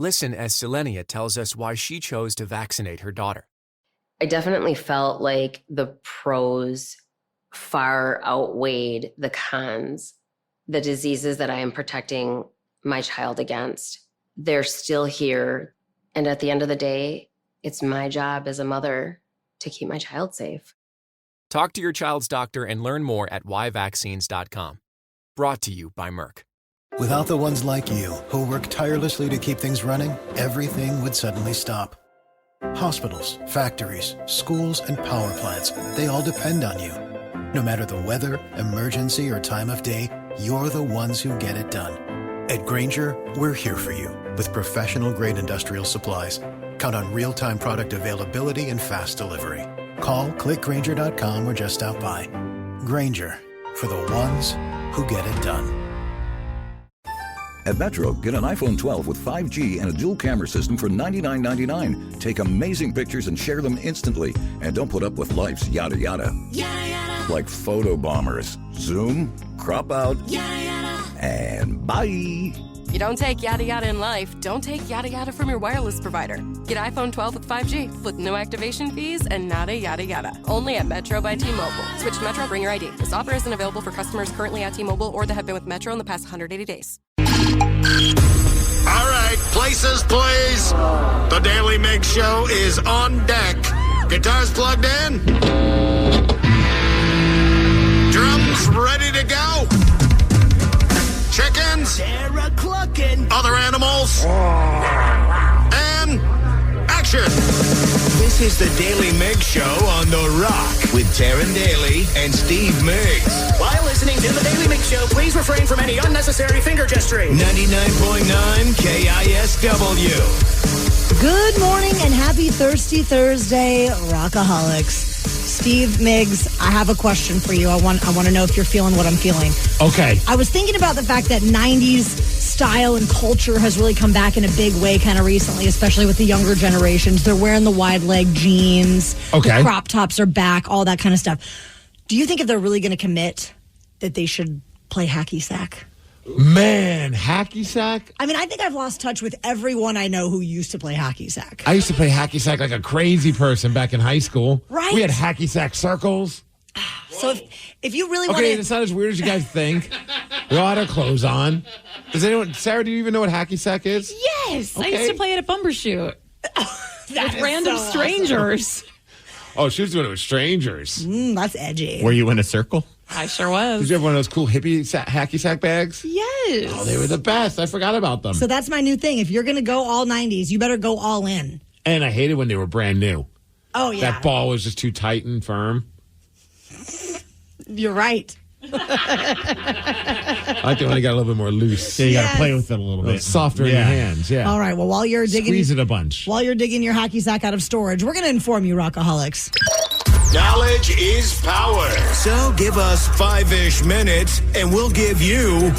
Listen as Selenia tells us why she chose to vaccinate her daughter. I definitely felt like the pros far outweighed the cons. The diseases that I am protecting my child against, they're still here. And at the end of the day, it's my job as a mother to keep my child safe. Talk to your child's doctor and learn more at whyvaccines.com. Brought to you by Merck. Without the ones like you, who work tirelessly to keep things running, everything would suddenly stop. Hospitals, factories, schools, and power plants, they all depend on you. No matter the weather, emergency, or time of day, you're the ones who get it done. At Grainger, we're here for you with professional-grade industrial supplies. Count on real-time product availability and fast delivery. Call, click Grainger.com, or just stop by. Grainger, for the ones who get it done. At Metro, get an iPhone 12 with 5G and a dual camera system for $99.99. Take amazing pictures and share them instantly. And don't put up with life's yada yada. Yada yada. Like photo bombers. Zoom, crop out, yada yada. And bye. You don't take yada yada in life, don't take yada yada from your wireless provider. Get iPhone 12 with 5G with no activation fees and nada yada yada. Only at Metro by T-Mobile. Switch to Metro, bring your ID. This offer isn't available for customers currently at T-Mobile or that have been with Metro in the past 180 days. All right, places, please. The Daly Migs Show is on deck. Guitars plugged in. Drums ready to go. Chickens. Other animals. And action. This is the Daly Migs Show on The Rock with Taryn Daly and Steve Migs. While listening to the Daly Migs Show, please refrain from any unnecessary finger gesturing. 99.9 KISW. Good morning and happy Thirsty Thursday, Rockaholics. Steve Migs, I have a question for you. I want to know if you're feeling what I'm feeling. Okay. I was thinking about the fact that 90s style and culture has really come back in a big way kind of recently, especially with the younger generations. They're wearing the wide leg jeans. Okay. The crop tops are back, all that kind of stuff. Do you think if they're really going to commit that they should play hacky sack? Man, hacky sack? I mean, I think I've lost touch with everyone I know who used to play hacky sack. I used to play hacky sack like a crazy person back in high school. Right. We had hacky sack circles. So if you really want Okay, to... it's not as weird as you guys think. We all had our clothes on. Does anyone... Sarah, do you even know what hacky sack is? Yes. Okay. I used to play it at Bumbershoot. With random so strangers. Oh, she was doing it with strangers. That's edgy. Were you in a circle? I sure was. Did you have one of those cool hippie hacky sack bags? Yes. Oh, they were the best. I forgot about them. So that's my new thing. If you're going to go all 90s, you better go all in. And I hated when they were brand new. Oh, yeah. That ball was just too tight and firm. You're right. I like it when it got a little bit more loose. Yeah, you got to play with it a little bit. Softer in your hands, yeah. All right, well, while you're digging... Squeeze it a bunch. While you're digging your hacky sack out of storage, we're going to inform you, Rockaholics. Knowledge is power. So give us 5-ish minutes and we'll give you,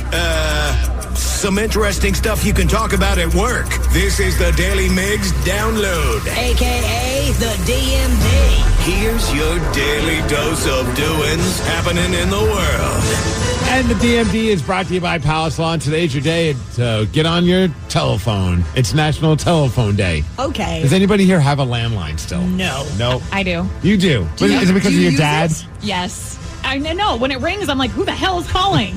some interesting stuff you can talk about at work. This is the Daily Migs Download. AKA the DMD. Here's your daily dose of doings happening in the world. And the DMD is brought to you by Palace Lawn. Today's your day to get on your telephone. It's National Telephone Day. Okay. Does anybody here have a landline still? No. Nope. I do. You do? Is it because of your dad? Yes. I know. When it rings, I'm like, who the hell is calling?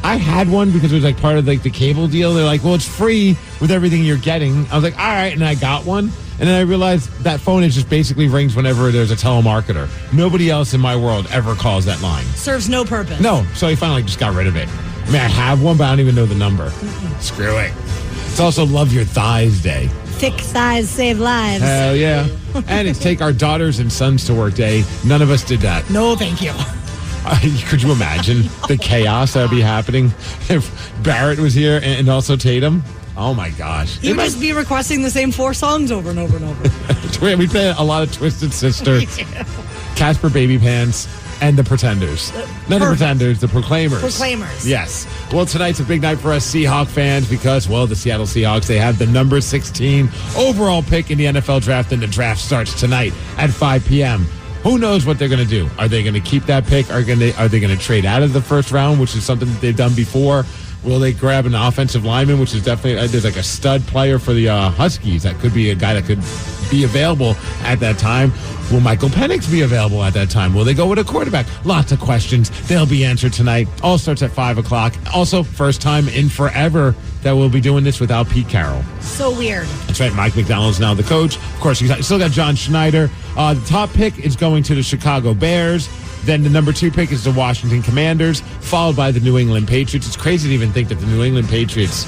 I had one because it was like part of like the cable deal. They're like, well, it's free with everything you're getting. I was like, all right. And I got one. And then I realized that phone is just basically rings whenever there's a telemarketer. Nobody else in my world ever calls that line. Serves no purpose. No. So I finally just got rid of it. I mean, I have one, but I don't even know the number. Screw it. It's also Love Your Thighs Day. Thick thighs save lives. Hell yeah. And it's Take Our Daughters and Sons to Work Day. None of us did that. No, thank you. Could you imagine the chaos that would be happening if Barrett was here and also Tatum? Oh, my gosh. You'd just be requesting the same 4 songs over and over and over. We play a lot of Twisted Sister, Casper Baby Pants, and the Pretenders. Not the Pretenders, the Proclaimers. Proclaimers. Yes. Well, tonight's a big night for us Seahawk fans because, well, the Seattle Seahawks, they have the number 16 overall pick in the NFL draft, and the draft starts tonight at 5 p.m. Who knows what they're going to do? Are they going to keep that pick? Are they going to trade out of the first round, which is something that they've done before? Will they grab an offensive lineman, which is definitely, there's like a stud player for the Huskies. That could be a guy that could be available at that time. Will Michael Penix be available at that time? Will they go with a quarterback? Lots of questions. They'll be answered tonight. All starts at 5 o'clock. Also, first time in forever that we'll be doing this without Pete Carroll. So weird. That's right. Mike McDonald's now the coach. Of course, you still got John Schneider. The top pick is going to the Chicago Bears. Then the number 2 pick is the Washington Commanders, followed by the New England Patriots. It's crazy to even think that the New England Patriots,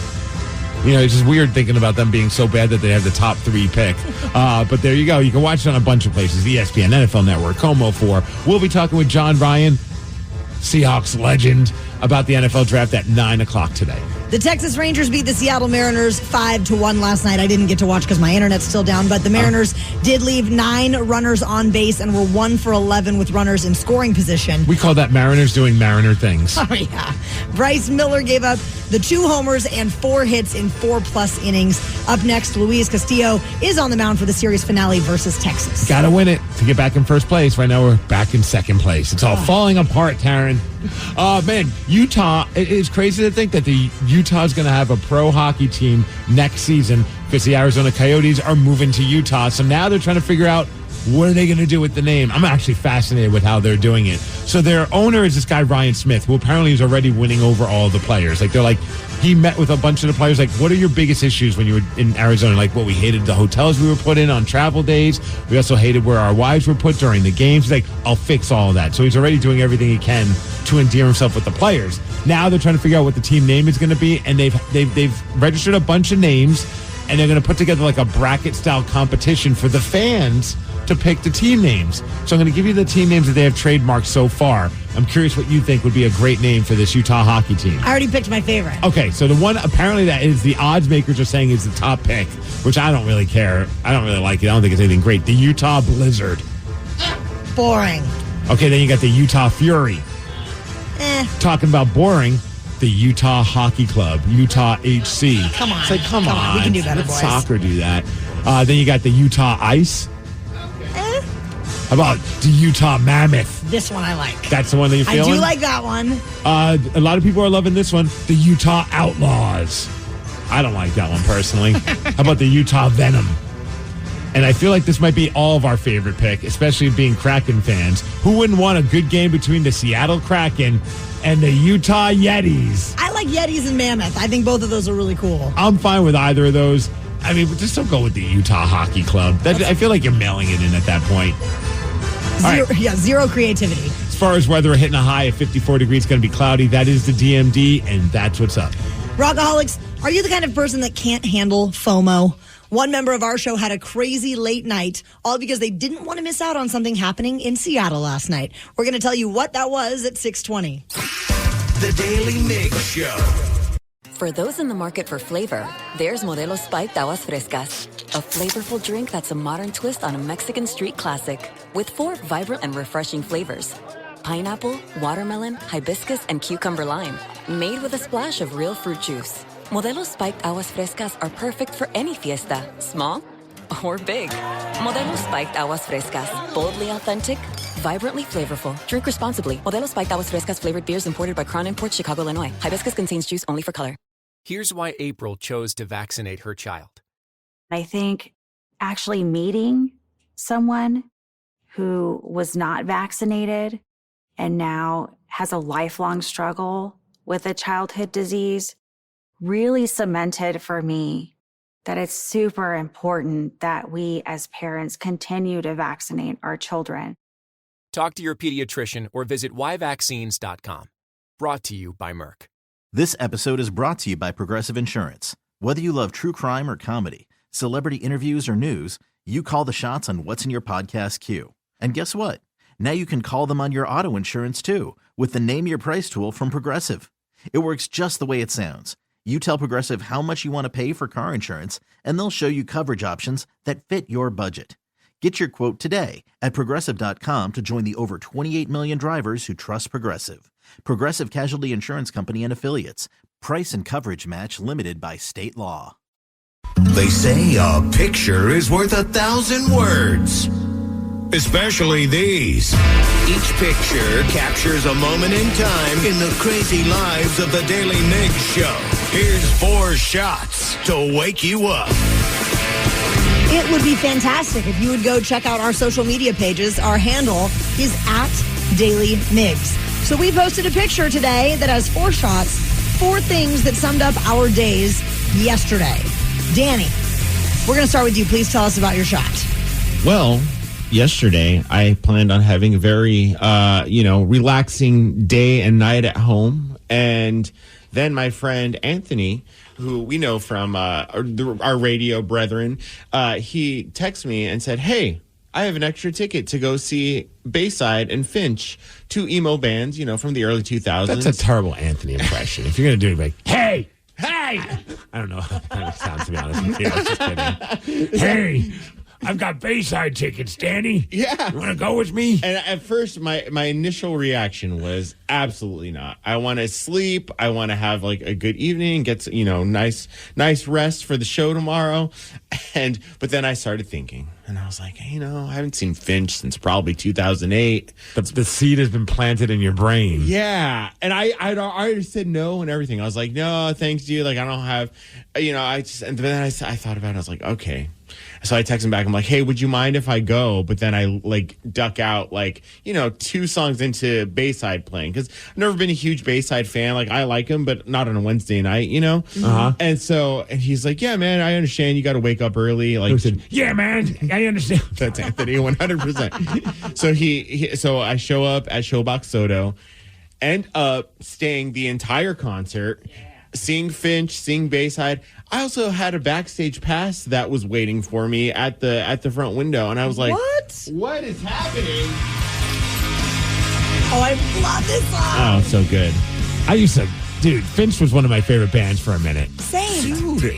it's just weird thinking about them being so bad that they have the top 3 pick. But there you go. You can watch it on a bunch of places. ESPN, NFL Network, Como 4. We'll be talking with John Ryan, Seahawks legend, about the NFL draft at 9 o'clock today. The Texas Rangers beat the Seattle Mariners 5-1 last night. I didn't get to watch because my internet's still down, but the Mariners did leave 9 runners on base and were 1 for 11 with runners in scoring position. We call that Mariners doing Mariner things. Oh, yeah. Bryce Miller gave up the 2 homers and 4 hits in 4+ innings. Up next, Luis Castillo is on the mound for the series finale versus Texas. Got to win it to get back in first place. Right now, we're back in second place. It's all falling apart, Taryn. Man, Utah, it's crazy to think that the Utah's going to have a pro hockey team next season because the Arizona Coyotes are moving to Utah. So now they're trying to figure out what are they going to do with the name. I'm actually fascinated with how they're doing it. So their owner is this guy, Ryan Smith, who apparently is already winning over all the players. Like, they're like, he met with a bunch of the players. Like, what are your biggest issues when you were in Arizona? Like, we hated the hotels we were put in on travel days. We also hated where our wives were put during the games. He's like, I'll fix all of that. So he's already doing everything he can to endear himself with the players. Now they're trying to figure out what the team name is going to be, and they've registered a bunch of names, and they're going to put together like a bracket-style competition for the fans to pick the team names. So I'm going to give you the team names that they have trademarked so far. I'm curious what you think would be a great name for this Utah hockey team. I already picked my favorite. Okay, so the one apparently that is the odds makers are saying is the top pick, which I don't really care. I don't really like it. I don't think it's anything great. The Utah Blizzard. Boring. Okay, then you got the Utah Fury. Talking about boring, the Utah Hockey Club, Utah HC. Come on. It's like, come on. We can do better, Let boys. soccer do that. Then you got the Utah Ice. How about the Utah Mammoth? This one I like. That's the one that you're feeling? I do like that one. A lot of people are loving this one, the Utah Outlaws. I don't like that one personally. How about the Utah Venom? And I feel like this might be all of our favorite pick, especially being Kraken fans. Who wouldn't want a good game between the Seattle Kraken and the Utah Yetis? I like Yetis and Mammoth. I think both of those are really cool. I'm fine with either of those. I mean, just don't go with the Utah Hockey Club. I feel like you're mailing it in at that point. Zero creativity. As far as weather, hitting a high of 54 degrees, going to be cloudy. That is the DMD, and that's what's up. Rockaholics, are you the kind of person that can't handle FOMO? One member of our show had a crazy late night, all because they didn't want to miss out on something happening in Seattle last night. We're going to tell you what that was at 6:20. The Daily Migs Show. For those in the market for flavor, there's Modelo Spiked Aguas Frescas, a flavorful drink that's a modern twist on a Mexican street classic with 4 vibrant and refreshing flavors. Pineapple, watermelon, hibiscus, and cucumber lime, made with a splash of real fruit juice. Modelo Spiked Aguas Frescas are perfect for any fiesta, small or big. Modelo Spiked Aguas Frescas, boldly authentic, vibrantly flavorful. Drink responsibly. Modelo Spiked Aguas Frescas flavored beers imported by Crown Imports, Chicago, Illinois. Hibiscus contains juice only for color. Here's why April chose to vaccinate her child. I think actually meeting someone who was not vaccinated and now has a lifelong struggle with a childhood disease really cemented for me that it's super important that we as parents continue to vaccinate our children. Talk to your pediatrician or visit yvaccines.com. Brought to you by Merck. This episode is brought to you by Progressive Insurance. Whether you love true crime or comedy, celebrity interviews or news, you call the shots on what's in your podcast queue. And guess what? Now you can call them on your auto insurance too with the Name Your Price tool from Progressive. It works just the way it sounds. You tell Progressive how much you want to pay for car insurance, and they'll show you coverage options that fit your budget. Get your quote today at Progressive.com to join the over 28 million drivers who trust Progressive. Progressive Casualty Insurance Company and Affiliates. Price and coverage match limited by state law. They say a picture is worth 1,000 words. But a 1,000 words don't get you far. So take especially these. Each picture captures a moment in time in the crazy lives of the Daily Migs Show. Here's 4 shots to wake you up. It would be fantastic if you would go check out our social media pages. Our handle is @Daily Migs. So we posted a picture today that has 4 shots, 4 things that summed up our days yesterday. Danny, we're going to start with you. Please tell us about your shot. Well, yesterday I planned on having a very, relaxing day and night at home. And then my friend Anthony, who we know from our radio brethren, he texted me and said, hey, I have an extra ticket to go see Bayside and Finch, 2 emo bands, from the early 2000s. That's a terrible Anthony impression. If you're going to do it, like, hey! I don't know how it sounds, to be honest with you. I was just kidding. Hey! I've got Bayside tickets, Danny. Yeah. You want to go with me? And at first, my initial reaction was absolutely not. I want to sleep. I want to have like a good evening, get nice rest for the show tomorrow. But then I started thinking, and I was like, I haven't seen Finch since probably 2008. The seed has been planted in your brain. Yeah. And I already said no and everything. I was like, no, thanks, dude. Like, I don't have, and then I thought about it. I was like, okay. So I text him back. I'm like, hey, would you mind if I go? But then I duck out 2 songs into Bayside playing, because I've never been a huge Bayside fan. Like, I like him, but not on a Wednesday night, Uh-huh. And he's like, yeah, man, I understand. You got to wake up early. Like, said, yeah, man, I understand. That's Anthony, 100%. So I show up at Showbox Soto, end up staying the entire concert. Seeing Finch, seeing Bayside. I also had a backstage pass that was waiting for me at the front window, and I was like, What is happening? Oh, I love this song. Oh, so good. Dude, Finch was one of my favorite bands for a minute. Same. Dude,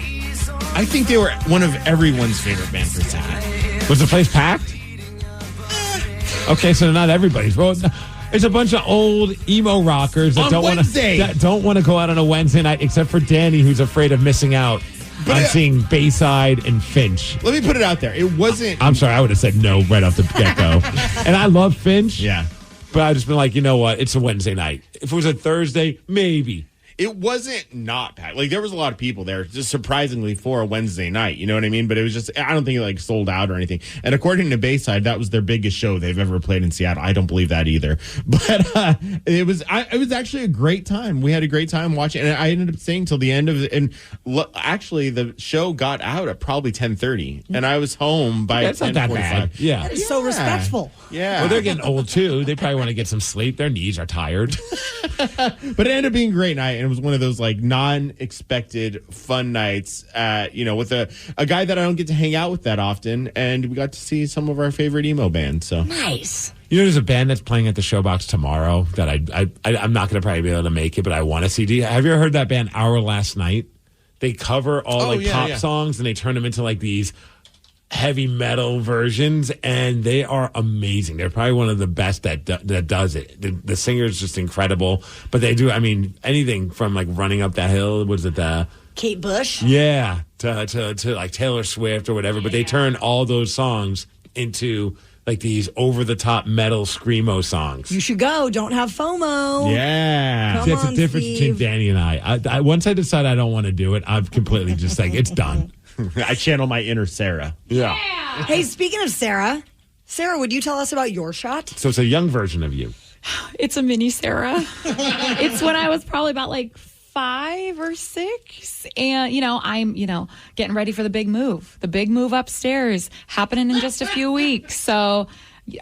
I think they were one of everyone's favorite bands for a second. Was the place packed? Okay, so not everybody's. Well, it's a bunch of old emo rockers that don't want to go out on a Wednesday night, except for Danny, who's afraid of missing out on seeing Bayside and Finch. Let me put it out there. It wasn't. I'm sorry, I would have said no right off the get-go. And I love Finch. Yeah. But I've just been like, you know what? It's a Wednesday night. If it was a Thursday, maybe. It wasn't not packed. Like, there was a lot of people there, just surprisingly, for a Wednesday night. You know what I mean? But it was just, I don't think it sold out or anything. And according to Bayside, that was their biggest show they've ever played in Seattle. I don't believe that either. But it was actually a great time. We had a great time watching, and I ended up staying till the end of it. And actually, the show got out at probably 10:30, and I was home by 10:45. That's not that bad. Yeah. That is so respectful. Yeah. Well, they're getting old, too. They probably want to get some sleep. Their knees are tired. But it ended up being a great night, and it was one of those non-expected fun nights with a guy that I don't get to hang out with that often, and we got to see some of our favorite emo bands. So nice. There's a band that's playing at the Showbox tomorrow that I'm not going to probably be able to make it, but I want to see. Have you ever heard that band Our Last Night? They cover all pop songs, and they turn them into these heavy metal versions, and they are amazing. They're probably one of the best that does it. The singer is just incredible, but they do, anything from Running Up That Hill, was it the Kate Bush? Yeah, to Taylor Swift or whatever, but they turn all those songs into these over-the-top metal screamo songs. You should go. Don't have FOMO. Yeah. That's the difference between Danny and I. Once I decide I don't want to do it, I'm completely just it's done. I channel my inner Sarah. Yeah. Hey, speaking of Sarah, would you tell us about your shot? So it's a young version of you. It's a mini Sarah. It's when I was probably about 5 or 6. And, I'm, getting ready for the big move. The big move upstairs happening in just a few weeks. So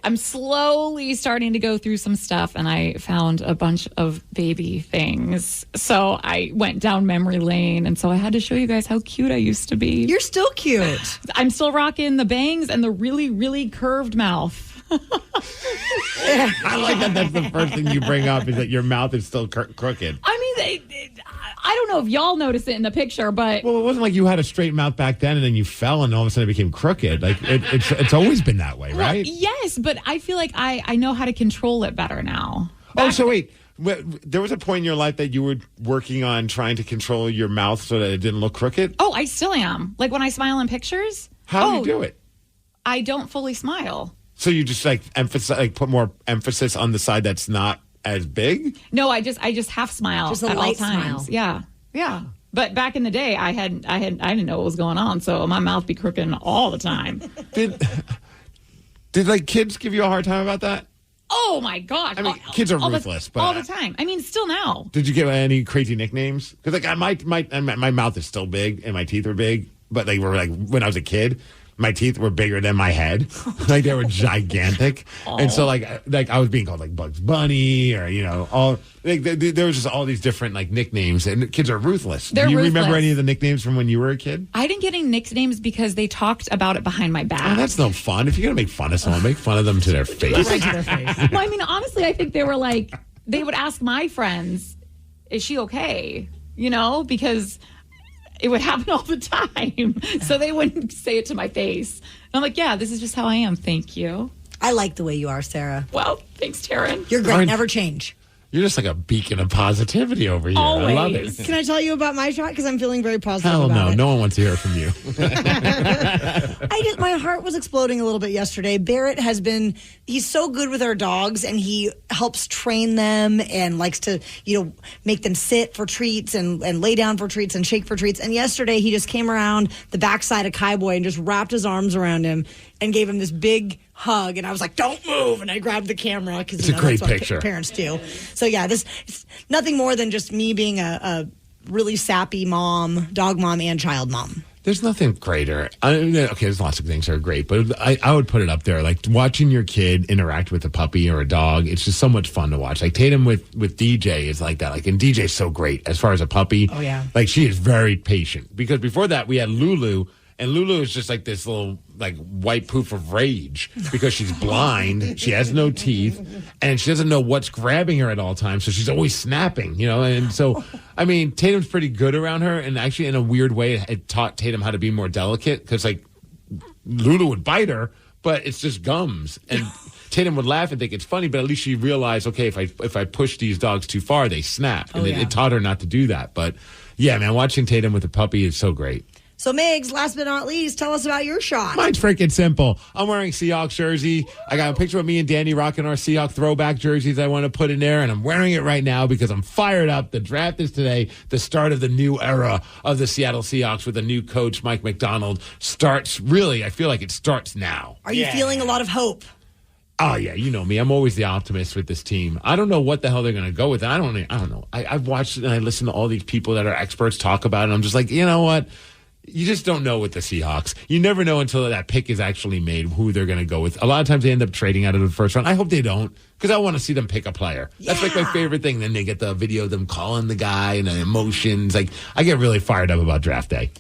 I'm slowly starting to go through some stuff, and I found a bunch of baby things. So I went down memory lane, and so I had to show you guys how cute I used to be. You're still cute. I'm still rocking the bangs and the really, really curved mouth. I like that. That's the first thing you bring up, is that your mouth is still crooked. I don't know if y'all noticed it in the picture, but well, it wasn't like you had a straight mouth back then and then you fell and all of a sudden it became crooked. It's always been that way, right? Yes, but I feel like I know how to control it better now. So wait. There was a point in your life that you were working on trying to control your mouth so that it didn't look crooked? Oh, I still am. When I smile in pictures. How do you do it? I don't fully smile. So you just put more emphasis on the side that's not as big? No, I just half smile Just a at all light times. smile. Yeah. But back in the day, I didn't know what was going on, so my mouth be crooked all the time. Did like kids give you a hard time about that? Oh my gosh! I mean, kids are ruthless, but all the time. I mean, still now. Did you get any crazy nicknames? Because like my mouth is still big and my teeth are big, but they were like when I was a kid. My teeth were bigger than my head. Like they were gigantic. And so like I was being called like Bugs Bunny or, all like there was just all these different like nicknames, and kids are ruthless. They're Do you ruthless. remember any of the nicknames from when you were a kid? I didn't get any nicknames because they talked about it behind my back. Oh, that's no fun. If you're going to make fun of someone, make fun of them to their face. Right to their face. Well, I mean, honestly, I think they were like, they would ask my friends, is she okay? Because it would happen all the time. So they wouldn't say it to my face. And I'm like, yeah, this is just how I am. Thank you. I like the way you are, Sarah. Well, thanks, Taryn. You're great. Never change. You're just like a beacon of positivity over here. Always. I love it. Can I tell you about my shot? Because I'm feeling very positive Hell about no. it. No one wants to hear from you. My heart was exploding a little bit yesterday. Barrett he's so good with our dogs, and he helps train them and likes to, make them sit for treats and lay down for treats and shake for treats. And yesterday he just came around the backside of Kai Boy and just wrapped his arms around him and gave him this big hug. And I was like, don't move. And I grabbed the camera because it's a great that's what picture. Parents do. So yeah, it's nothing more than just me being a really sappy mom, dog mom, and child mom. There's nothing greater. There's lots of things that are great, but I would put it up there. Like watching your kid interact with a puppy or a dog, it's just so much fun to watch. Like Tatum with DJ is like that. Like, and DJ's so great as far as a puppy. Oh, yeah. Like she is very patient, because before that we had Lulu, and Lulu is just like this little like white poof of rage because she's blind. She has no teeth, and she doesn't know what's grabbing her at all times. So she's always snapping, And so, I mean, Tatum's pretty good around her, and actually, in a weird way, it taught Tatum how to be more delicate, because like Lulu would bite her, but it's just gums, and Tatum would laugh and think it's funny, but at least she realized, okay, if I push these dogs too far, they snap, and it taught her not to do that. But yeah, man, watching Tatum with a puppy is so great. So, Migs, last but not least, tell us about your shot. Mine's freaking simple. I'm wearing Seahawks jersey. I got a picture of me and Danny rocking our Seahawks throwback jerseys I want to put in there, and I'm wearing it right now because I'm fired up. The draft is today. The start of the new era of the Seattle Seahawks with a new coach, Mike McDonald, starts really, I feel like it starts now. Are you feeling a lot of hope? Oh, yeah, you know me. I'm always the optimist with this team. I don't know what the hell they're going to go with. I don't know. I've watched it, and I listen to all these people that are experts talk about it, and I'm just like, you know what? You just don't know with the Seahawks. You never know until that pick is actually made who they're going to go with. A lot of times they end up trading out of the first round. I hope they don't, because I want to see them pick a player. Yeah. That's like my favorite thing. Then they get the video of them calling the guy and the emotions. Like, I get really fired up about draft day.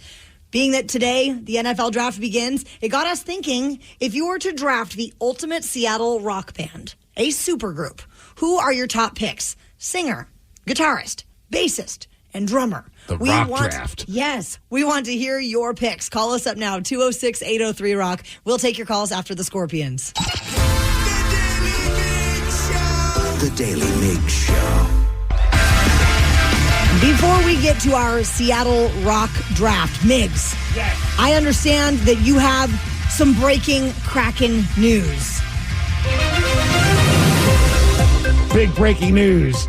Being that today the NFL draft begins, it got us thinking, if you were to draft the ultimate Seattle rock band, a supergroup, who are your top picks? Singer, guitarist, bassist, and drummer. The rock draft. Yes, we want to hear your picks. Call us up now, 206-803-ROCK. We'll take your calls after the Scorpions. The Daly Migs Show. Before we get to our Seattle rock draft, Migs, yes. I understand that you have some breaking, cracking news. Big breaking news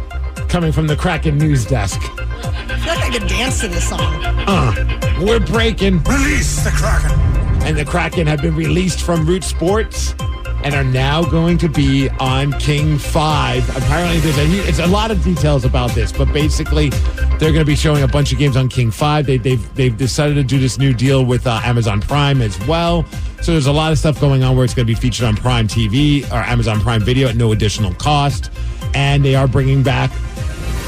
coming from the Kraken news desk. I feel like I could dance to this song. We're breaking. Release the Kraken. And the Kraken have been released from Root Sports and are now going to be on King 5. Apparently, it's a lot of details about this, but basically, they're going to be showing a bunch of games on King 5. They've decided to do this new deal with Amazon Prime as well. So there's a lot of stuff going on where it's going to be featured on Prime TV or Amazon Prime Video at no additional cost. And they are bringing back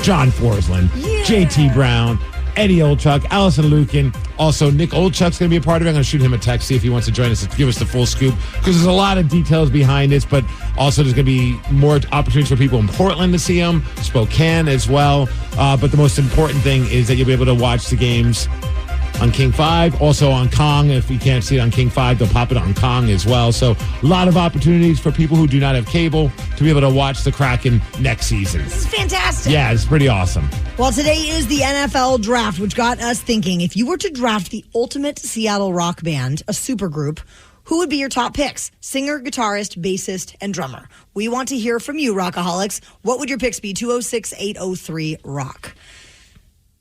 John Forsland, JT Brown, Eddie Olchuk, Allison Lukin. Also, Nick Olchuk's going to be a part of it. I'm going to shoot him a text, see if he wants to join us to give us the full scoop, because there's a lot of details behind this, but also there's going to be more opportunities for people in Portland to see him, Spokane as well. But the most important thing is that you'll be able to watch the games on King 5, also on Kong. If you can't see it on King 5, they'll pop it on Kong as well. So a lot of opportunities for people who do not have cable to be able to watch the Kraken next season. This is fantastic. Yeah, it's pretty awesome. Well, today is the NFL draft, which got us thinking, if you were to draft the ultimate Seattle rock band, a supergroup, Who would be your top picks? Singer, guitarist, bassist, and drummer. We want to hear from you, Rockaholics. What would your picks be? 206-803-ROCK.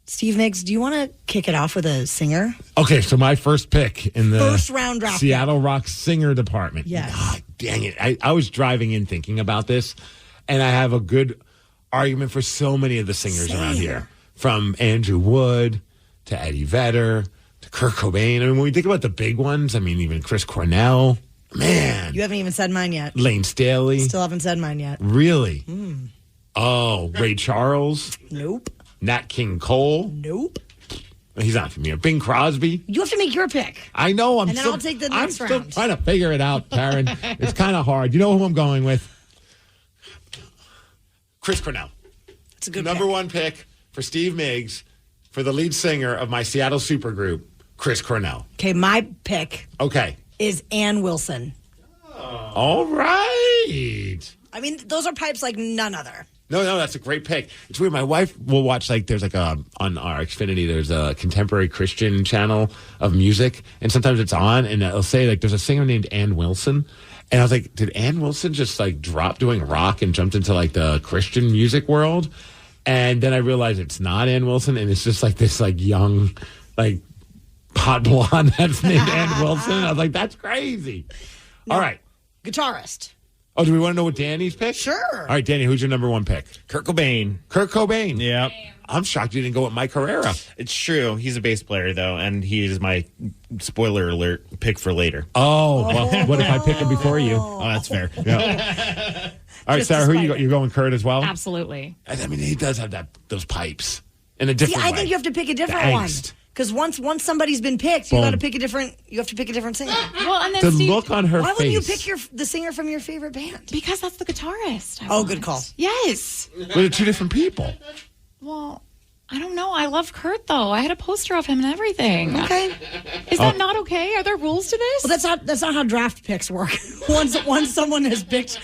Steve Migs, do you want to kick it off with a singer? Okay, so my first pick in the first round draft Seattle Rock singer department. Yes. God dang it. I was driving in thinking about this, and I have a good argument for so many of the singers around here. From Andrew Wood to Eddie Vedder to Kurt Cobain. I mean, when we think about the big ones, I mean, even Chris Cornell. Man. You haven't even said mine yet. Lane Staley. Still haven't said mine yet. Really? Oh, Ray Charles. Nope. Nat King Cole. Nope. He's not from here. Bing Crosby. You have to make your pick. I know. And then I'll take the next I'm round. still trying to figure it out, Karen. It's kind of hard. You know who I'm going with? Chris Cornell. It's a good number one pick for Steve Migs for the lead singer of my Seattle supergroup, Chris Cornell. Okay, my pick is Ann Wilson. All right. I mean, those are pipes like none other. No, that's a great pick. It's weird. My wife will watch, there's on our Xfinity, there's a contemporary Christian channel of music, and sometimes it's on, and it'll say, there's a singer named Ann Wilson. And I was like, did Ann Wilson just, drop doing rock and jumped into, the Christian music world? And then I realized it's not Ann Wilson, and it's just, this, young, pot blonde that's named Ann Wilson. I was like, that's crazy. No. All right. Guitarist. Oh, do we want to know what Danny's pick? Sure. All right, Danny, who's your number one pick? Kurt Cobain. Kurt Cobain. Yep. I'm shocked you didn't go with Mike Herrera. It's true. He's a bass player, though, and he is my, spoiler alert, pick for later. Oh, well, what if I pick him before you? Oh, that's fair. Yeah. All right, Sarah, you're going Kurt as well? Absolutely. I mean, he does have those pipes in a different way. I think you have to pick a different one. Because once somebody's been picked, you got to pick a different. You have to pick a different singer. Well, and then the Steve, look on her face. Why wouldn't you pick the singer from your favorite band? Because that's the guitarist. Good call. Yes. But they're two different people. Well, I don't know. I love Kurt though. I had a poster of him and everything. Okay. Is that not okay? Are there rules to this? Well, that's not how draft picks work. once someone has picked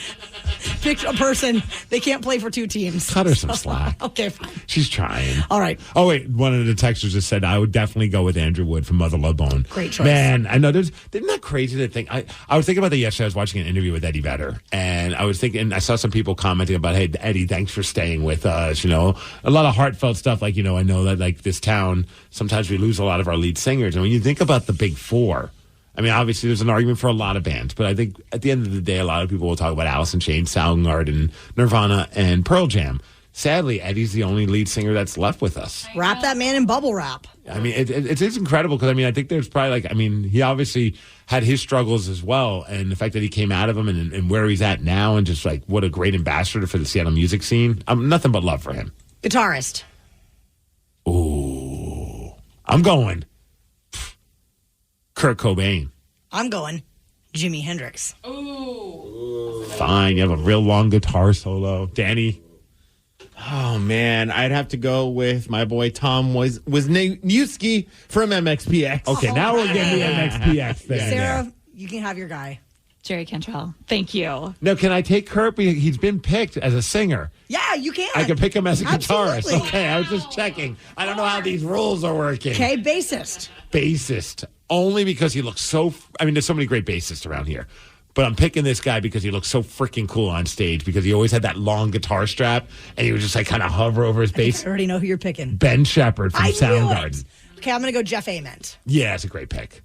a person, they can't play for two teams. Cut her some slack. Okay, fine. She's trying. All right. Oh, wait. One of the texters just said, I would definitely go with Andrew Wood from Mother Love Bone. Great choice. Man, I know isn't that crazy to think? I was thinking about that yesterday. I was watching an interview with Eddie Vedder, and I was thinking, I saw some people commenting about, hey, Eddie, thanks for staying with us. A lot of heartfelt stuff. I know that this town, sometimes we lose a lot of our lead singers. And when you think about the big four, I mean, obviously there's an argument for a lot of bands, but I think at the end of the day, a lot of people will talk about Alice in Chains, Soundgarden, Nirvana, and Pearl Jam. Sadly, Eddie's the only lead singer that's left with us. Wrap that man in bubble wrap. I mean, it's incredible because, I think there's probably he obviously had his struggles as well. And the fact that he came out of them and where he's at now and just what a great ambassador for the Seattle music scene. Nothing but love for him. Guitarist. Ooh. I'm going Kurt Cobain. I'm going Jimi Hendrix. Ooh. Fine. You have a real long guitar solo. Danny? Oh, man. I'd have to go with my boy Tom Wisniewski from MXPX. Okay, now we're getting the MXPX thing. Sarah, you can have your guy. Jerry Cantrell. Thank you. Now, can I take Kurt? He's been picked as a singer. Yeah, you can. I can pick him as a guitarist. Absolutely. Okay, I was just checking. I don't know how these rules are working. Okay, bassist. Bassist. Only because he looks so... there's so many great bassists around here. But I'm picking this guy because he looks so freaking cool on stage because he always had that long guitar strap and he would just kind of hover over his bass. I already know who you're picking. Ben Shepherd from Soundgarden. Okay, I'm going to go Jeff Ament. Yeah, it's a great pick.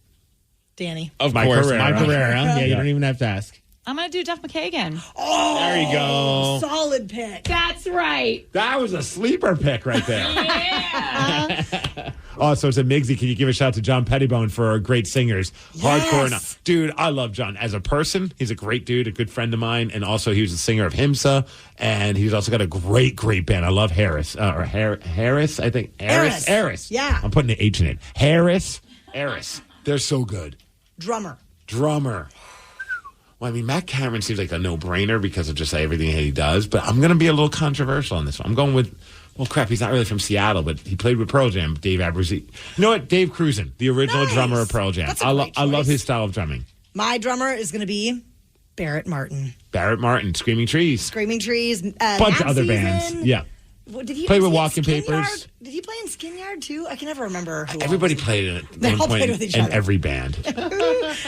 Danny. Of course, Mike Herrera. Yeah, you don't even have to ask. I'm going to do Duff McKagan. Oh, there you go. Solid pick. That's right. That was a sleeper pick right there. Yeah. Also, it's a Migsy. Can you give a shout out to John Pettibone for great singers? Yes. Hardcore. Dude, I love John. As a person, he's a great dude, a good friend of mine. And also, he was a singer of Himsa. And he's also got a great band. I love Harris. Harris, I think. Harris. Yeah. I'm putting an H in it. Harris. They're so good. Drummer. Well, Matt Cameron seems like a no-brainer because of just everything he does, but I'm going to be a little controversial on this one. I'm going with, he's not really from Seattle, but he played with Pearl Jam, Dave Abbruzzese. You know what? Dave Cruzen, the original drummer of Pearl Jam. I love his style of drumming. My drummer is going to be Barrett Martin. Screaming Trees. Screaming Trees. Bunch of other bands. Yeah. What, did he play with Walking Papers? Yard? Did he play in Skin Yard too? I can never remember. Everybody played in it. They all played with each in other. every band.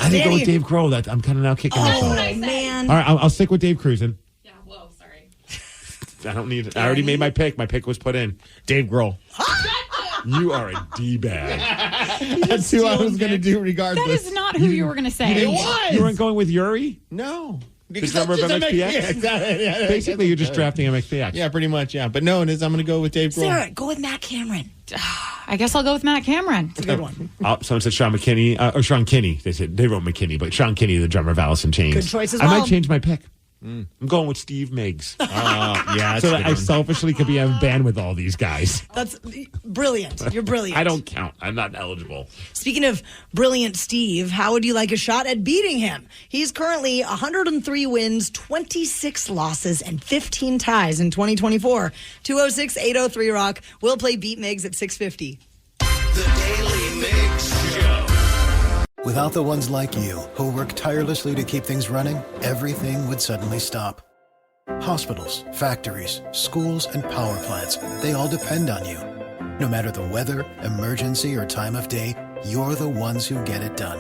I think go with Dave Grohl. I'm kind of now kicking myself. Oh, man. All right, I'll stick with Dave Cruisin'. Yeah, whoa, sorry. I don't need it. I already made my pick. My pick was put in. Dave Grohl. You are a D-bag. That's who I was going to do regardless. That is not who you were going to say. It was. You weren't going with Yuri? No. The drummer of MXPX? Yeah, exactly. Yeah, Basically, you're just drafting MXPX. Yeah, pretty much, yeah. But no, it is. I'm going to go with Dave Grohl. Sarah, go with Matt Cameron. I guess I'll go with Matt Cameron. It's a good one. Someone said Sean McKinney, or Sean Kinney. They wrote McKinney, but Sean Kinney, the drummer of Alice in Chains. Good choice as I well. might change my pick. I'm going with Steve Migs. Yeah, so that I selfishly could be in a band with all these guys. That's brilliant. You're brilliant. I don't count. I'm not eligible. Speaking of brilliant Steve, how would you like a shot at beating him? He's currently 103 wins, 26 losses, and 15 ties in 2024. 206-803-ROCK. We'll play Beat Migs at 650. The Daily Migs Show. Without the ones like you, who work tirelessly to keep things running, everything would suddenly stop. Hospitals, factories, schools, and power plants, they all depend on you. No matter the weather, emergency, or time of day, you're the ones who get it done.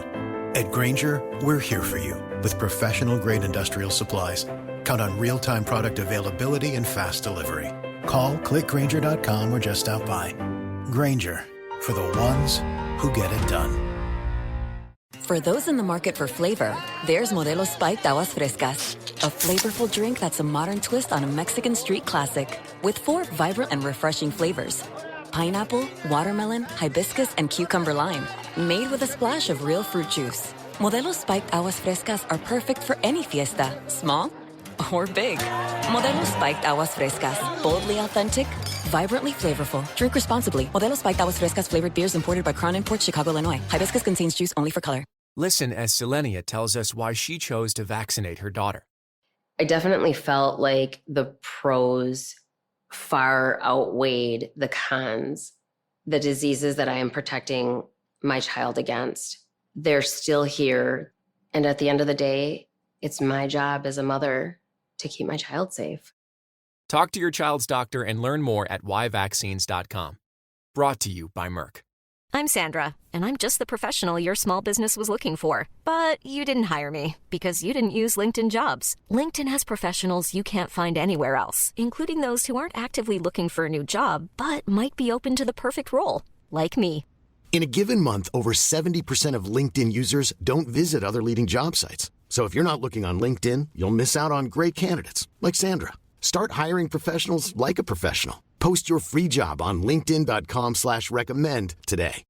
At Grainger, we're here for you with professional-grade industrial supplies. Count on real-time product availability and fast delivery. Call, clickgrainger.com, or just stop by. Grainger, for the ones who get it done. For those in the market for flavor, there's Modelo Spiked Aguas Frescas, a flavorful drink that's a modern twist on a Mexican street classic with 4 vibrant and refreshing flavors. Pineapple, watermelon, hibiscus, and cucumber lime, made with a splash of real fruit juice. Modelo Spiked Aguas Frescas are perfect for any fiesta, small or big. Modelo Spiked Aguas Frescas, boldly authentic, vibrantly flavorful. Drink responsibly. Modelo Spiked Aguas Frescas flavored beers imported by Crown Imports, Chicago, Illinois. Hibiscus contains juice only for color. Listen as Selenia tells us why she chose to vaccinate her daughter. I definitely felt like the pros far outweighed the cons, the diseases that I am protecting my child against. They're still here. And at the end of the day, it's my job as a mother to keep my child safe. Talk to your child's doctor and learn more at yvaccines.com. Brought to you by Merck. I'm Sandra, and I'm just the professional your small business was looking for. But you didn't hire me because you didn't use LinkedIn Jobs. LinkedIn has professionals you can't find anywhere else, including those who aren't actively looking for a new job, but might be open to the perfect role, like me. In a given month, over 70% of LinkedIn users don't visit other leading job sites. So if you're not looking on LinkedIn, you'll miss out on great candidates like Sandra. Start hiring professionals like a professional. Post your free job on linkedin.com/recommend today.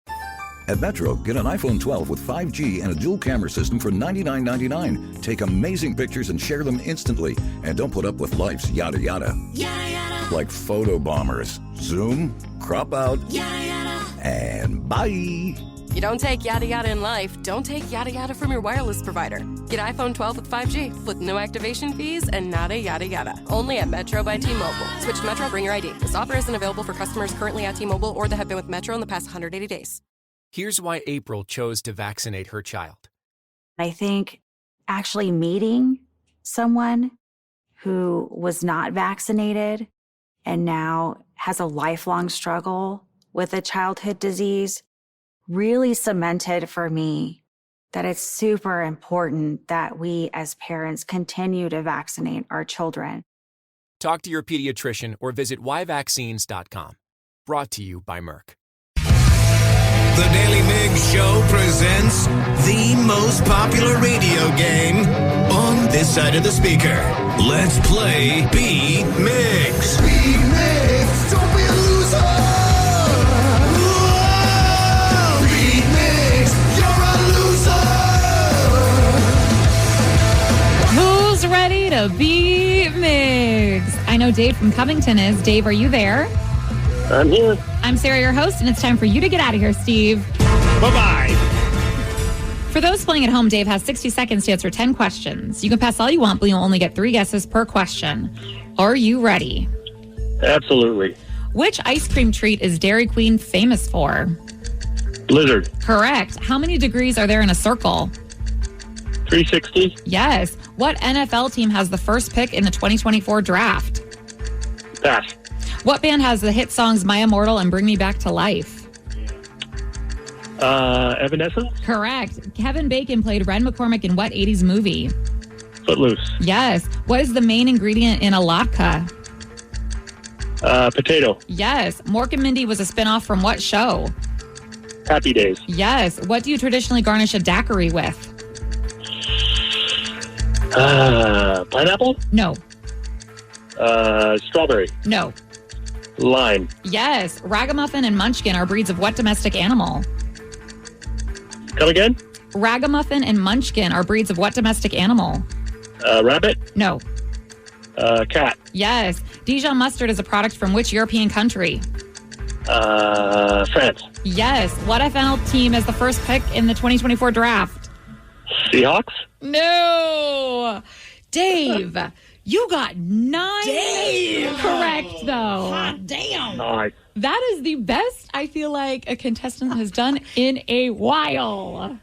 At Metro, get an iPhone 12 with 5G and a dual camera system for $99.99. Take amazing pictures and share them instantly. And don't put up with life's yada yada. Yada yada. Like photo bombers. Zoom, crop out, yada yada. And bye. You don't take yada yada in life, don't take yada yada from your wireless provider. Get iPhone 12 with 5G with no activation fees and nada yada yada. Only at Metro by T-Mobile. Switch to Metro, bring your ID. This offer isn't available for customers currently at T-Mobile or that have been with Metro in the past 180 days. Here's why April chose to vaccinate her child. I think actually meeting someone who was not vaccinated and now has a lifelong struggle with a childhood disease really cemented for me that it's super important that we as parents continue to vaccinate our children. Talk to your pediatrician or visit yvaccines.com. Brought to you by Merck. The Daily Migs Show presents the most popular radio game on this side of the speaker. Let's play Beat Migs. Beat Migs, don't be a loser. Who's ready to beat Migs? I know Dave from Covington is. Dave, are you there? I'm here. I'm Sarah, your host, and it's time for you to get out of here, Steve. Bye-bye. For those playing at home, Dave has 60 seconds to answer 10 questions. You can pass all you want, but you'll only get 3 guesses per question. Are you ready? Absolutely. Which ice cream treat is Dairy Queen famous for? Blizzard. Correct. How many degrees are there in a circle? 360. Yes. What NFL team has the first pick in the 2024 draft? Pass. What band has the hit songs My Immortal and Bring Me Back to Life? Evanescence? Correct. Kevin Bacon played Red McCormick in what 80s movie? Footloose. Yes. What is the main ingredient in a latke? Potato. Yes. Mork and Mindy was a spinoff from what show? Happy Days. Yes. What do you traditionally garnish a daiquiri with? Pineapple? No. Strawberry. No. Lime. Yes. Ragamuffin and Munchkin are breeds of what domestic animal? Come again? Ragamuffin and Munchkin are breeds of what domestic animal? Rabbit? No. Cat. Yes. Dijon mustard is a product from which European country? France. Yes. What FNL team has the first pick in the 2024 draft? Seahawks? No. Dave, you got 9 correct, though. Hot damn. Nice. That is the best I feel like a contestant has done in a while.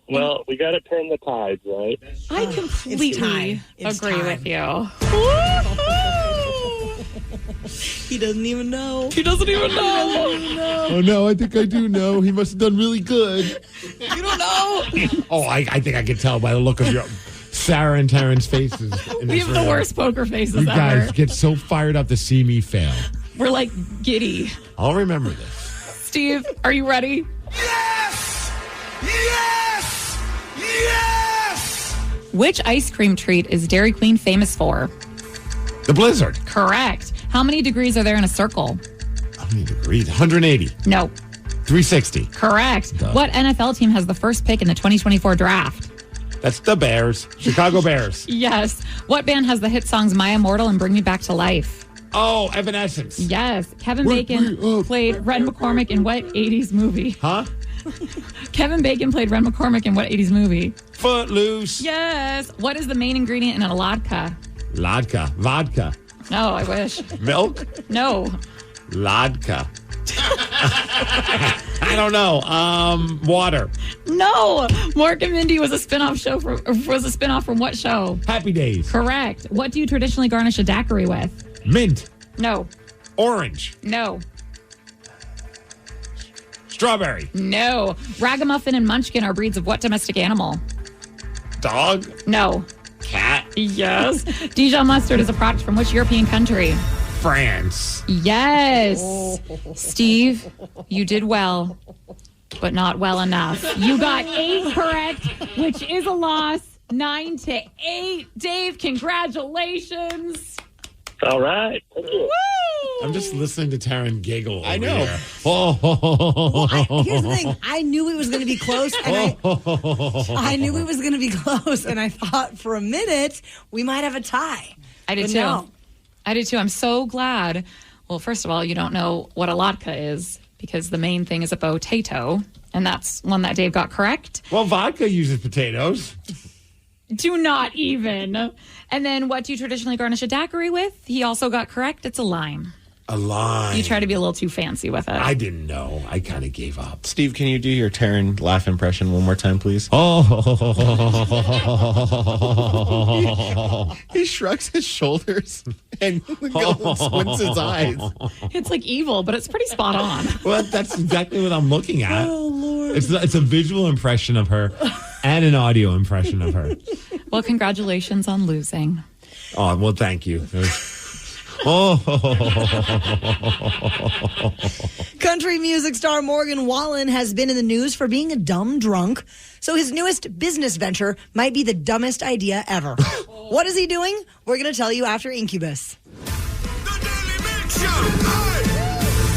Well, we got to turn the tides, right? I completely agree with you. He doesn't even know. He doesn't even know. Oh, no, I think I do know. He must have done really good. You don't know. Oh, I think I can tell by the look of your Sarah and Taryn's faces. We have the worst poker faces You ever. guys get so fired up to see me fail. We're like giddy. I'll remember this. Steve, are you ready? Yes! Yes! Yes! Which ice cream treat is Dairy Queen famous for? The Blizzard. Correct. How many degrees are there in a circle? How many degrees? 180. No. 360. Correct. Duh. What NFL team has the first pick in the 2024 draft? That's the Bears. Chicago Bears. Yes. What band has the hit songs My Immortal and Bring Me Back to Life? Oh, Evanescence. Yes. Kevin Bacon played Red McCormick in what 80s movie? Huh? Kevin Bacon played Red McCormick in what 80s movie? Footloose. Yes. What is the main ingredient in a latke? Vodka. Vodka. No, I wish. Milk? No. Vodka. I don't know. Water. No. Mork and Mindy was a spinoff from what show? Happy Days. Correct. What do you traditionally garnish a daiquiri with? Mint. No. Orange. No. Strawberry. No. Ragamuffin and Munchkin are breeds of what domestic animal? Dog. No. Cat. Yes. Dijon mustard is a product from which European country? France. Yes. Steve, you did well, but not well enough. You got 8 correct, which is a loss. 9-8. Dave, congratulations. All right. Thank you. Woo! I'm just listening to Taryn giggle. I know. Here. Oh. Here's the thing. I knew it was going to be close, and I knew it was going to be close, and I thought for a minute we might have a tie. I did But too. no. I did too. I'm so glad. Well, first of all, you don't know what a latke is because the main thing is a potato, and that's one that Dave got correct. Well, vodka uses potatoes. Do not even. And then what do you traditionally garnish a daiquiri with? He also got correct. It's a lime. A lime. You try to be a little too fancy with it. I didn't know. I kind of gave up. Steve, can you do your Taryn laugh impression one more time, please? Oh. He shrugs his shoulders and squints his eyes. It's like evil, but it's pretty spot on. Well, that's exactly what I'm looking at. Oh, Lord. It's a visual impression of her and an audio impression of her. Well, congratulations on losing. Oh, well, thank you. Country music star Morgan Wallen has been in the news for being a dumb drunk. So his newest business venture might be the dumbest idea ever. What is he doing? We're going to tell you after Incubus.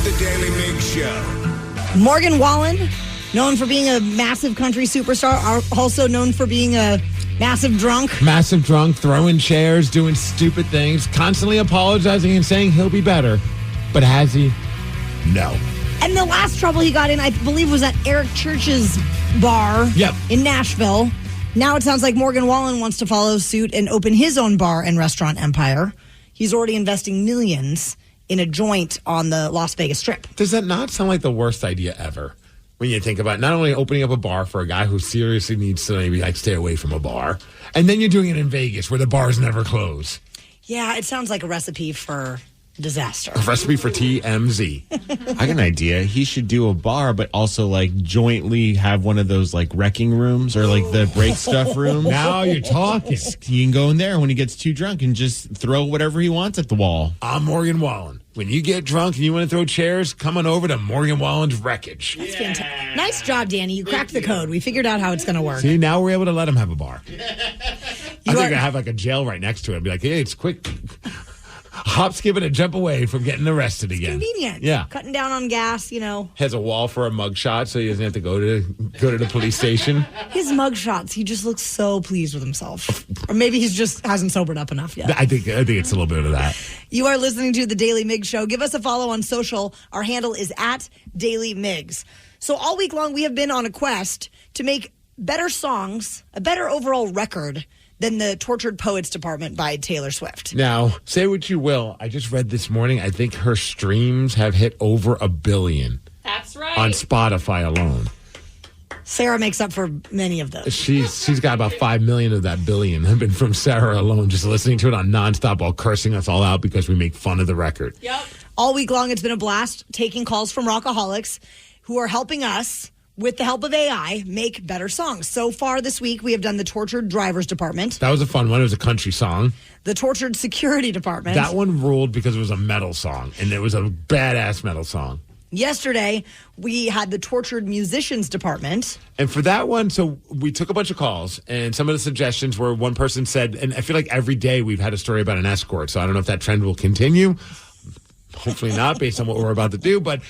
The Daily Migs Show. Morgan Wallen, known for being a massive country superstar, also known for being a massive drunk. Massive drunk, throwing chairs, doing stupid things, constantly apologizing and saying he'll be better. But has he? No. And the last trouble he got in, I believe, was at Eric Church's bar in Nashville. Now it sounds like Morgan Wallen wants to follow suit and open his own bar and restaurant empire. He's already investing millions in a joint on the Las Vegas Strip. Does that not sound like the worst idea ever? When you think about not only opening up a bar for a guy who seriously needs to maybe stay away from a bar, and then you're doing it in Vegas where the bars never close. Yeah, it sounds like a recipe for disaster. A recipe for TMZ. I got an idea. He should do a bar, but also like jointly have one of those like wrecking rooms or like the break stuff room. Now you're talking. He can go in there when he gets too drunk and just throw whatever he wants at the wall. I'm Morgan Wallen. When you get drunk and you want to throw chairs, come on over to Morgan Wallen's Wreckage. That's fantastic. Nice job, Danny. You cracked the code. We figured out how it's going to work. See, now we're able to let him have a bar. I think I have like a jail right next to it. I'd be like, hey, it's quick. Hop, skip, and a jump away from getting arrested again. Convenient. Yeah. Cutting down on gas, Has a wall for a mugshot so he doesn't have to go to the police station. His mugshots, he just looks so pleased with himself. Or maybe he's just hasn't sobered up enough yet. I think it's a little bit of that. You are listening to The Daily Migs Show. Give us a follow on social. Our handle is @DailyMigs. So all week long, we have been on a quest to make better songs, a better overall record than the Tortured Poets Department by Taylor Swift. Now, say what you will. I just read this morning, I think her streams have hit over 1 billion. That's right. On Spotify alone. Sarah makes up for many of those. She's got about 5 million of that billion have been from Sarah alone, just listening to it on nonstop while cursing us all out because we make fun of the record. Yep. All week long, it's been a blast taking calls from rockaholics who are helping us, with the help of AI, make better songs. So far this week, we have done the Tortured Drivers Department. That was a fun one. It was a country song. The Tortured Security Department. That one ruled because it was a metal song, and it was a badass metal song. Yesterday, we had the Tortured Musicians Department. And for that one, so we took a bunch of calls, and some of the suggestions were one person said, and I feel like every day we've had a story about an escort, so I don't know if that trend will continue. Hopefully not, based on what we're about to do. But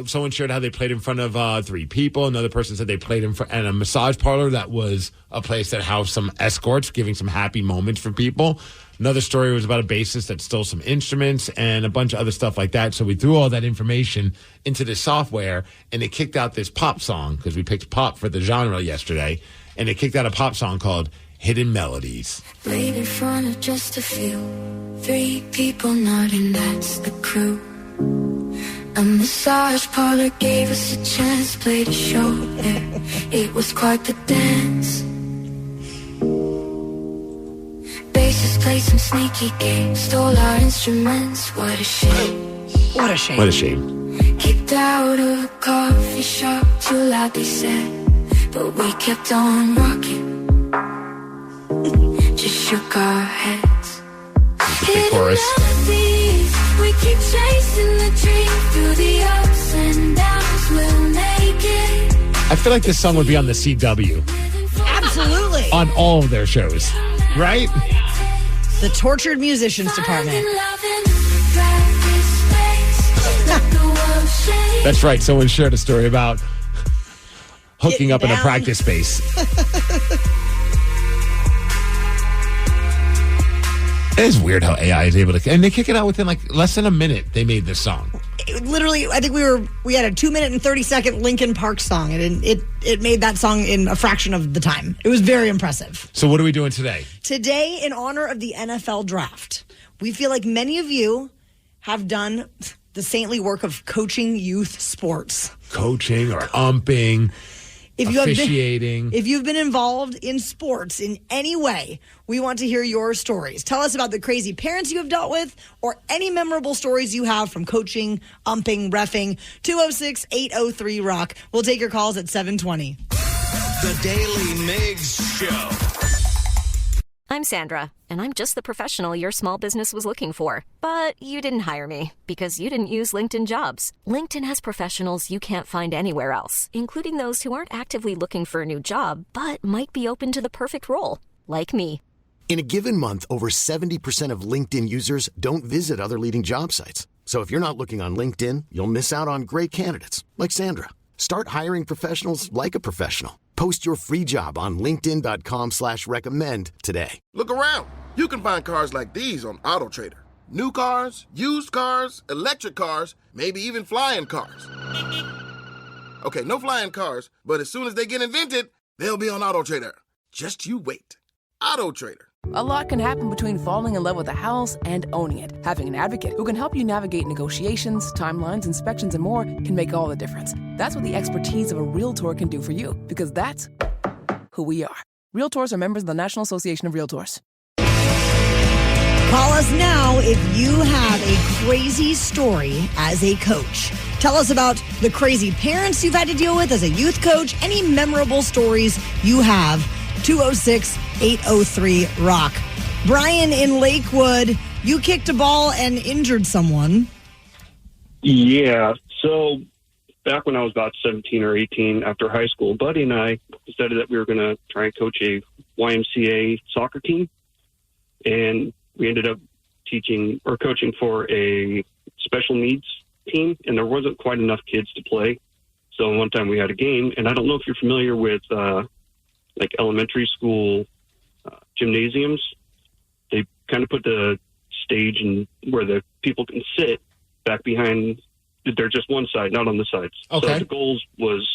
someone shared how they played in front of 3 people. Another person said they played in front at a massage parlor that was a place that housed some escorts, giving some happy moments for people. Another story was about a bassist that stole some instruments and a bunch of other stuff like that. So we threw all that information into this software, and it kicked out this pop song, because we picked pop for the genre yesterday. And it kicked out a pop song called Hidden Melodies. Played in front of just a few, 3 people nodding, that's the crew. A massage parlor gave us a chance, played a show there. It was quite the dance. Bassist played some sneaky games, stole our instruments. What a shame. What a shame. What a shame. Kicked out of a coffee shop, too loud they said, but we kept on rocking. Just shook our heads. The chorus. We keep chasing the dream through the ups and downs. We'll make it. I feel like this song would be on the CW. Absolutely. On all of their shows, right? The Tortured Musicians Department. That's right. Someone shared a story about hooking up in a practice space. It is weird how AI is able to, and they kick it out within like less than a minute. They made this song. Literally, I think we had a 2-minute and 30-second Linkin Park song, and it made that song in a fraction of the time. It was very impressive. So what are we doing today? Today, in honor of the NFL draft, we feel like many of you have done the saintly work of coaching youth sports. Coaching or umping. Officiating. If you've been involved in sports in any way, we want to hear your stories. Tell us about the crazy parents you have dealt with or any memorable stories you have from coaching, umping, reffing. 206-803-ROCK. We'll take your calls at 720. The Daily Migs Show. I'm Sandra, and I'm just the professional your small business was looking for. But you didn't hire me because you didn't use LinkedIn Jobs. LinkedIn has professionals you can't find anywhere else, including those who aren't actively looking for a new job, but might be open to the perfect role, like me. In a given month, over 70% of LinkedIn users don't visit other leading job sites. So if you're not looking on LinkedIn, you'll miss out on great candidates like Sandra. Start hiring professionals like a professional. Post your free job on linkedin.com/recommend today. Look around. You can find cars like these on AutoTrader. New cars, used cars, electric cars, maybe even flying cars. Okay, no flying cars, but as soon as they get invented, they'll be on AutoTrader. Just you wait. AutoTrader. A lot can happen between falling in love with a house and owning it. Having an advocate who can help you navigate negotiations, timelines, inspections, and more can make all the difference. That's what the expertise of a Realtor can do for you, because that's who we are. Realtors are members of the National Association of Realtors. Call us now if you have a crazy story as a coach. Tell us about the crazy parents you've had to deal with as a youth coach, any memorable stories you have. 206-803-ROCK. Brian in Lakewood, you kicked a ball and injured someone. Yeah, so back when I was about 17 or 18 after high school, Buddy and I decided that we were going to try and coach a YMCA soccer team. And we ended up coaching for a special needs team, and there wasn't quite enough kids to play. So one time we had a game, and I don't know if you're familiar with like elementary school gymnasiums. They kind of put the stage in where the people can sit back behind. They're just one side, not on the sides. Okay. So the goals was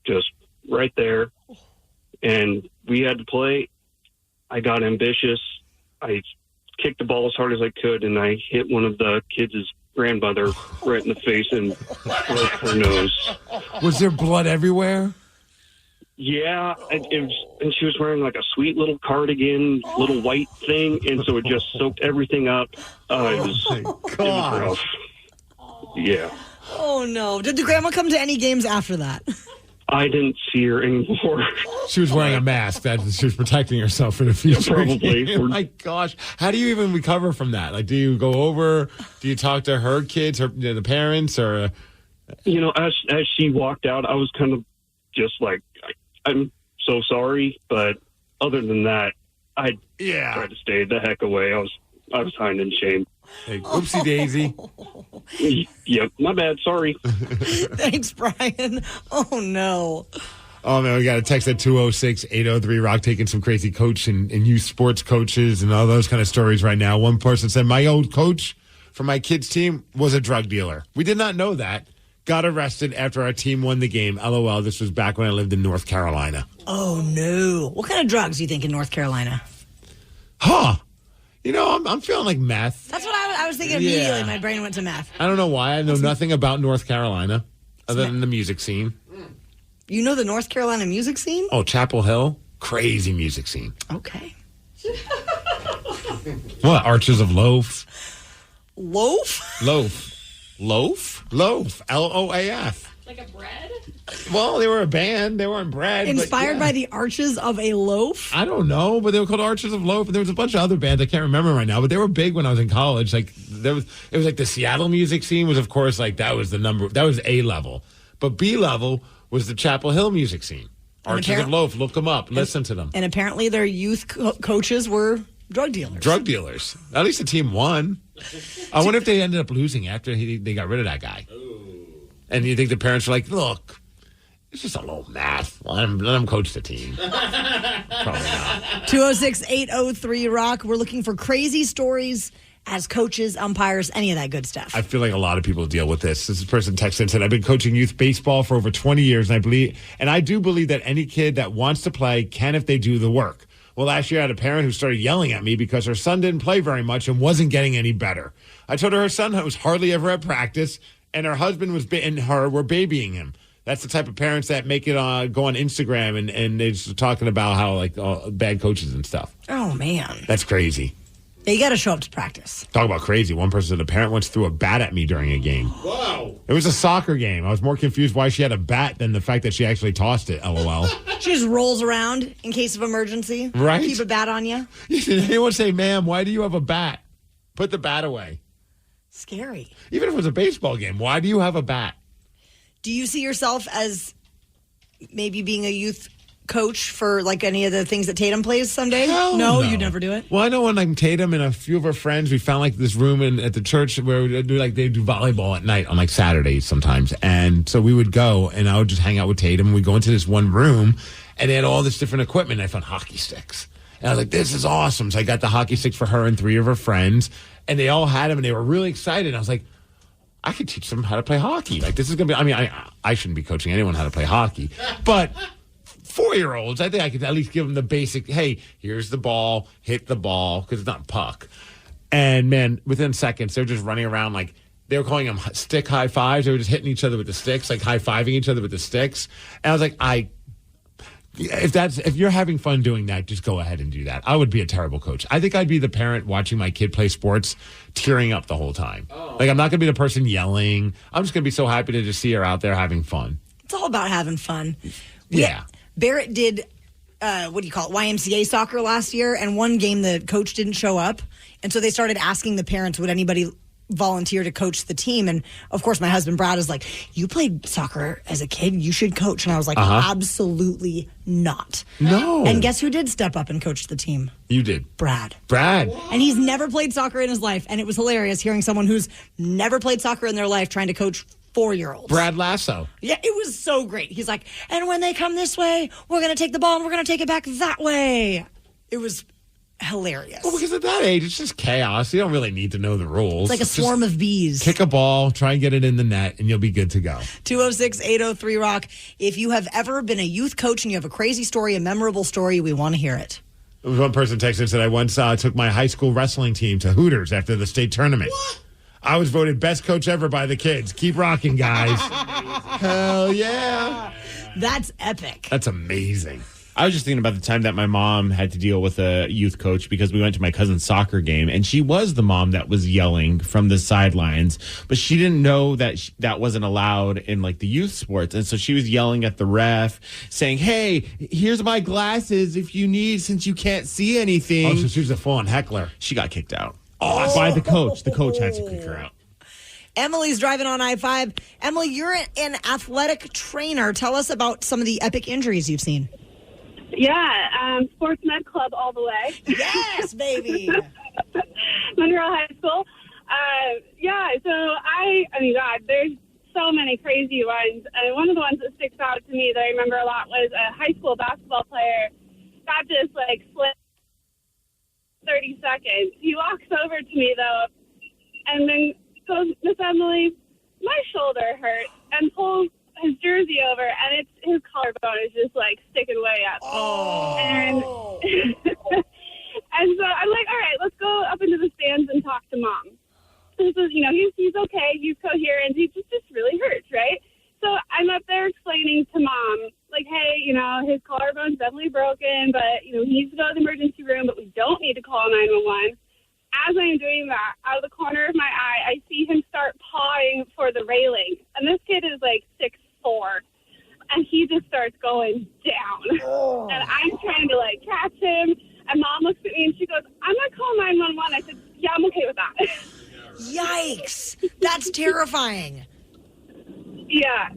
just right there, and we had to play. I got ambitious. I kicked the ball as hard as I could, and I hit one of the kids' grandmother right in the face and broke her nose. Was there blood everywhere? Yeah, and she was wearing like a sweet little cardigan, little white thing, and so it just soaked everything up. It was rough. Yeah. Oh, no. Did the grandma come to any games after that? I didn't see her anymore. She was wearing a mask. That she was protecting herself for the future. Probably. Oh my gosh. How do you even recover from that? Like, do you go over? Do you talk to her kids, the parents, or? You know, as she walked out, I was kind of just like, I'm so sorry, but other than that, I tried to stay the heck away. I was hiding in shame. Hey, oopsie daisy. Yep, my bad. Sorry. Thanks, Brian. Oh, no. Oh, man, we got a text at 206-803-ROCK taking some crazy coach and youth sports coaches and all those kind of stories right now. One person said, my old coach for my kids' team was a drug dealer. We did not know that. Got arrested after our team won the game. LOL, this was back when I lived in North Carolina. Oh, no. What kind of drugs do you think in North Carolina? Huh. You know, I'm feeling like meth. That's what I was thinking immediately. My brain went to meth. I don't know why. I know nothing about North Carolina other than the music scene. You know the North Carolina music scene? Oh, Chapel Hill? Crazy music scene. Okay. What? Arches of Loaf? Loaf? Loaf. Loaf? Loaf. Loaf. Like a bread? Well, they were a band. They weren't bread. Inspired by the arches of a loaf? I don't know, but they were called Arches of Loaf. And there was a bunch of other bands I can't remember right now, but they were big when I was in college. Like it was like the Seattle music scene was, of course, like that was A level, but B level was the Chapel Hill music scene. Arches of Loaf. Look them up. Listen to them. And apparently, their youth coaches were drug dealers. Drug dealers. At least the team won. I wonder if they ended up losing after they got rid of that guy. And you think the parents were like, look, it's just a little math. Let him coach the team. Probably not. 206-803-ROCK. We're looking for crazy stories as coaches, umpires, any of that good stuff. I feel like a lot of people deal with this. This person texted and said, I've been coaching youth baseball for over 20 years, and I do believe that any kid that wants to play can if they do the work. Well, last year I had a parent who started yelling at me because her son didn't play very much and wasn't getting any better. I told her son was hardly ever at practice, and her husband and her were babying him. That's the type of parents that make it go on Instagram and they're just talking about how like bad coaches and stuff. Oh, man. That's crazy. Yeah, you got to show up to practice. Talk about crazy. One person said a parent once threw a bat at me during a game. Wow. It was a soccer game. I was more confused why she had a bat than the fact that she actually tossed it. LOL. She just rolls around in case of emergency. Right. Keep a bat on you. Did anyone say, ma'am, why do you have a bat? Put the bat away. Scary. Even if it was a baseball game, why do you have a bat? Do you see yourself as maybe being a youth coach for like any of the things that Tatum plays someday? No, you'd never do it. Well, I know when like Tatum and a few of her friends, we found like this room at the church where they do volleyball at night on like Saturdays sometimes. And so we would go and I would just hang out with Tatum. We'd go into this one room and they had all this different equipment. I found hockey sticks. And I was like, this is awesome. So I got the hockey sticks for her and 3 of her friends. And they all had them and they were really excited. I was like, I could teach them how to play hockey. Like, this is going to be, I mean, I shouldn't be coaching anyone how to play hockey. But 4-year-olds, I think I could at least give them the basic, hey, here's the ball, hit the ball, because it's not a puck. And, man, within seconds, they're just running around like, they were calling them stick high fives. They were just hitting each other with the sticks, like high-fiving each other with the sticks. And I was like, If you're having fun doing that, just go ahead and do that. I would be a terrible coach. I think I'd be the parent watching my kid play sports, tearing up the whole time. Like, I'm not going to be the person yelling. I'm just going to be so happy to just see her out there having fun. It's all about having fun. Yeah. Barrett did, YMCA soccer last year, and one game the coach didn't show up. And so they started asking the parents, would anybody volunteer to coach the team? And of course, my husband Brad is like, you played soccer as a kid, you should coach. And I was like, absolutely not. No. And guess who did step up and coach the team? You did. Brad. And he's never played soccer in his life. And it was hilarious hearing someone who's never played soccer in their life trying to coach 4-year-olds. Brad Lasso. Yeah, it was so great. He's like, and when they come this way, we're going to take the ball and we're going to take it back that way. It was hilarious. Well, because at that age, it's just chaos. You don't really need to know the rules. It's like a swarm of bees. Kick a ball, try and get it in the net, and you'll be good to go. 206-803-ROCK. If you have ever been a youth coach and you have a crazy story, a memorable story, we want to hear it. One person texted and said, I once took my high school wrestling team to Hooters after the state tournament. What? I was voted best coach ever by the kids. Keep rocking, guys. Hell yeah. That's epic. That's amazing. I was just thinking about the time that my mom had to deal with a youth coach because we went to my cousin's soccer game, and she was the mom that was yelling from the sidelines, but she didn't know that that wasn't allowed in like the youth sports. And so she was yelling at the ref saying, hey, here's my glasses if you need, since you can't see anything. Oh, so she was a full-on heckler. She got kicked out. By the coach. The coach had to kick her out. Emily's driving on I-5. Emily, you're an athletic trainer. Tell us about some of the epic injuries you've seen. Yeah, sports med club all the way. Yes, baby. Monroe High School. So I mean, God, there's so many crazy ones. And one of the ones that sticks out to me that I remember a lot was a high school basketball player got this, slip 30 seconds. He walks over to me, though, and then goes, Miss Emily, my shoulder hurts, and pulls his jersey over, and his collarbone is just, sticking way up. Oh. And, and so I'm like, all right, let's go up into the stands and talk to Mom. This is, he's okay, he's coherent, he just really hurts, right? So I'm up there explaining to Mom, hey, his collarbone's definitely broken, but, he needs to go to the emergency room, but we don't need to call 911. As I'm doing that, out of the corner of my eye, I see him start pawing for the railing. And this kid is 6'4", and he just starts going down. Oh. And I'm trying to catch him. And Mom looks at me and she goes, I'm going to call 911. I said, yeah, I'm okay with that. Yikes. That's terrifying. Yeah.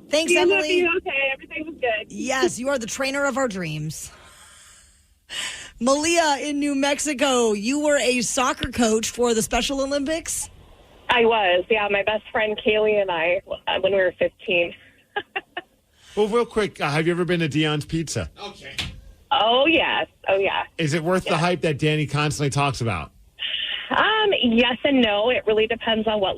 Thanks, he ended Emily. up being okay. Everything was good. Yes, you are the trainer of our dreams. Malia in New Mexico, you were a soccer coach for the Special Olympics? I was, yeah. My best friend Kaylee and I, when we were 15. Well, real quick, have you ever been to Dion's Pizza? Okay. Oh, yes. Oh, yeah. Is it worth the hype that Danny constantly talks about? Yes and no. It really depends on what,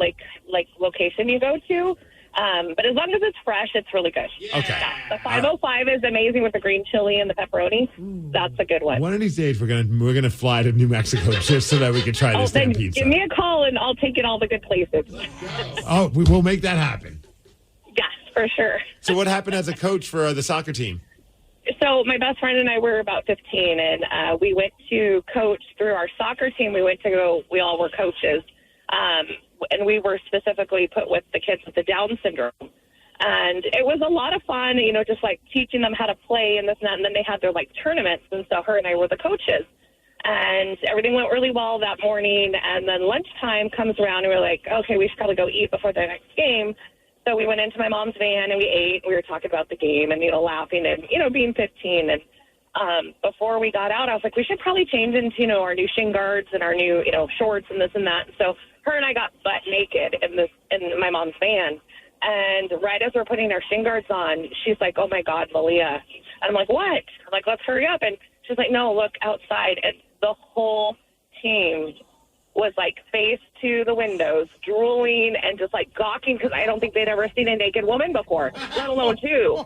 location you go to. But as long as it's fresh, it's really good. Yeah. Okay. Yeah. The 505 is amazing with the green chili and the pepperoni. Ooh. That's a good one. One of these days, we're gonna fly to New Mexico just so that we can try this damn pizza. Give me a call and I'll take it all the good places. Oh, we will make that happen. Yes, for sure. So what happened as a coach for the soccer team? So my best friend and I were about 15, and we went to coach through our soccer team. We all were coaches. And we were specifically put with the kids with the Down syndrome. And it was a lot of fun, just teaching them how to play and this and that. And then they had their tournaments. And so her and I were the coaches. And everything went really well that morning. And then lunchtime comes around and we're like, okay, we should probably go eat before the next game. So we went into my mom's van and we ate. We were talking about the game and, laughing and, being 15. And before we got out, I was like, we should probably change into, our new shin guards and our new, shorts and this and that. So her and I got butt naked in my mom's van. And right as we're putting our shin guards on, she's like, oh, my God, Malia. And I'm like, what? I'm like, let's hurry up. And she's like, no, look outside. And the whole team was face to the windows, drooling and just gawking because I don't think they'd ever seen a naked woman before, let alone two.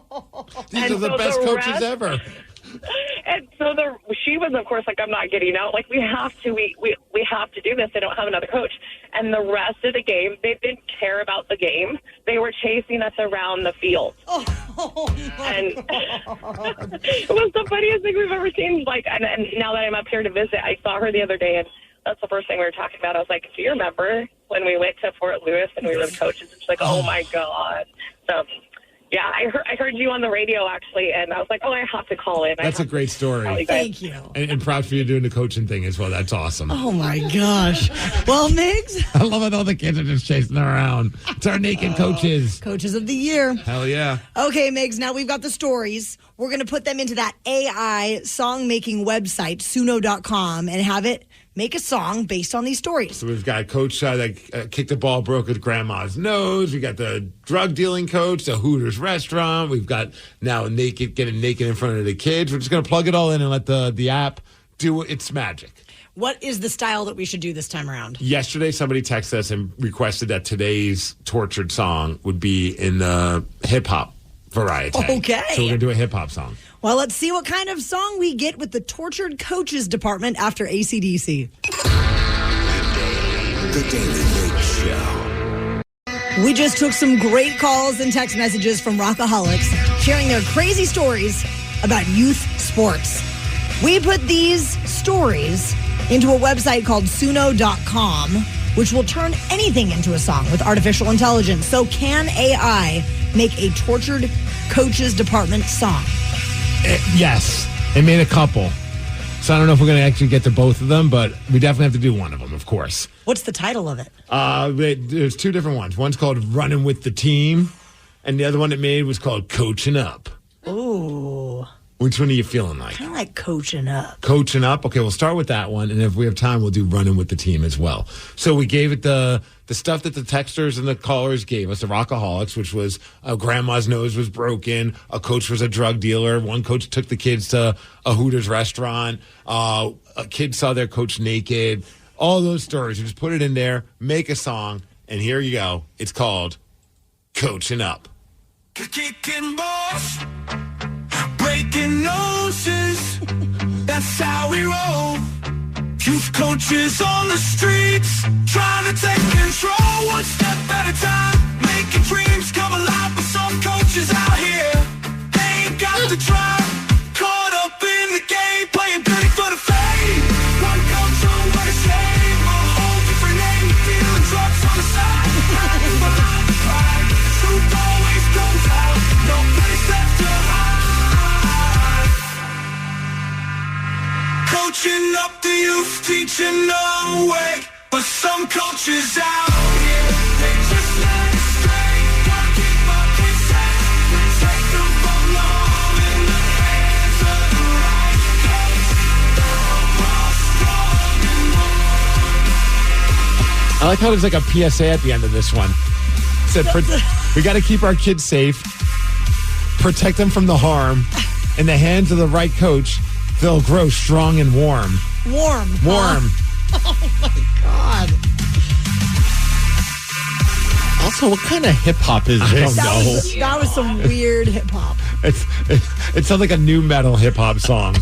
These are the best coaches ever. And so she was, of course, like, I'm not getting out. Like, we have to do this. They don't have another coach. And the rest of the game, they didn't care about the game. They were chasing us around the field. And it was the funniest thing we've ever seen. Like, and now that I'm up here to visit, I saw her the other day, and that's the first thing we were talking about. I was like, do you remember when we went to Fort Lewis and we were the coaches? And she's like, oh my God. So, yeah, I heard you on the radio, actually, and I was like, oh, I have to call in. That's a great story. Thank you. And props for you doing the coaching thing as well. That's awesome. Oh, my gosh. Well, Migs. I love it. All the kids are just chasing around. It's our naked coaches. Coaches of the year. Hell yeah. Okay, Migs, now we've got the stories. We're going to put them into that AI song-making website, suno.com, and have it make a song based on these stories. So we've got coach that kicked the ball, broke his grandma's nose. We got the drug dealing coach, the Hooters restaurant. We've got now getting naked in front of the kids. We're just going to plug it all in and let the app do its magic. What is the style that we should do this time around? Yesterday, somebody texted us and requested that today's tortured song would be in the hip hop variety. Okay. So we're going to do a hip hop song. Well, let's see what kind of song we get with the Tortured Coaches Department after AC/DC. The Daily Migs Show. We just took some great calls and text messages from Rockaholics sharing their crazy stories about youth sports. We put these stories into a website called suno.com, which will turn anything into a song with artificial intelligence. So can AI make a Tortured Coaches Department song? Yes. It made a couple. So I don't know if we're going to actually get to both of them, but we definitely have to do one of them, of course. What's the title of it? There's two different ones. One's called Running with the Team, and the other one it made was called Coaching Up. Ooh. Which one are you feeling like? Kind of like Coaching Up. Coaching Up? Okay, we'll start with that one, and if we have time, we'll do Running with the Team as well. So we gave it the stuff that the texters and the callers gave us, the Rockaholics, which was grandma's nose was broken, a coach was a drug dealer, one coach took the kids to a Hooters restaurant, a kid saw their coach naked, all those stories. You just put it in there, make a song, and here you go. It's called Coaching Up. Kicking balls, breaking noses, that's how we roll. Youth coaches on the streets, trying to take control, one step at a time, making dreams come alive. But some coaches out here, they ain't got the drive, caught up in the game, playing dirty for the fame. One coach, oh what a shame, a whole different name, dealing drugs on the side, hiding behind the pride. Truth always comes out, no place left to hide. Coaching up the youth, teaching them way, but some coaches out here, they just let it stray. Wanna keep up with sex, take them from love in the hands of the right coach. All strong and I like how there's like a PSA at the end of this one. It said, we got to keep our kids safe, protect them from the harm. In the hands of the right coach, they'll grow strong and warm. Warm. Oh, my God. Also, what kind of hip-hop is this? That was some weird hip-hop. It sounds like a new metal hip-hop song.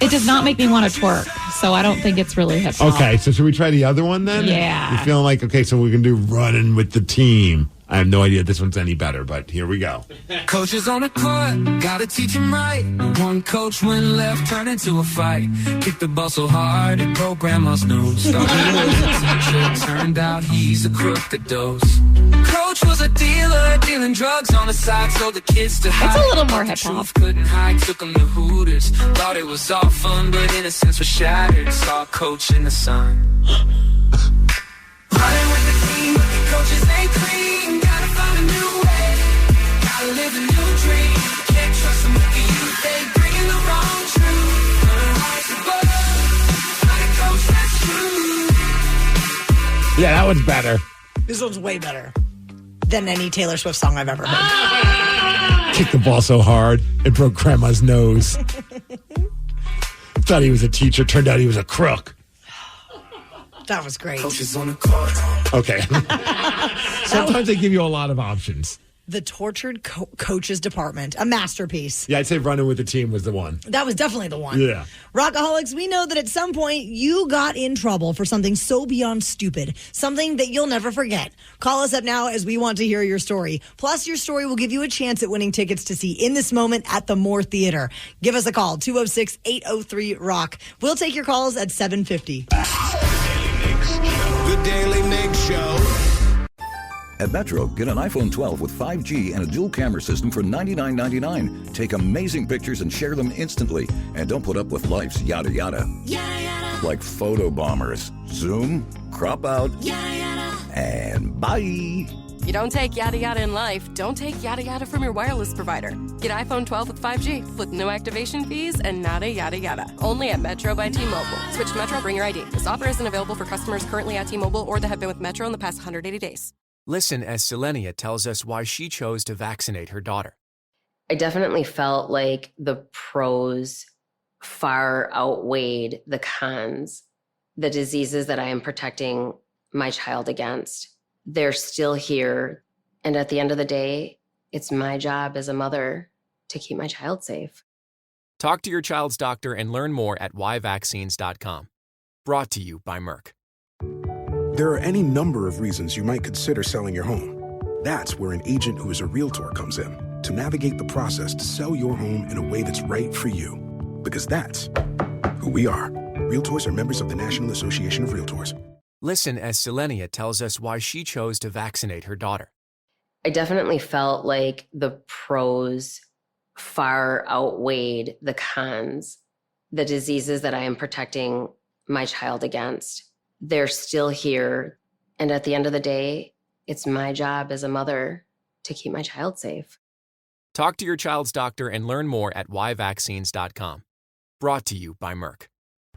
It does not make me want to twerk, so I don't think it's really hip hop. Okay, so should we try the other one then? Yeah. You're feeling like, okay, so we can do Running with the Team. I have no idea if this one's any better, but here we go. Coaches on the court, gotta teach them right. One coach went left, turned into a fight. Kicked the ball so hard, it broke grandma's nose. Started as a teacher, turned out he's a crook that does. Coach was a dealer, dealing drugs on the side, so the kids to hide. It's a little more hip-hop. Truth couldn't hide, took them to Hooters. Thought it was all fun, but innocence was shattered. Saw coach in the sun. Running with the team, but the coaches ain't clean. Gotta find a new way, gotta live a new dream. Can't trust them with the youth, they bringing the wrong truth. Gonna rise above, find a coach that's true. Yeah, that one's better. This one's way better than any Taylor Swift song I've ever heard. Kicked the ball so hard, it broke grandma's nose. Thought he was a teacher, turned out he was a crook. That was great. Coaches on the court. Okay. Sometimes they give you a lot of options. The Tortured Coaches Department, a masterpiece. Yeah, I'd say Running with the Team was the one. That was definitely the one. Yeah. Rockaholics, we know that at some point you got in trouble for something so beyond stupid, something that you'll never forget. Call us up now as we want to hear your story. Plus, your story will give you a chance at winning tickets to see In This Moment at the Moore Theater. Give us a call, 206-803-ROCK. We'll take your calls at 7:50. The Daily Migs Show. At Metro, get an iPhone 12 with 5G and a dual camera system for $99.99. Take amazing pictures and share them instantly. And don't put up with life's yada yada. Yada yada. Like photo bombers. Zoom, crop out, Yada yada. and bye. You don't take yada yada in life, don't take yada yada from your wireless provider. Get iPhone 12 with 5G with no activation fees and nada yada yada. Only at Metro by T-Mobile. Switch to Metro, bring your ID. This offer isn't available for customers currently at T-Mobile or that have been with Metro in the past 180 days. Listen as Selenia tells us why she chose to vaccinate her daughter. I definitely felt like the pros far outweighed the cons, the diseases that I am protecting my child against. They're still here. And at the end of the day, it's my job as a mother to keep my child safe. Talk to your child's doctor and learn more at yvaccines.com. Brought to you by Merck. There are any number of reasons you might consider selling your home. That's where an agent who is a realtor comes in to navigate the process to sell your home in a way that's right for you. Because that's who we are. Realtors are members of the National Association of Realtors. Listen as Selenia tells us why she chose to vaccinate her daughter. I definitely felt like the pros far outweighed the cons, the diseases that I am protecting my child against. They're still here. And at the end of the day, it's my job as a mother to keep my child safe. Talk to your child's doctor and learn more at yvaccines.com. Brought to you by Merck.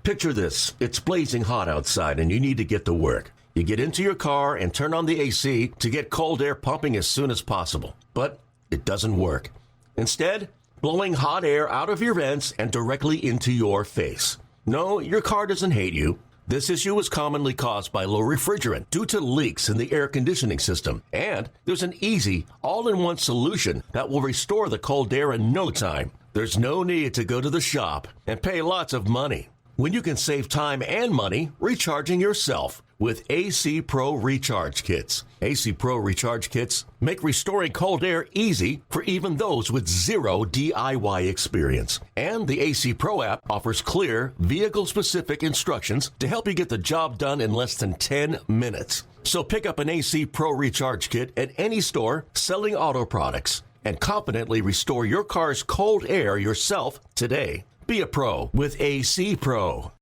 Picture this. It's blazing hot outside and you need to get to work. You get into your car and turn on the AC to get cold air pumping as soon as possible. But it doesn't work. Instead, blowing hot air out of your vents and directly into your face. No, your car doesn't hate you. This issue is commonly caused by low refrigerant due to leaks in the air conditioning system. And there's an easy, all-in-one solution that will restore the cold air in no time. There's no need to go to the shop and pay lots of money when you can save time and money recharging yourself with AC Pro Recharge Kits. AC Pro Recharge Kits make restoring cold air easy for even those with zero DIY experience. And the AC Pro app offers clear, vehicle-specific instructions to help you get the job done in less than 10 minutes. So pick up an AC Pro Recharge Kit at any store selling auto products and confidently restore your car's cold air yourself today. Be a pro with AC Pro.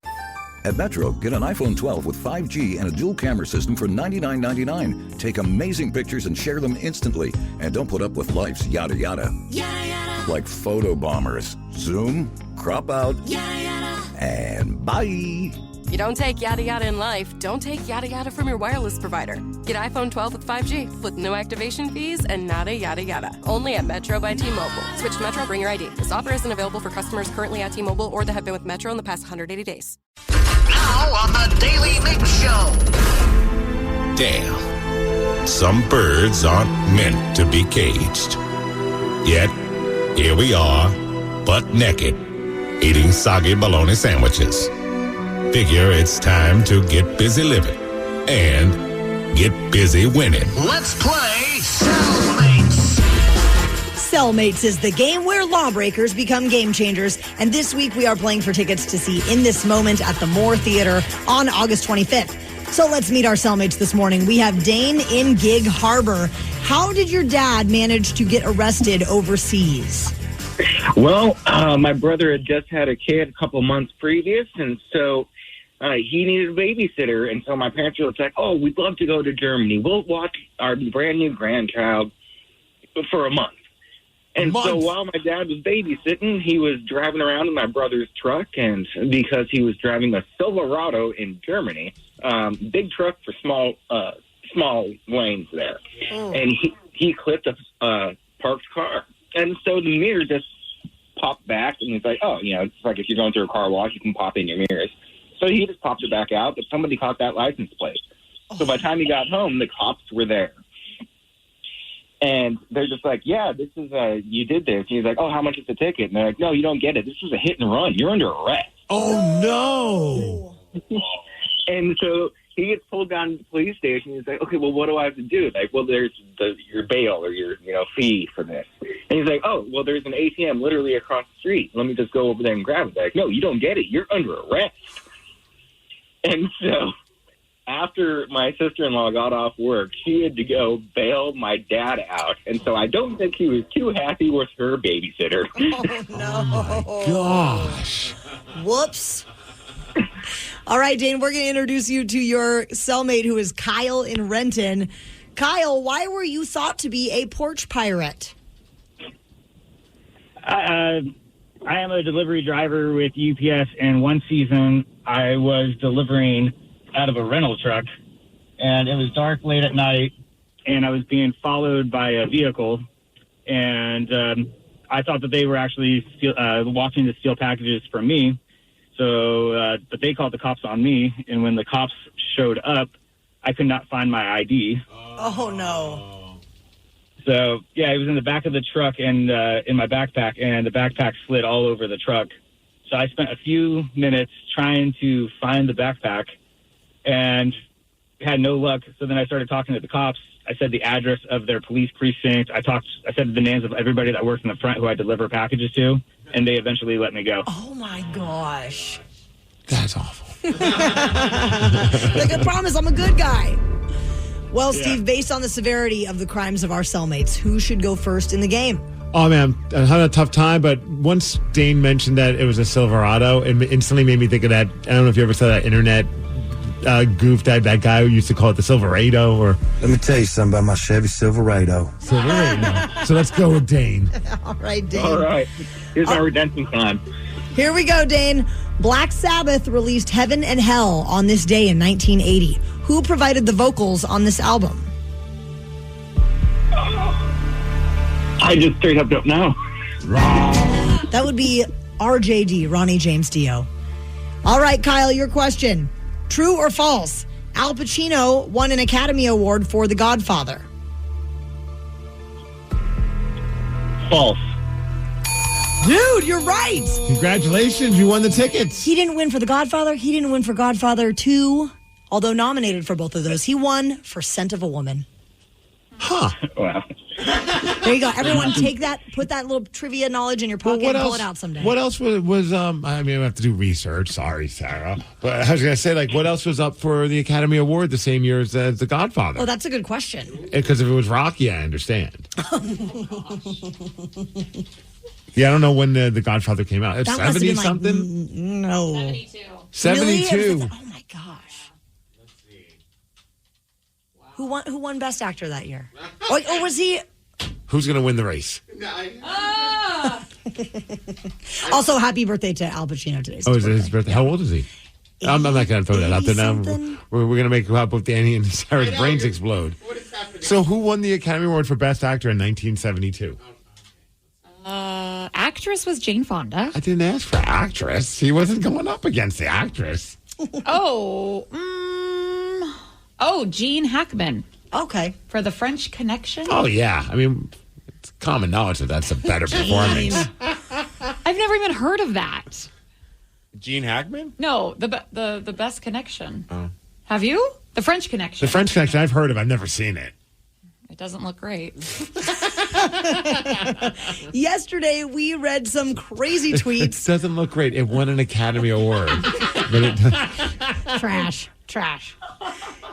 At Metro, get an iPhone 12 with 5G and a dual camera system for $99.99. Take amazing pictures and share them instantly. And don't put up with life's yada yada. Yada yada. Like photo bombers. Zoom, crop out, Yada yada. and bye. You don't take yada yada in life, don't take yada yada from your wireless provider. Get iPhone 12 with 5G with no activation fees and nada yada yada. Only at Metro by T-Mobile. Switch to Metro, bring your ID. This offer isn't available for customers currently at T-Mobile or that have been with Metro in the past 180 days. Now on the Daily Mix Show. Damn. Some birds aren't meant to be caged. Yet, here we are, butt naked, eating soggy bologna sandwiches. Figure it's time to get busy living and get busy winning. Let's play Cellmates. Cellmates is the game where lawbreakers become game changers. And this week we are playing for tickets to see In This Moment at the Moore Theater on August 25th. So let's meet our cellmates this morning. We have Dane in Gig Harbor. How did your dad manage to get arrested overseas? Well, my brother had just had a kid a couple months previous, and so he needed a babysitter. And so my parents were like, oh, we'd love to go to Germany. We'll watch our brand new grandchild for a month. And so while my dad was babysitting, he was driving around in my brother's truck, and because he was driving a Silverado in Germany, big truck for small lanes there, and he clipped a parked car. And so the mirror just popped back, and he's like, oh, it's like if you're going through a car wash, you can pop in your mirrors. So he just popped it back out, but somebody caught that license plate. So by the time he got home, the cops were there. And they're just like, yeah, this is, you did this. And he's like, oh, how much is the ticket? And they're like, no, you don't get it. This is a hit and run. You're under arrest. Oh, no. And so he gets pulled down to the police station. He's like, okay, well, what do I have to do? Like, well, there's your bail or your, fee for this. And he's like, oh, well, there's an ATM literally across the street. Let me just go over there and grab it. They're like, no, you don't get it. You're under arrest. And so after my sister-in-law got off work, she had to go bail my dad out. And so I don't think he was too happy with her babysitter. Oh, no. Oh, gosh. Whoops. All right, Dane, we're going to introduce you to your cellmate, who is Kyle in Renton. Kyle, why were you thought to be a porch pirate? I am a delivery driver with UPS, and one season I was delivering out of a rental truck, and it was dark late at night, and I was being followed by a vehicle, and I thought that they were actually watching to steal packages from me. So, but they called the cops on me, and when the cops showed up, I could not find my ID. Oh, no. So, yeah, it was in the back of the truck and in my backpack, and the backpack slid all over the truck. So I spent a few minutes trying to find the backpack and had no luck. So then I started talking to the cops. I said the address of their police precinct. I said the names of everybody that works in the front who I deliver packages to, and they eventually let me go. Oh, my gosh. That's awful. Like, I promise, I'm a good guy. Well, Steve, based on the severity of the crimes of our cellmates, who should go first in the game? Oh, man, I had a tough time, but once Dane mentioned that it was a Silverado, it instantly made me think of that. I don't know if you ever saw that internet goof that guy who used to call it the Silverado. Or let me tell you something about my Chevy Silverado. So let's go with Dane. All right, Dane. All right. Here's our redemption time. Here we go, Dane. Black Sabbath released Heaven and Hell on this day in 1980. Who provided the vocals on this album? I just straight up don't know. That would be RJD, Ronnie James Dio. All right, Kyle, your question. True or false? Al Pacino won an Academy Award for The Godfather. False. Dude, you're right. Congratulations, you won the tickets. He didn't win for The Godfather. He didn't win for Godfather 2, although nominated for both of those. He won for Scent of a Woman. Huh. Wow. There you go. Everyone take that, put that little trivia knowledge in your pocket and pull it out someday. What else was I mean, I have to do research. Sorry, Sarah. But I was going to say, like, what else was up for the Academy Award the same year as The Godfather? Oh, that's a good question. Because if it was Rocky, I understand. Yeah, I don't know when the Godfather came out. It's 70-something? No. 72. Really? Oh, my gosh. Let's see. Wow. Who won Best Actor that year? Or was he... Who's going to win the race? Also, happy birthday to Al Pacino today. Oh, is it his birthday? How old is he? I'm not going to throw that out there now. We're going to make both Danny and Sarah's brains explode. What is happening? So who won the Academy Award for Best Actor in 1972? Actress was Jane Fonda. I didn't ask for actress. He wasn't going up against the actress. Gene Hackman. Okay. For The French Connection. Oh, yeah. I mean, it's common knowledge that that's a better performance. I've never even heard of that. Gene Hackman? No, the Best Connection. Oh. Have you? The French Connection. The French Connection I've heard of. I've never seen it. It doesn't look great. Yesterday, we read some crazy tweets. It doesn't look great. It won an Academy Award. But Trash.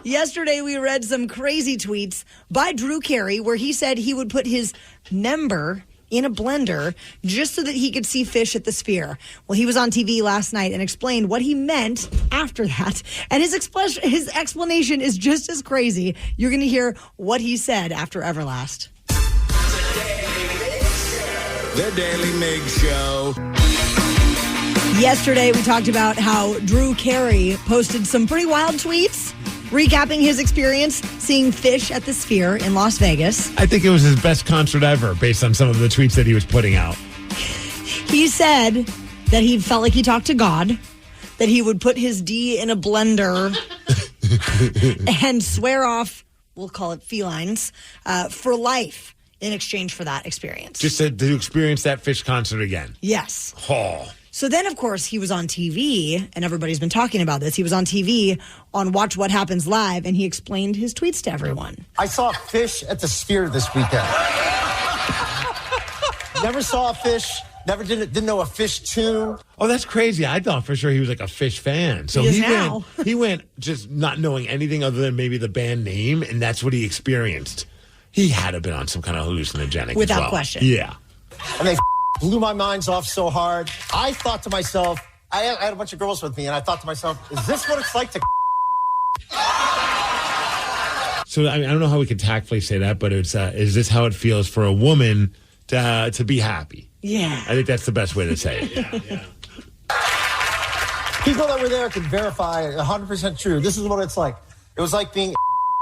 Yesterday, we read some crazy tweets by Drew Carey where he said he would put his member in a blender just so that he could see fish at the Sphere. Well, he was on TV last night and explained what he meant after that. And his explanation is just as crazy. You're going to hear what he said after Everlast. The Daily Migs Show. Yesterday, we talked about how Drew Carey posted some pretty wild tweets recapping his experience seeing fish at the Sphere in Las Vegas. I think it was his best concert ever based on some of the tweets that he was putting out. He said that he felt like he talked to God, that he would put his D in a blender and swear off, we'll call it felines, for life. in exchange for that experience. Just to experience that Fish concert again. Yes. Oh. So then, of course, he was on TV, and everybody's been talking about this. He was on TV on Watch What Happens Live, and he explained his tweets to everyone. I saw Fish at the Sphere this weekend. Never saw a Fish. Never didn't know a Fish tune. Oh, that's crazy. I thought for sure he was like a Fish fan. So he went just not knowing anything other than maybe the band name, and that's what he experienced. He had to have been on some kind of hallucinogenic Without as well. question. Yeah. And they blew my minds off so hard. I thought to myself, I had a bunch of girls with me, and I thought to myself, is this what it's like to So I don't know how we could tactfully say that, but it's is this how it feels for a woman to be happy? Yeah. I think that's the best way to say it. People that were there could verify 100% true. This is what it's like. It was like being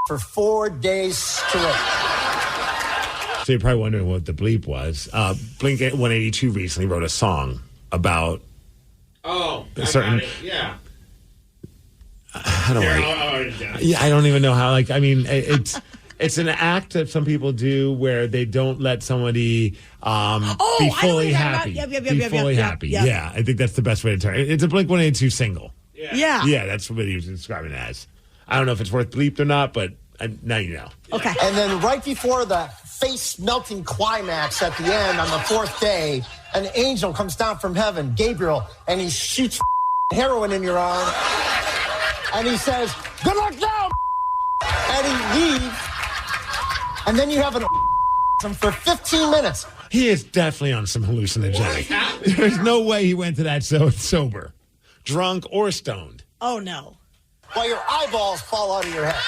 for 4 days straight. So you're probably wondering what the bleep was. Blink 182 recently wrote a song about a certain. Yeah. I don't I don't even know how. It's an act that some people do where they don't let somebody be fully happy. Be fully happy. Yeah, I think that's the best way to turn it. It's a Blink 182 single. Yeah. Yeah, that's what he was describing it as. I don't know if it's worth bleeped or not, but now you know. Okay. And then right before the face-melting climax at the end on the 4th day, an angel comes down from heaven, Gabriel, and he shoots heroin in your arm. And he says, good luck now, and he leaves. And then you have an for 15 minutes. He is definitely on some hallucinogenic. There's no way he went to that sober, drunk, or stoned. Oh, no. While your eyeballs fall out of your head.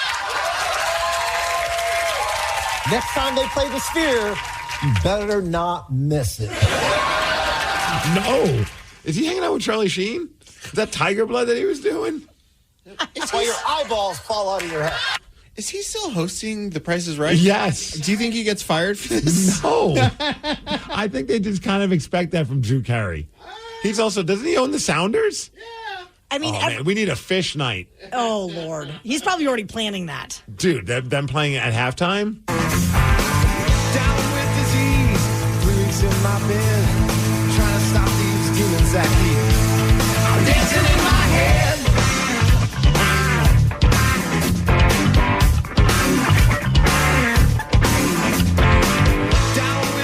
Next time they play the Sphere, you better not miss it. No. Is he hanging out with Charlie Sheen? Is that Tiger Blood that he was doing? While your eyeballs fall out of your head. Is he still hosting The Price is Right? Yes. Do you think he gets fired for this? No. I think they just kind of expect that from Drew Carey. He's also, doesn't he own the Sounders? Yeah. I mean, man, we need a Fish night. Oh, Lord. He's probably already planning that. Dude, them playing at halftime? Down with disease, 3 weeks in my bed, trying to stop these demons that keep dancing in my head.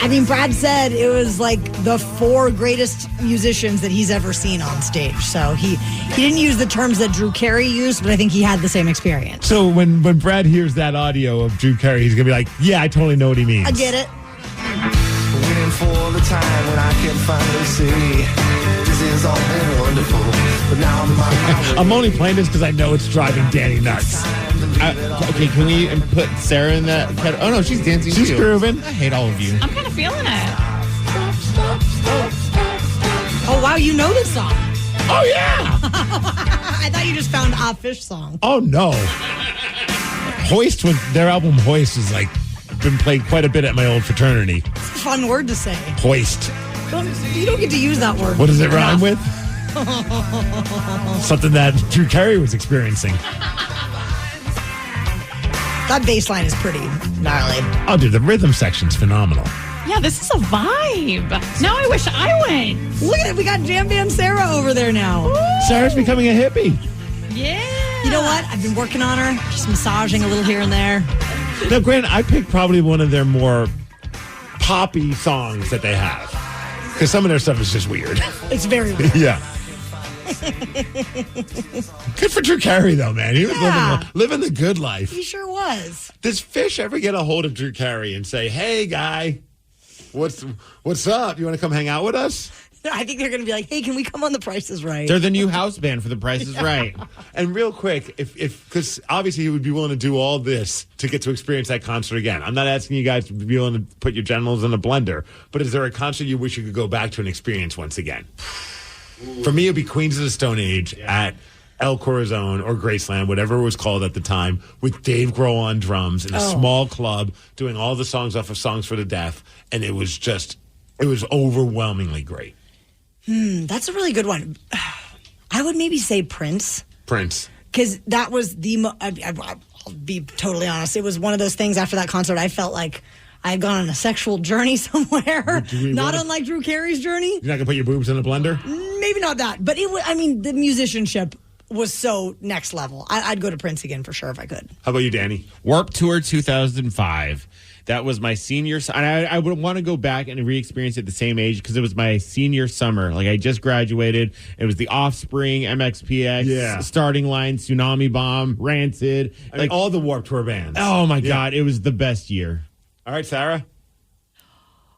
I mean, Brad said it was like the 4 greatest musicians that he's ever seen on stage. So he didn't use the terms that Drew Carey used, but I think he had the same experience. So when Brad hears that audio of Drew Carey, he's going to be like, yeah, I totally know what he means. I get it. Waiting for the time when I can finally see this is all been wonderful. But now I'm on my way. I'm only playing this because I know it's driving Danny nuts. Okay, can we put Sarah in that? Oh, no, she's dancing She's too. grooving. I hate all of you. I'm kind of feeling it. Oh, wow, you know this song. Oh, yeah. I thought you just found a Fish song. Oh, no. Hoist, their album Hoist is like, been played quite a bit at my old fraternity. It's a fun word to say. Hoist. You don't get to use that word. What does it rhyme with? Something that Drew Carey was experiencing. That bass line is pretty gnarly. Oh, dude, the rhythm section's phenomenal. Yeah, this is a vibe. Now I wish I went. Look at it. We got Jam Bam Sarah over there now. Ooh. Sarah's becoming a hippie. Yeah. You know what? I've been working on her. Just massaging a little here and there. Now, Grant, I picked probably one of their more poppy songs that they have. Because some of their stuff is just weird. It's very weird. Yeah. Good for Drew Carey, though, man. He was living the good life. He sure was. Does Fish ever get a hold of Drew Carey and say, hey, guy, what's up? You want to come hang out with us? I think they're going to be like, hey, can we come on The Price is Right? They're the new house band for The Price is Right. And real quick, because obviously he would be willing to do all this to get to experience that concert again. I'm not asking you guys to be willing to put your genitals in a blender, but is there a concert you wish you could go back to and experience once again? For me, it would be Queens of the Stone Age at El Corazon or Graceland, whatever it was called at the time, with Dave Grohl on drums in a small club doing all the songs off of Songs for the Deaf. And it was overwhelmingly great. That's a really good one. I would maybe say Prince. Because that was I'll be totally honest. It was one of those things after that concert I felt like I had gone on a sexual journey somewhere, not unlike Drew Carey's journey. You're not going to put your boobs in a blender? Maybe not that, but the musicianship was so next level. I'd go to Prince again for sure if I could. How about you, Danny? Warped Tour 2005. That was my senior. And I would want to go back and re-experience it at the same age because it was my senior summer. Like I just graduated. It was the Offspring, MXPX, Starting Line, Tsunami Bomb, Rancid. Like all the Warped Tour bands. Oh my God. It was the best year. All right, Sarah.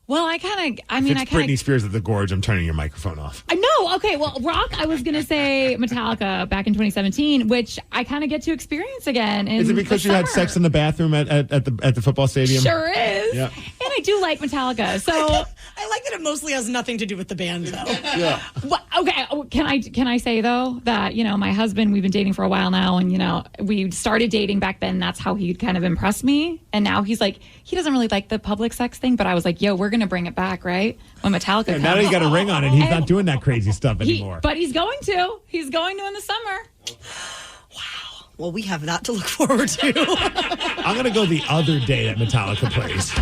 Well, If it's Britney Spears at the Gorge, I'm turning your microphone off. I know. Okay. Well, rock, I was going to say Metallica back in 2017, which I kind of get to experience again. Is it because you had sex in the bathroom at the football stadium? Sure is. Yeah. And I do like Metallica. So I like that it mostly has nothing to do with the band, though. Yeah. Well, okay. Can I say though that my husband, we've been dating for a while now, and we started dating back then. That's how he kind of impressed me, and now he's like he doesn't really like the public sex thing, but I was like, yo, we're gonna bring it back, right? When Metallica comes. Now he got a ring on it. He's not doing that crazy stuff anymore. But he's going to. He's going to in the summer. Wow. Well, we have that to look forward to. I'm going to go the other day that Metallica plays.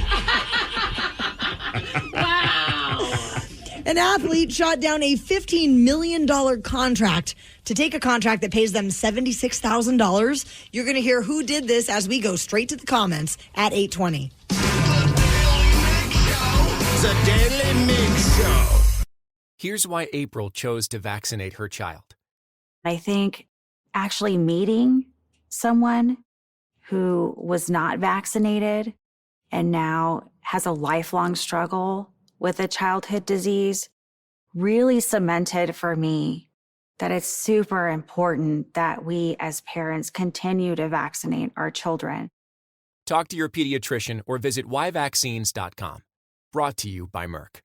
Wow. An athlete shot down a $15 million contract to take a contract that pays them $76,000. You're going to hear who did this as we go straight to the comments at 8:20. The Daily Migs Show. Here's why April chose to vaccinate her child. I think actually meeting someone who was not vaccinated and now has a lifelong struggle with a childhood disease really cemented for me that it's super important that we as parents continue to vaccinate our children. Talk to your pediatrician or visit yvaccines.com. Brought to you by Merck.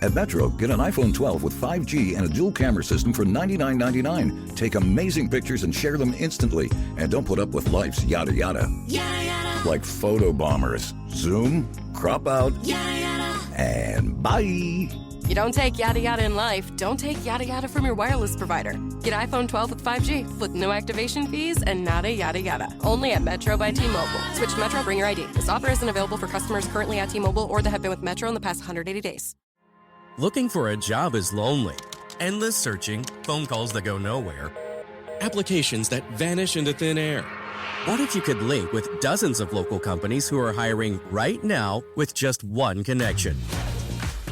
At Metro, get an iPhone 12 with 5G and a dual camera system for $99.99. Take amazing pictures and share them instantly. And don't put up with life's yada yada. Yada yada. Like photo bombers. Zoom, crop out, Yada yada. and bye. You don't take yada yada in life, don't take yada yada from your wireless provider. Get iPhone 12 with 5G with no activation fees and nada yada yada. Only at Metro by T-Mobile. Switch to Metro, bring your ID. This offer isn't available for customers currently at T-Mobile or that have been with Metro in the past 180 days. Looking for a job is lonely. Endless searching, phone calls that go nowhere, applications that vanish into thin air. What if you could link with dozens of local companies who are hiring right now with just one connection?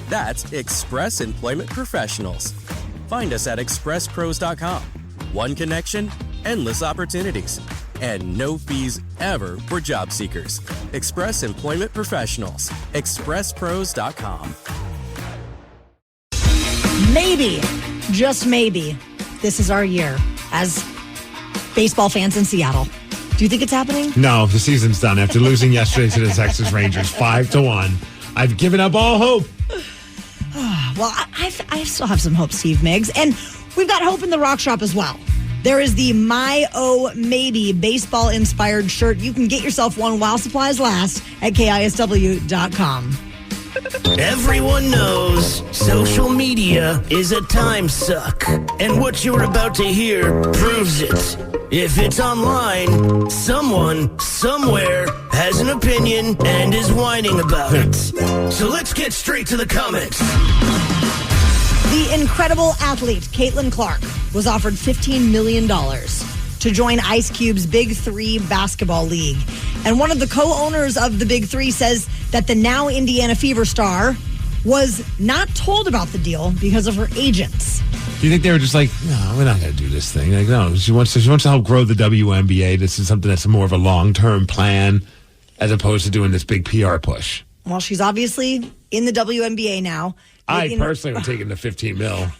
That's Express Employment Professionals. Find us at expresspros.com. One connection, endless opportunities, and no fees ever for job seekers. Express Employment Professionals. expresspros.com. Maybe, just maybe, this is our year as baseball fans in Seattle. Do you think it's happening? No, the season's done. After losing yesterday to the Texas Rangers 5-1, I've given up all hope. Well, I still have some hope, Steve Migs. And we've got hope in the Rock Shop as well. There is the My Oh Maybe baseball-inspired shirt. You can get yourself one while supplies last at KISW.com. Everyone knows social media is a time suck. And what you're about to hear proves it. If it's online, someone, somewhere, has an opinion and is whining about it. So let's get straight to the comments. The incredible athlete, Caitlin Clark, was offered $15 million to join Ice Cube's Big Three basketball league. And one of the co-owners of the Big Three says that the now Indiana Fever star was not told about the deal because of her agents. Do you think they were just like, no, we're not going to do this thing? Like, no, she wants to help grow the WNBA. This is something that's more of a long-term plan as opposed to doing this big PR push. Well, she's obviously in the WNBA now. I personally would take it to $15 million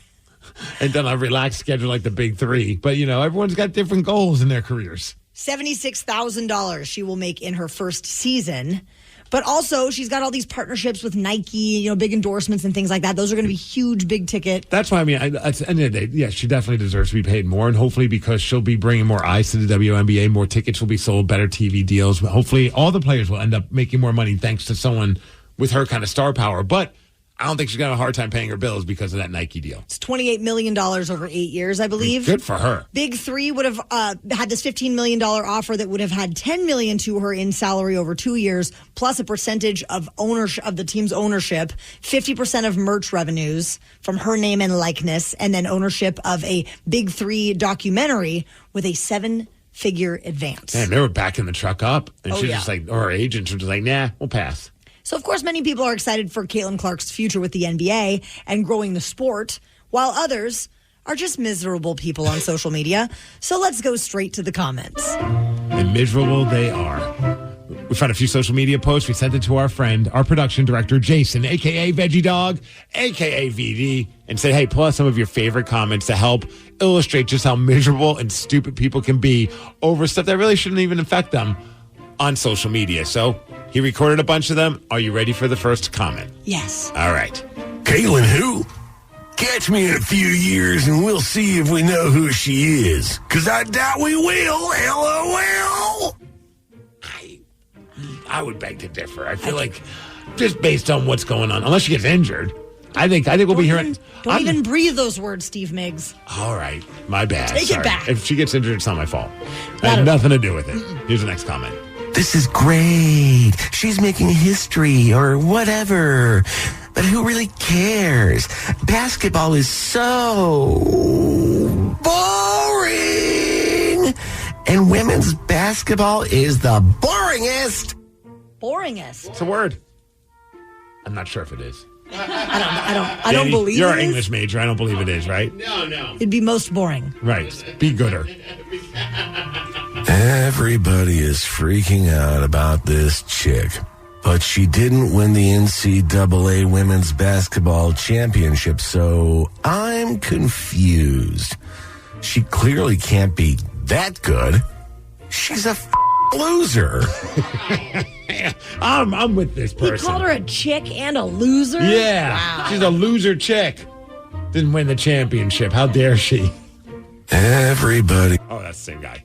and then a relaxed schedule like the Big Three. But, everyone's got different goals in their careers. $76,000 she will make in her first season. But also, she's got all these partnerships with Nike, big endorsements and things like that. Those are going to be huge, big ticket. That's why, at the end of the day, yeah, she definitely deserves to be paid more. And hopefully, because she'll be bringing more eyes to the WNBA, more tickets will be sold, better TV deals. Hopefully, all the players will end up making more money thanks to someone with her kind of star power. But I don't think she's got a hard time paying her bills because of that Nike deal. It's $28 million over 8 years, I believe. Good for her. Big Three would have had this $15 million offer that would have had $10 million to her in salary over 2 years, plus a percentage of ownership of the team's ownership, 50% of merch revenues from her name and likeness, and then ownership of a Big Three documentary with a 7-figure advance. Man, they were backing the truck up. And Oh, she's yeah. just like, or her agents were just like, nah, we'll pass. So, of course, many people are excited for Caitlin Clark's future with the NBA and growing the sport, while others are just miserable people on social media. So let's go straight to the comments. And miserable they are. We found a few social media posts. We sent it to our friend, our production director, Jason, a.k.a. Veggie Dog, a.k.a. VD, and said, hey, pull out some of your favorite comments to help illustrate just how miserable and stupid people can be over stuff that really shouldn't even affect them on social media. So he recorded a bunch of them. Are you ready for the first comment? Yes. All right. Caitlin who? Catch me in a few years and we'll see if we know who she is. Because I doubt we will. LOL. I would beg to differ. I feel like just based on what's going on, unless she gets injured, I think we'll be hearing. Don't even breathe those words, Steve Migs. All right, my bad. Take it back. If she gets injured, it's not my fault. I had nothing to do with it. Here's the next comment. This is great. She's making history or whatever. But who really cares? Basketball is so boring. And women's basketball is the boringest. Boringest. It's a word. I'm not sure if it is. I don't believe You're it an is. English major. I don't believe it is, right? No. It'd be most boring. Right. Be gooder. Everybody is freaking out about this chick. But she didn't win the NCAA Women's Basketball Championship, so I'm confused. She clearly can't be that good. She's a loser. I'm with this He person. called her a chick and a loser? Yeah. Wow. She's a loser chick. Didn't win the championship. How dare she? Everybody. Oh, that's the same guy.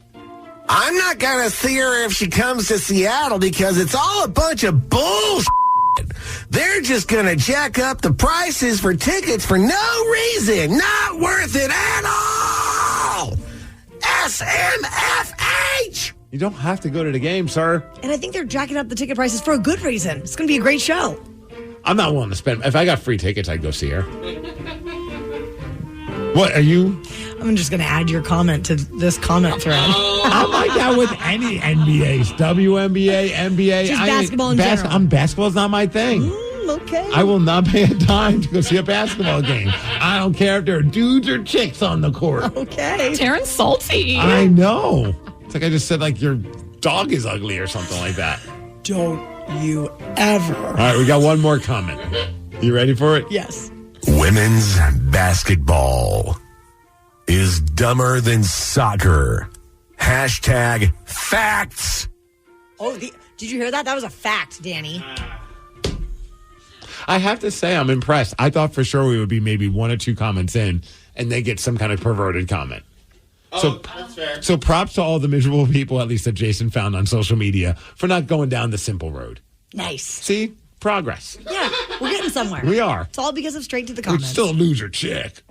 I'm not going to see her if she comes to Seattle because it's all a bunch of bullshit. They're just going to jack up the prices for tickets for no reason. Not worth it at all. SMFH. You don't have to go to the game, sir. And I think they're jacking up the ticket prices for a good reason. It's going to be a great show. I'm not willing to spend. If I got free tickets, I'd go see her. What are you? I'm just going to add your comment to this comment thread. I'm like that with any NBAs, WNBA, NBA. Just basketball in general. Basketball's not my thing. Okay. I will not pay a dime to go see a basketball game. I don't care if there are dudes or chicks on the court. Okay. Terrence salty. I know. It's like I just said, like your dog is ugly or something like that. Don't you ever. All right, we got one more comment. You ready for it? Yes. Women's basketball is dumber than soccer. Hashtag facts. Oh, did you hear that? That was a fact, Danny. I have to say, I'm impressed. I thought for sure we would be maybe one or two comments in, and they get some kind of perverted comment. That's fair. So props to all the miserable people, at least that Jason found on social media, for not going down the simple road. Nice. See? Progress. Yeah, we're getting somewhere. We are. It's all because of Straight to the We're Comments. still a loser chick.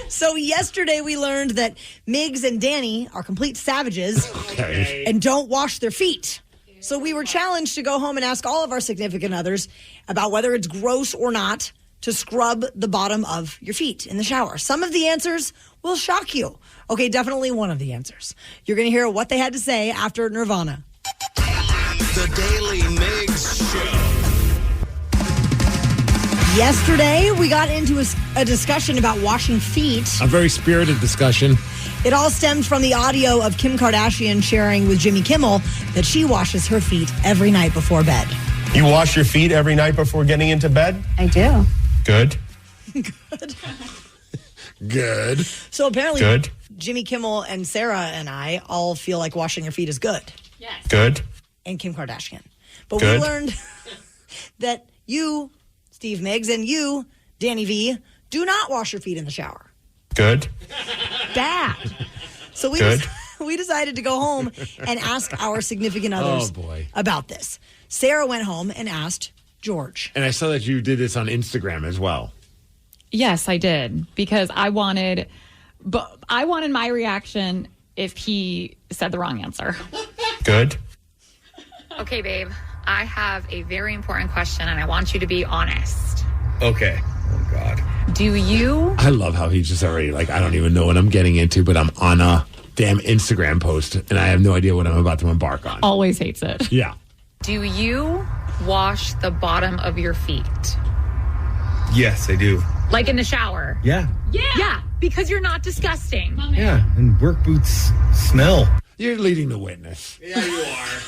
So yesterday we learned that Migs and Danny are complete savages Okay. and don't wash their feet. So we were challenged to go home and ask all of our significant others about whether it's gross or not to scrub the bottom of your feet in the shower. Some of the answers will shock you. Okay, definitely one of the answers. You're going to hear what they had to say after Nirvana. The Daily Migs Show. Yesterday, we got into a discussion about washing feet. A very spirited discussion. It all stemmed from the audio of Kim Kardashian sharing with Jimmy Kimmel that she washes her feet every night before bed. You wash your feet every night before getting into bed? I do. Good. Good. So apparently, Good. Jimmy Kimmel and Sarah and I all feel like washing your feet is good. Good. And Kim Kardashian. But Good. we learned that you, Steve Migs, and you, Danny V, do not wash your feet in the shower. Good. Bad. So Good. we decided to go home and ask our significant others Oh, boy. about this. Sarah went home and asked George. And I saw that you did this on Instagram as well. Yes, I did, because I wanted my reaction if he said the wrong answer. Good. Okay, babe, I have a very important question, and I want you to be honest. Okay. Oh, God. Do you? I love how he's just already like, I don't even know what I'm getting into, but I'm on a damn Instagram post, and I have no idea what I'm about to embark on. Always hates it. Yeah. Do you wash the bottom of your feet? Yes, I do. Like in the shower? Yeah. Yeah, because you're not disgusting. Yeah, and work boots smell. You're leading the witness. Yeah, you are.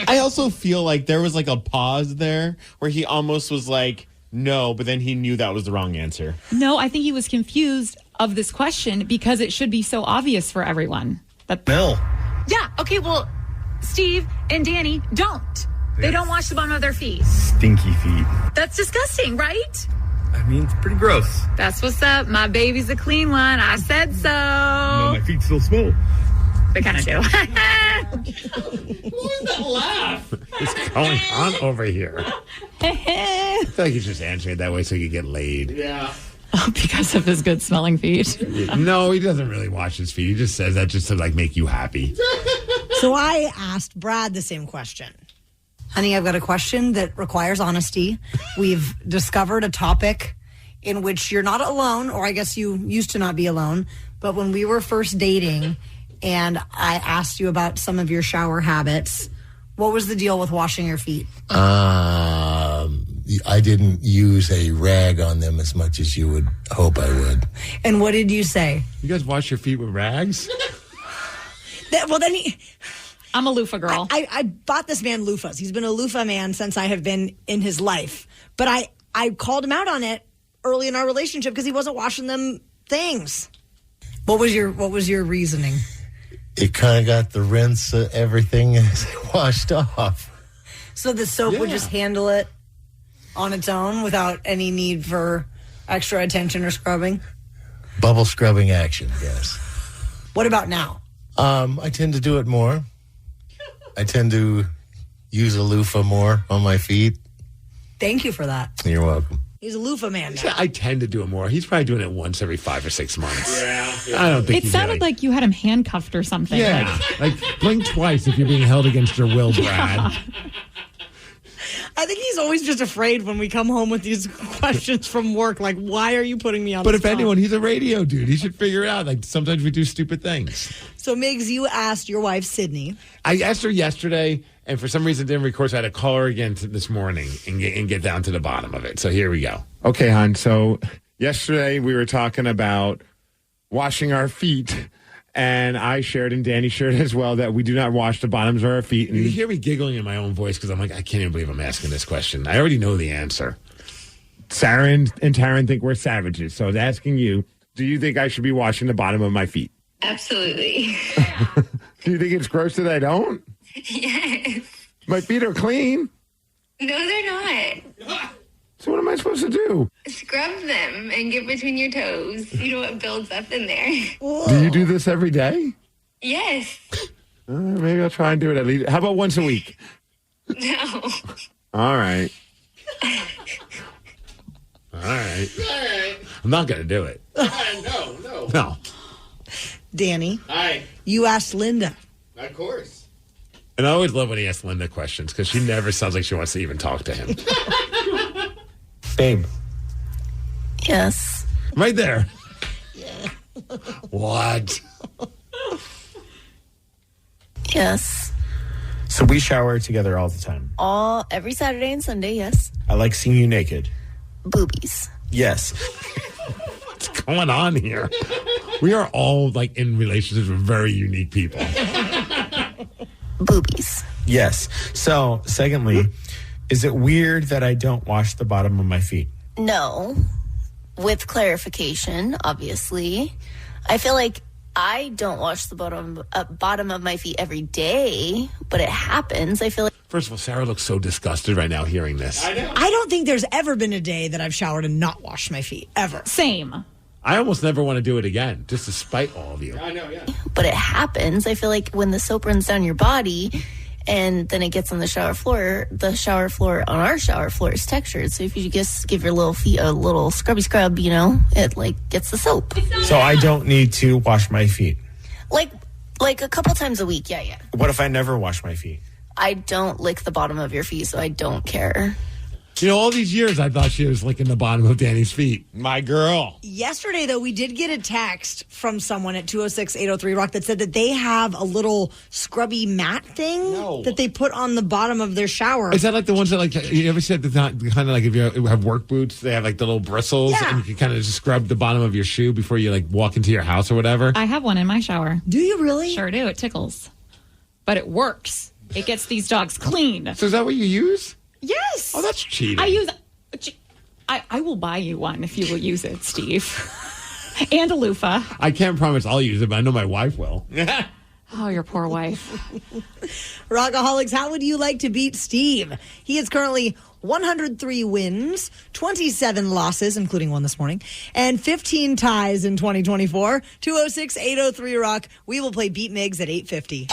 I also feel like there was like a pause there where he almost was like, no, but then he knew that was the wrong answer. No, I think he was confused of this question because it should be so obvious for everyone. Smell. Yeah, okay, well, Steve and Danny don't. They don't wash the bottom of their feet. Stinky feet. That's disgusting, right? I mean, it's pretty gross. That's what's up. My baby's a clean one. I said so. No, my feet still smell. They kind of do. What was that laugh? What's going on over here? I feel like he's just answering it that way so he can get laid. Yeah. Oh, because of his good smelling feet. No, he doesn't really wash his feet. He just says that just to like make you happy. So I asked Brad the same question. Honey, I've got a question that requires honesty. We've discovered a topic in which you're not alone, or I guess you used to not be alone, but when we were first dating and I asked you about some of your shower habits, what was the deal with washing your feet? I didn't use a rag on them as much as you would hope I would. And what did you say? You guys wash your feet with rags? I'm a loofah girl. I bought this man loofahs. He's been a loofah man since I have been in his life. But I called him out on it early in our relationship because he wasn't washing them things. What was your reasoning? It kind of got the rinse of everything as it washed off. So the soap would just handle it on its own without any need for extra attention or scrubbing? Bubble scrubbing action, yes. What about now? I tend to do it more. I tend to use a loofah more on my feet. Thank you for that. You're welcome. He's a loofah man now. I tend to do it more. He's probably doing it once every 5 or 6 months. Yeah. I don't think It sounded like you had him handcuffed or something. Yeah. Like blink twice if you're being held against your will, Brad. I think he's always just afraid when we come home with these questions from work. Like, why are you putting me on But the if spot? anyone, he's a radio dude. He should figure it out. Like, sometimes we do stupid things. So, Migs, you asked your wife, Sydney. I asked her yesterday, and for some reason didn't record, so I had to call her again this morning and get down to the bottom of it. So here we go. Okay, hon. So yesterday we were talking about washing our feet, and I shared and Danny shared as well that we do not wash the bottoms of our feet. And You hear me giggling in my own voice because I'm like, I can't even believe I'm asking this question. I already know the answer. Sarah and Taryn think we're savages. So I was asking you, do you think I should be washing the bottom of my feet? Absolutely. Do you think it's gross that I don't? Yes. My feet are clean. No, they're not. So what am I supposed to do? Scrub them and get between your toes. You know what builds up in there. Do you do this every day? Yes. Maybe I'll try and do it at least. How about once a week? No. All right. All right. I'm not going to do it. No. Danny. Hi. You asked Linda. Of course. And I always love when he asks Linda questions because she never sounds like she wants to even talk to him. Babe. Yes. Right there. What? Yes. So we shower together all the time. Every Saturday and Sunday, yes. I like seeing you naked. Boobies. Yes. What's going on here? We are all like in relationships with very unique people. Boobies. Yes. So, secondly, is it weird that I don't wash the bottom of my feet? No. With clarification, obviously. I feel like I don't wash the bottom of my feet every day, but it happens. I feel like... First of all, Sarah looks so disgusted right now hearing this. I don't think there's ever been a day that I've showered and not washed my feet, ever. Same. I almost never want to do it again, just to spite all of you. I know, yeah. But it happens. I feel like when the soap runs down your body and then it gets on the shower floor. The shower floor on our shower floor is textured. So if you just give your little feet a little scrubby scrub, it like gets the soap. So I don't need to wash my feet. Like a couple times a week. Yeah. What if I never wash my feet? I don't lick the bottom of your feet, so I don't care. All these years I thought she was licking the bottom of Danny's feet. My girl. Yesterday, though, we did get a text from someone at 206-803-ROCK that said that they have a little scrubby mat thing that they put on the bottom of their shower. Is that like the ones that, like, you ever said the kind of like if you have work boots, they have like the little bristles and you can kind of just scrub the bottom of your shoe before you like walk into your house or whatever? I have one in my shower. Do you really? Sure do. It tickles. But it works. It gets these dogs clean. So is that what you use? Yes. Oh, that's cheating. I will buy you one if you will use it, Steve. And a loofah. I can't promise I'll use it, but I know my wife will. Oh, your poor wife. Rockaholics, how would you like to beat Steve? He is currently 103 wins, 27 losses, including one this morning, and 15 ties in 2024. 206-803-ROCK. We will play Beat Migs at 8:50.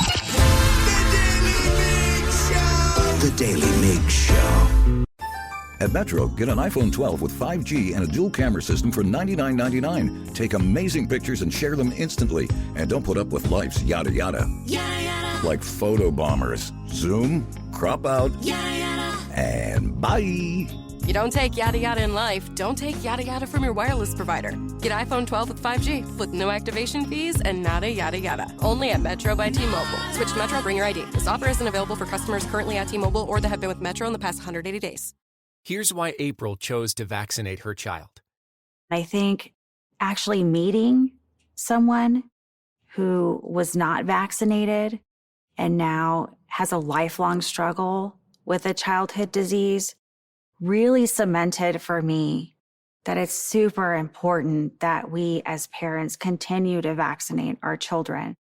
The Daily Migs Show. At Metro, get an iPhone 12 with 5G and a dual camera system for $99.99. Take amazing pictures and share them instantly. And don't put up with life's yada yada. Yada yada. Like photo bombers. Zoom, crop out, yada yada. And bye. You don't take yada yada in life, don't take yada yada from your wireless provider. Get iPhone 12 with 5G with no activation fees and nada yada yada. Only at Metro by T-Mobile. Switch to Metro, bring your ID. This offer isn't available for customers currently at T-Mobile or that have been with Metro in the past 180 days. Here's why April chose to vaccinate her child. I think actually meeting someone who was not vaccinated and now has a lifelong struggle with a childhood disease really cemented for me that it's super important that we as parents continue to vaccinate our children.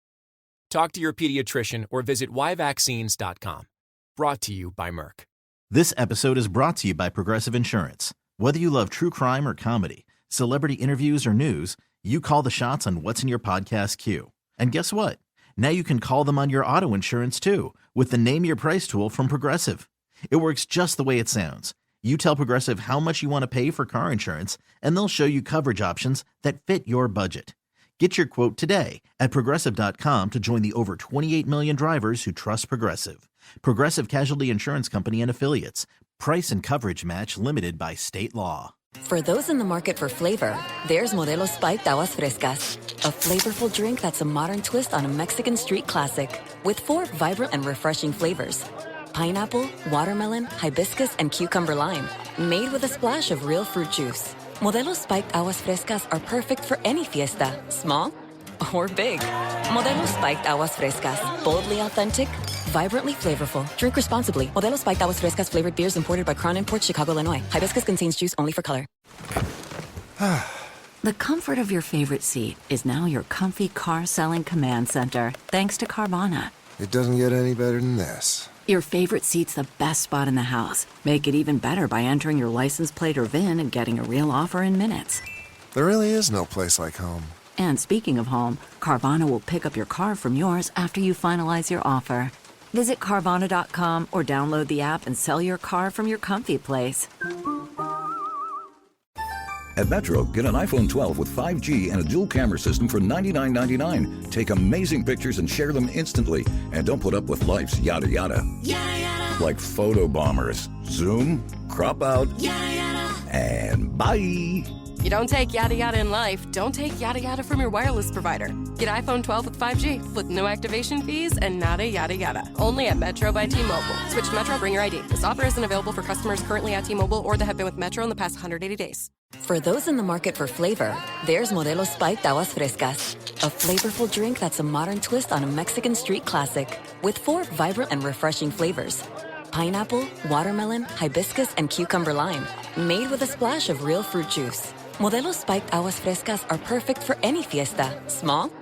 Talk to your pediatrician or visit yvaccines.com. Brought to you by Merck. This episode is brought to you by Progressive Insurance. Whether you love true crime or comedy, celebrity interviews or news, you call the shots on what's in your podcast queue. And guess what? Now you can call them on your auto insurance too with the Name Your Price tool from Progressive. It works just the way it sounds. You tell Progressive how much you want to pay for car insurance, and they'll show you coverage options that fit your budget. Get your quote today at Progressive.com to join the over 28 million drivers who trust Progressive. Progressive Casualty Insurance Company and Affiliates. Price and coverage match limited by state law. For those in the market for flavor, there's Modelo Spiked Aguas Frescas, a flavorful drink that's a modern twist on a Mexican street classic with 4 vibrant and refreshing flavors. Pineapple, watermelon, hibiscus, and cucumber lime, made with a splash of real fruit juice. Modelo Spiked Aguas Frescas are perfect for any fiesta, small or big. Modelo Spiked Aguas Frescas, boldly authentic, vibrantly flavorful. Drink responsibly. Modelo Spiked Aguas Frescas flavored beers imported by Crown Imports, Chicago, Illinois. Hibiscus contains juice only for color. The comfort of your favorite seat is now your comfy car selling command center, thanks to Carvana. It doesn't get any better than this. Your favorite seat's the best spot in the house. Make it even better by entering your license plate or VIN and getting a real offer in minutes. There really is no place like home. And speaking of home, Carvana will pick up your car from yours after you finalize your offer. Visit Carvana.com or download the app and sell your car from your comfy place. At Metro, get an iPhone 12 with 5G and a dual camera system for $99.99. Take amazing pictures and share them instantly. And don't put up with life's yada yada. Yada yada. Like photo bombers. Zoom, crop out, yada yada. And bye. You don't take yada yada in life, don't take yada yada from your wireless provider. Get iPhone 12 with 5G with no activation fees and nada yada yada. Only at Metro by T-Mobile. Switch to Metro, bring your ID. This offer isn't available for customers currently at T-Mobile or that have been with Metro in the past 180 days. For those in the market for flavor, there's Modelo Spiked Aguas Frescas, a flavorful drink that's a modern twist on a Mexican street classic with 4 vibrant and refreshing flavors. Pineapple, watermelon, hibiscus, and cucumber lime, made with a splash of real fruit juice. Modelo Spiked Aguas Frescas are perfect for any fiesta, small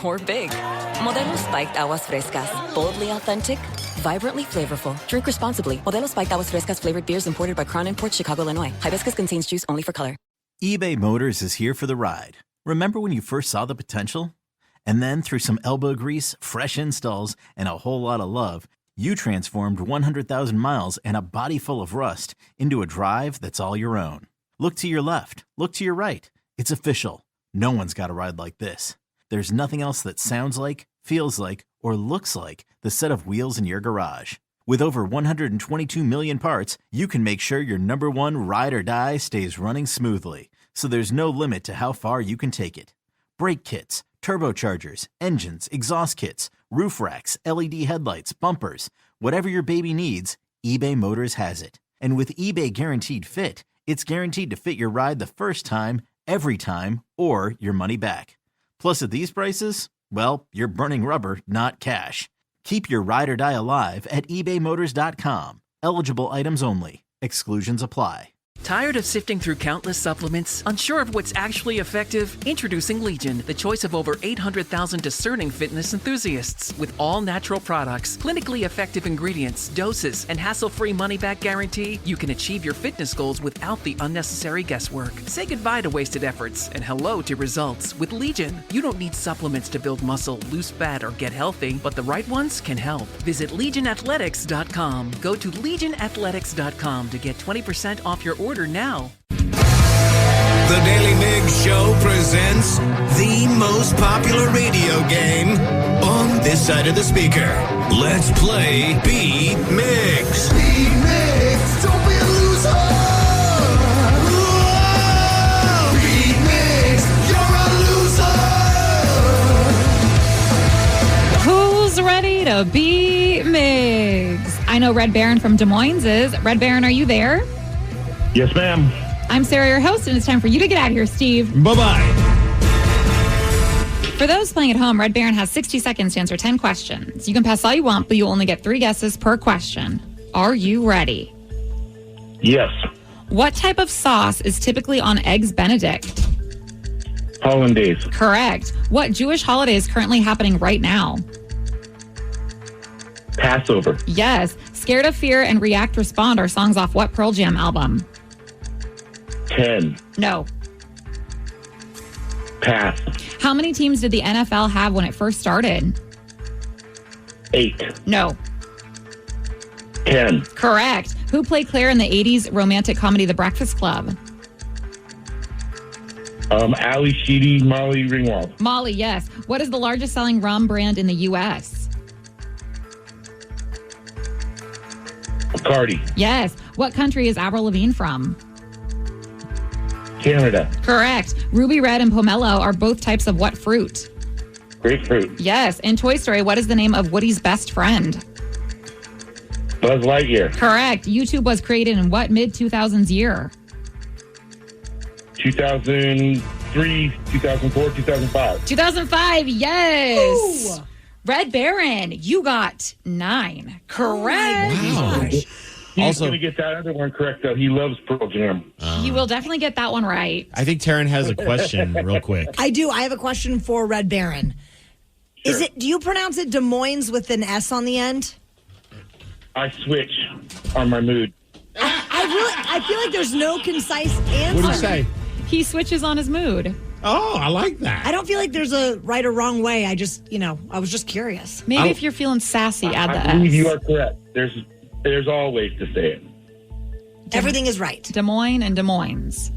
or big. Modelo Spiked Aguas Frescas, boldly authentic, vibrantly flavorful. Drink responsibly. Modelo Spiked Aguas Frescas flavored beers imported by Crown Imports, Chicago, Illinois. Hibiscus contains juice only for color. eBay Motors is here for the ride. Remember when you first saw the potential? And then through some elbow grease, fresh installs, and a whole lot of love, You transformed 100,000 miles and a body full of rust into a drive that's all your own. Look to your left. Look to your right. It's official. No one's got a ride like this. There's nothing else that sounds like, feels like, or looks like the set of wheels in your garage. With over 122 million parts, you can make sure your number one ride or die stays running smoothly. So there's no limit to how far you can take it. Brake kits, turbochargers, engines, exhaust kits, roof racks, LED headlights, bumpers, whatever your baby needs, eBay Motors has it. And with eBay Guaranteed Fit, it's guaranteed to fit your ride the first time, every time, or your money back. Plus at these prices, well, you're burning rubber, not cash. Keep your ride or die alive at ebaymotors.com. Eligible items only. Exclusions apply. Tired of sifting through countless supplements? Unsure of what's actually effective? Introducing Legion, the choice of over 800,000 discerning fitness enthusiasts. With all natural products, clinically effective ingredients, doses, and hassle-free money-back guarantee, you can achieve your fitness goals without the unnecessary guesswork. Say goodbye to wasted efforts and hello to results with Legion. You don't need supplements to build muscle, lose fat, or get healthy, but the right ones can help. Visit LegionAthletics.com. Go to LegionAthletics.com to get 20% off your order now. The Daily Migs Show presents the most popular radio game on this side of the speaker. Let's play Beat Migs. Beat Migs, don't be a loser. Whoa! Beat Migs, you're a loser. Who's ready to beat Migs? I know Red Baron from Des Moines is. Red Baron, are you there? Yes, ma'am. I'm Sarah, your host, and it's time for you to get out of here, Steve. Bye-bye. For those playing at home, Red Baron has 60 seconds to answer 10 questions. You can pass all you want, but you'll only get 3 guesses per question. Are you ready? Yes. What type of sauce is typically on Eggs Benedict? Hollandaise. Correct. What Jewish holiday is currently happening right now? Passover. Yes. Scared of Fear and React Respond are songs off what Pearl Jam album? 10. No. Pass. How many teams did the NFL have when it first started? 8. No. 10. Correct. Who played Claire in the 80s romantic comedy The Breakfast Club? Ali Sheedy, Molly Ringwald. Molly, yes. What is the largest selling rum brand in the U.S.? Bacardi. Yes. What country is Avril Lavigne from? Canada. Correct. Ruby Red and Pomelo are both types of what fruit? Grapefruit. Yes. In Toy Story, what is the name of Woody's best friend? Buzz Lightyear. Correct. YouTube was created in what mid-2000s year? 2003, 2004, 2005. 2005, yes. Ooh. Red Baron, you got 9. Correct. Wow. He's Also- going to get that other one correct, though. He loves Pearl Jam. You will definitely get that one right. I think Taryn has a question real quick. I do. I have a question for Red Baron. Sure. Is it? Do you pronounce it Des Moines with an S on the end? I switch on my mood. I feel like there's no concise answer. What do you say? He switches on his mood. Oh, I like that. I don't feel like there's a right or wrong way. I just, I was just curious. Maybe if you're feeling sassy, add the I believe S. you are correct. There's all ways to say it. Everything is right. Des Moines and Des Moines.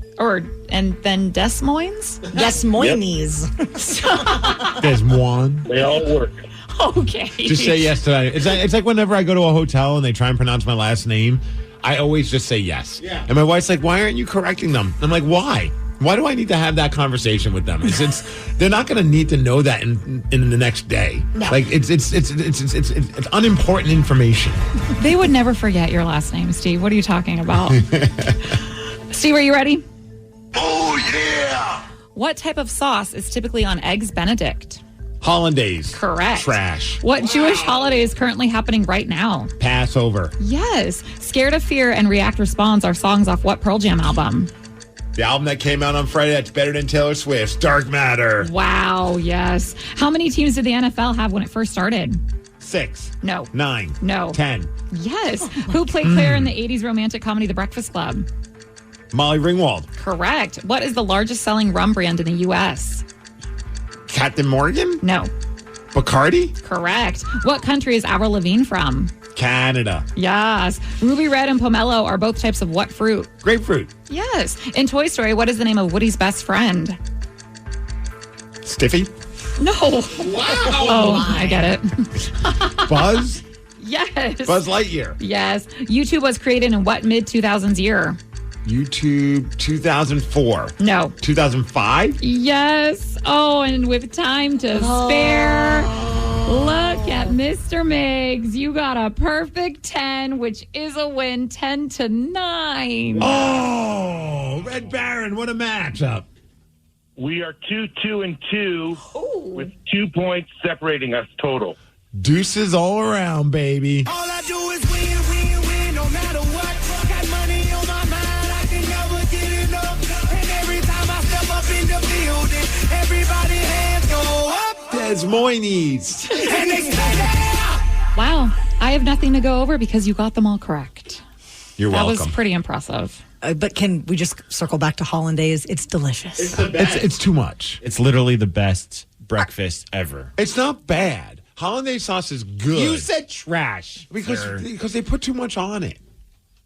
And then Des Moines? Des Moines. Des Moines. They all work. Okay. Just say yes to that. It's like whenever I go to a hotel and they try and pronounce my last name, I always just say yes. Yeah. And my wife's like, "Why aren't you correcting them?" I'm like, "Why? Why do I need to have that conversation with them? They're not going to need to know that in the next day. No. Like it's unimportant information." They would never forget your last name, Steve. What are you talking about? Steve, are you ready? Oh, yeah! What type of sauce is typically on Eggs Benedict? Hollandaise. Correct. Trash. What Jewish holiday is currently happening right now? Passover. Yes. Scared of Fear and React Response are songs off what Pearl Jam album? The album that came out on Friday that's better than Taylor Swift's Dark Matter. Wow, yes. How many teams did the NFL have when it first started? 6. No. 9. No. 10. Yes. Who played Claire in the 80s romantic comedy The Breakfast Club? Molly Ringwald. Correct. What is the largest selling rum brand in the U.S.? Captain Morgan? No. Bacardi? Correct. What country is Avril Lavigne from? Canada. Yes. Ruby red and pomelo are both types of what fruit? Grapefruit. Yes. In Toy Story, what is the name of Woody's best friend? Stiffy. No. Wow. Oh, I get it. Buzz. Yes. Buzz Lightyear. Yes. YouTube was created in what mid-2000s year? YouTube 2004. No. 2005? Yes. Oh, and with time to spare, look at Mr. Migs. You got a perfect 10, which is a win, 10-9. Oh, Red Baron, what a matchup. We are 2-2-2 with 2 points separating us total. Deuces all around, baby. All I do is win, win, win, no matter what. Got money on my mind, I can never get enough. And every time I step up in the building, everybody hands go up. Des Moines. And they say that. Wow. I have nothing to go over because you got them all correct. You're that welcome. was pretty impressive. But can we just circle back to hollandaise? It's delicious. It's too much. It's literally the best breakfast ever. It's not bad. Hollandaise sauce is good. You said trash. Because they put too much on it.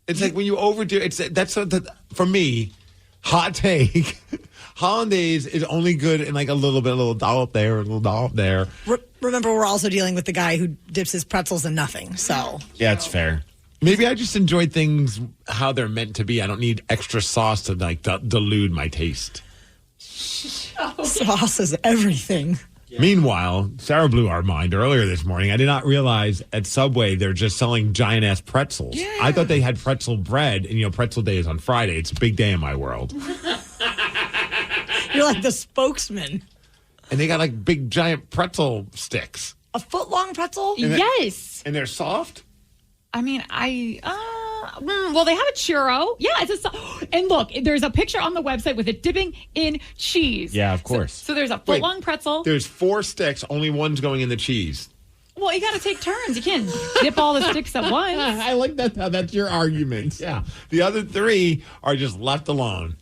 It's like when you overdo it. For me, hot take. Hollandaise is only good in like a little dollop there, a little dollop there. Remember, we're also dealing with the guy who dips his pretzels in nothing. So yeah, it's fair. Maybe I just enjoy things how they're meant to be. I don't need extra sauce to like dilute my taste. Sauce is everything. Yeah. Meanwhile, Sarah blew our mind earlier this morning. I did not realize at Subway they're just selling giant-ass pretzels. Yeah. I thought they had pretzel bread, and pretzel day is on Friday. It's a big day in my world. You're like the spokesman. And they got like big, giant pretzel sticks. A foot-long pretzel? Yes. And they're soft? I mean, well, they have a churro. Yeah, and look, there's a picture on the website with it dipping in cheese. Yeah, of course. So there's a foot-long pretzel. There's 4 sticks, only one's going in the cheese. Well, you got to take turns. You can't dip all the sticks at once. I like that. That's your argument. Yeah. The other 3 are just left alone.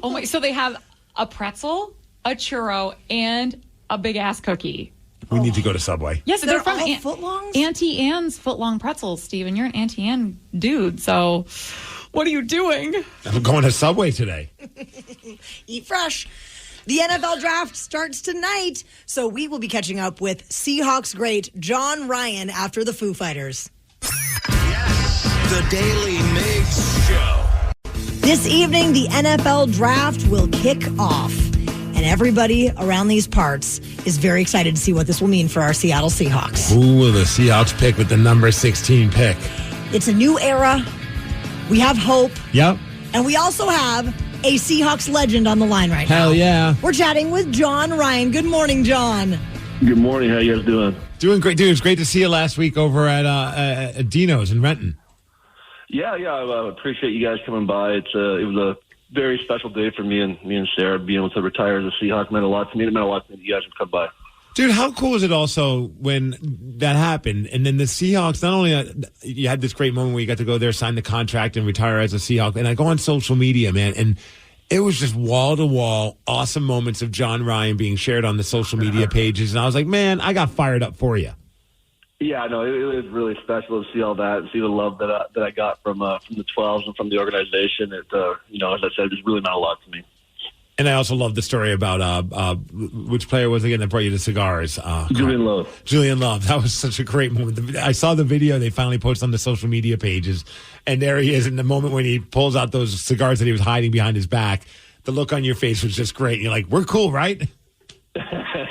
Oh my! So they have a pretzel, a churro, and a big-ass cookie. We need to go to Subway. Yes, they're from all footlongs? Auntie Anne's footlong pretzels, Steven. You're an Auntie Anne dude, so what are you doing? I'm going to Subway today. Eat fresh. The NFL draft starts tonight, so we will be catching up with Seahawks great John Ryan after the Foo Fighters. The Daily Migs Show. This evening, the NFL draft will kick off. And everybody around these parts is very excited to see what this will mean for our Seattle Seahawks. Who will the Seahawks pick with the number 16 pick? It's a new era. We have hope. Yep. And we also have a Seahawks legend on the line right now. Hell yeah. We're chatting with John Ryan. Good morning, John. Good morning. How you guys doing? Doing great, dude. It was great to see you last week over at Dino's in Renton. Yeah. I appreciate you guys coming by. It was a very special day for me and Sarah being able to retire as a Seahawk meant a lot to me. It meant a lot to me that you guys would come by. Dude, how cool is it also when that happened? And then the Seahawks, not only you had this great moment where you got to go there, sign the contract, and retire as a Seahawk. And I go on social media, man, and it was just wall-to-wall awesome moments of John Ryan being shared on the social media pages. And I was like, man, I got fired up for you. Yeah, no, it was really special to see all that and see the love that I got from the 12s and from the organization. It, as I said, it just really meant a lot to me. And I also love the story about which player was again that brought you the cigars? Julian Love. Julian Love. That was such a great moment. I saw the video they finally posted on the social media pages, and there he is in the moment when he pulls out those cigars that he was hiding behind his back. The look on your face was just great. You're like, we're cool, right?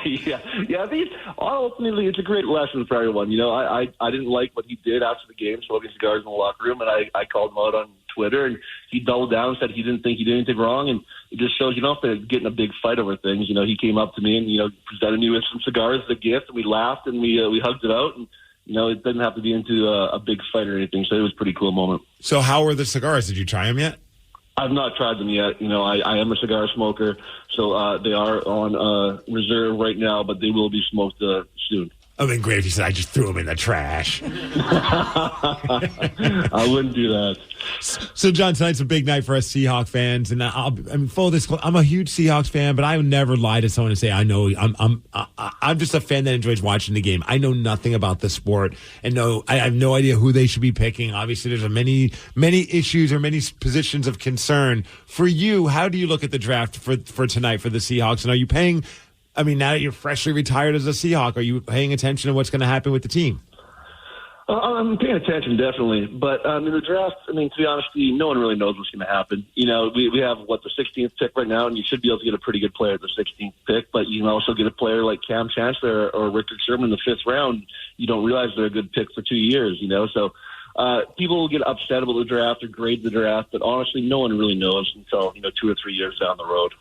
Yeah. I think ultimately it's a great lesson for everyone. I didn't like what he did after the game, smoking cigars in the locker room, and I called him out on Twitter, and he doubled down and said he didn't think he did anything wrong, and it just shows you don't have to get in a big fight over things. He came up to me and presented me with some cigars as a gift, and we laughed and we hugged it out, and it doesn't have to be into a big fight or anything. So it was a pretty cool moment. So how were the cigars? Did you try them yet? I've not tried them yet. I am a cigar smoker, so they are on reserve right now, but they will be smoked soon. I mean, great if you said I just threw him in the trash. I wouldn't do that. So, John, tonight's a big night for us Seahawk fans, and full disclosure, I'm a huge Seahawks fan, but I would never lie to someone and say I know. I'm just a fan that enjoys watching the game. I know nothing about the sport, and I have no idea who they should be picking. Obviously, there's many issues or many positions of concern for you. How do you look at the draft for tonight for the Seahawks, and are you paying? I mean, now that you're freshly retired as a Seahawk, are you paying attention to what's going to happen with the team? I'm paying attention, definitely. But in the draft, I mean, to be honest with you, no one really knows what's going to happen. You know, we have, the 16th pick right now, and you should be able to get a pretty good player at the 16th pick. But you can also get a player like Cam Chancellor or Richard Sherman in the 5th round. You don't realize they're a good pick for 2 years, you know. So people will get upset about the draft or grade the draft, but honestly, no one really knows until, 2 or 3 years down the road.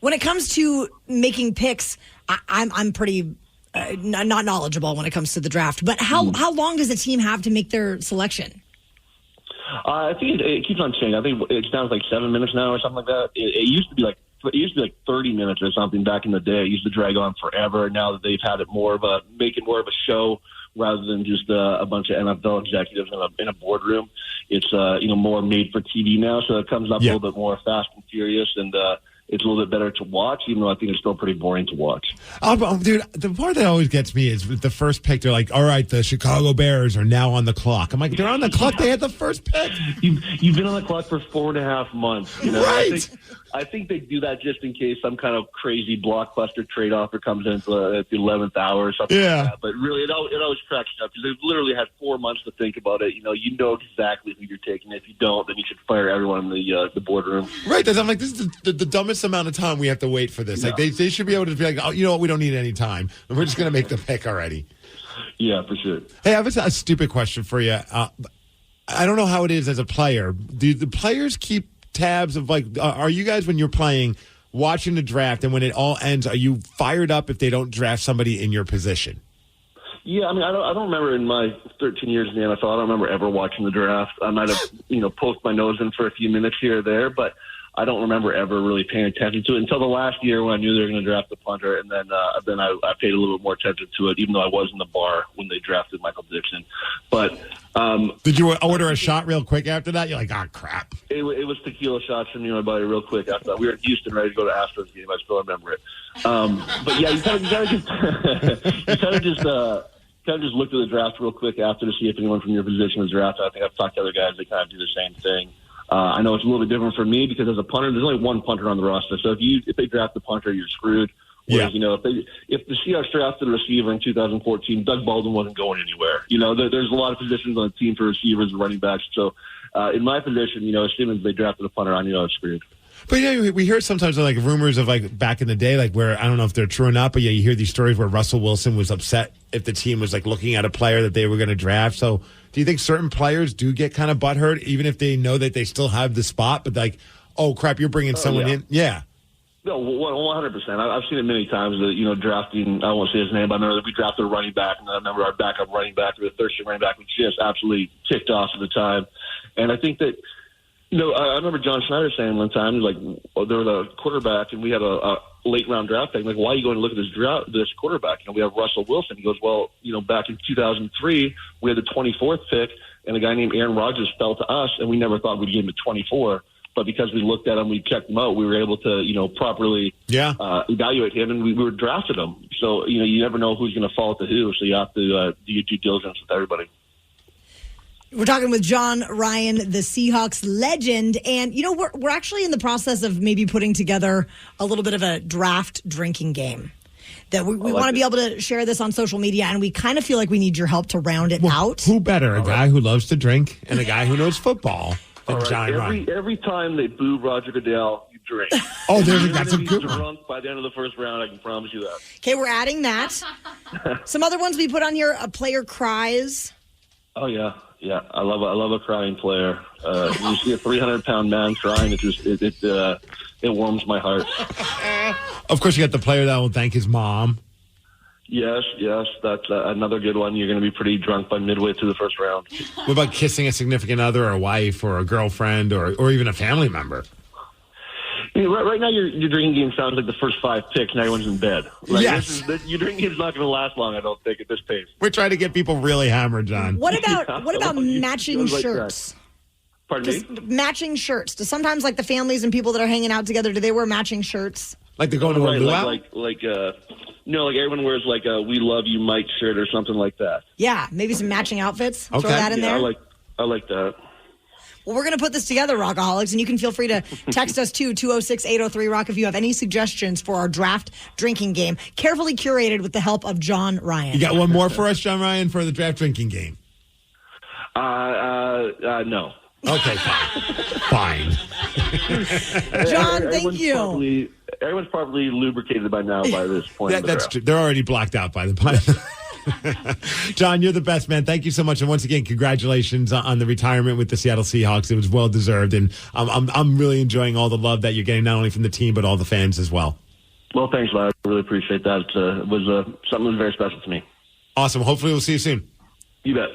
When it comes to making picks, I'm pretty not knowledgeable when it comes to the draft. But how long does a team have to make their selection? I think it keeps on changing. I think it's down to 7 minutes now or something like that. It used to be like 30 minutes or something back in the day. It used to drag on forever. Now that they've had it make it more of a show rather than just a bunch of NFL executives in a boardroom. It's more made for TV now, so it comes up a little bit more fast and furious, and it's a little bit better to watch, even though I think it's still pretty boring to watch. Dude, the part that always gets me is with the first pick, they're like, all right, the Chicago Bears are now on the clock. I'm like, they're on the clock. They had the first pick. You've been on the clock for 4.5 months. You know? Right. I think they do that just in case some kind of crazy blockbuster trade offer comes in at the 11th hour or something like that. But really, it always cracks me up because they've literally had 4 months to think about it. You know exactly who you're taking. If you don't, then you should fire everyone in the boardroom. Right. I'm like, this is the dumbest amount of time we have to wait for this. Yeah. Like they should be able to be like, oh, you know what? We don't need any time. We're just going to make the pick already. Yeah, for sure. Hey, I have a stupid question for you. I don't know how it is as a player. Do the players keep tabs of are you guys, when you're playing, watching the draft, and when it all ends, are you fired up if they don't draft somebody in your position? Yeah, I mean, I don't remember in my 13 years in the NFL, I don't remember ever watching the draft. I might have, poked my nose in for a few minutes here or there, but I don't remember ever really paying attention to it until the last year when I knew they were going to draft the punter, and then I paid a little bit more attention to it, even though I was in the bar when they drafted Michael Dixon. But did you order a shot real quick after that? You're like, oh crap! It was tequila shots from me and my buddy real quick after that. We were in Houston, ready to go to Astros game. I still remember it. But yeah, you kind of just looked at the draft real quick after to see if anyone from your position was drafted. I think I've talked to other guys that kind of do the same thing. I know it's a little bit different for me because as a punter, there's only one punter on the roster. So if they draft the punter, you're screwed. Whereas, if the Seahawks drafted a receiver in 2014, Doug Baldwin wasn't going anywhere. There's a lot of positions on the team for receivers and running backs. So in my position, as soon as they drafted a punter, I knew I was screwed. But we hear sometimes rumors of back in the day, where I don't know if they're true or not, but you hear these stories where Russell Wilson was upset if the team was looking at a player that they were going to draft. So do you think certain players do get kind of butthurt even if they know that they still have the spot, but oh crap, you're bringing someone in? Yeah. No, 100%. I've seen it many times that, drafting, I won't say his name, but I remember that we drafted a running back, and I remember our backup running back, or the third-string running back, was just absolutely ticked off at the time. And I think that, I remember John Schneider saying one time, there was a quarterback, and we had a late-round draft pick. Why are you going to look at this quarterback? We have Russell Wilson. He goes, well, back in 2003, we had the 24th pick, and a guy named Aaron Rodgers fell to us, and we never thought we'd give him a 24. But because we looked at him, we checked him out, we were able to, properly evaluate him, and we were drafted him. So, you never know who's going to fall to who, so you have to do your due diligence with everybody. We're talking with John Ryan, the Seahawks legend, and we're actually in the process of maybe putting together a little bit of a draft drinking game. That we want to be able to share this on social media, and we kind of feel like we need your help to round it out. Who better, a guy who loves to drink and a guy who knows football than John Ryan? Every time they boo Roger Goodell, you drink. That's a good one. Drunk by the end of the first round, I can promise you that. Okay, we're adding that. Some other ones we put on here: a player cries. Oh yeah. Yeah, I love a crying player. When you see a 300-pound man crying, it warms my heart. Of course, you got the player that will thank his mom. Yes, that's another good one. You're going to be pretty drunk by midway through the first round. What about kissing a significant other or a wife or a girlfriend or even a family member? Right now, your drinking game sounds like the first 5 picks, and everyone's in bed. Like, Yes. Your drinking game's not going to last long, I don't think, at this pace. We're trying to get people really hammered, John. What about matching shirts? Pardon me? Matching shirts. Do sometimes like the families and people that are hanging out together, do they wear matching shirts? Like they're going to a luau? Like everyone wears like a "We Love You" Mike shirt or something like that. Yeah, maybe some matching outfits. Okay. Throw that in there. I like that. Well, we're going to put this together, Rockaholics, and you can feel free to text us too, 206-803-ROCK, if you have any suggestions for our draft drinking game, carefully curated with the help of John Ryan. You got one more for us, John Ryan, for the draft drinking game? No. Okay, fine. John, thank you. Everyone's probably lubricated by now by this point. That's true. They're already blacked out by the time. John, you're the best, man. Thank you so much, and once again, congratulations on the retirement with the Seattle Seahawks. It was well deserved, and I'm really enjoying all the love that you're getting, not only from the team but all the fans as well. Well, thanks, Larry. I really appreciate that. It was something that was very special to me. Awesome. Hopefully, we'll see you soon. You bet.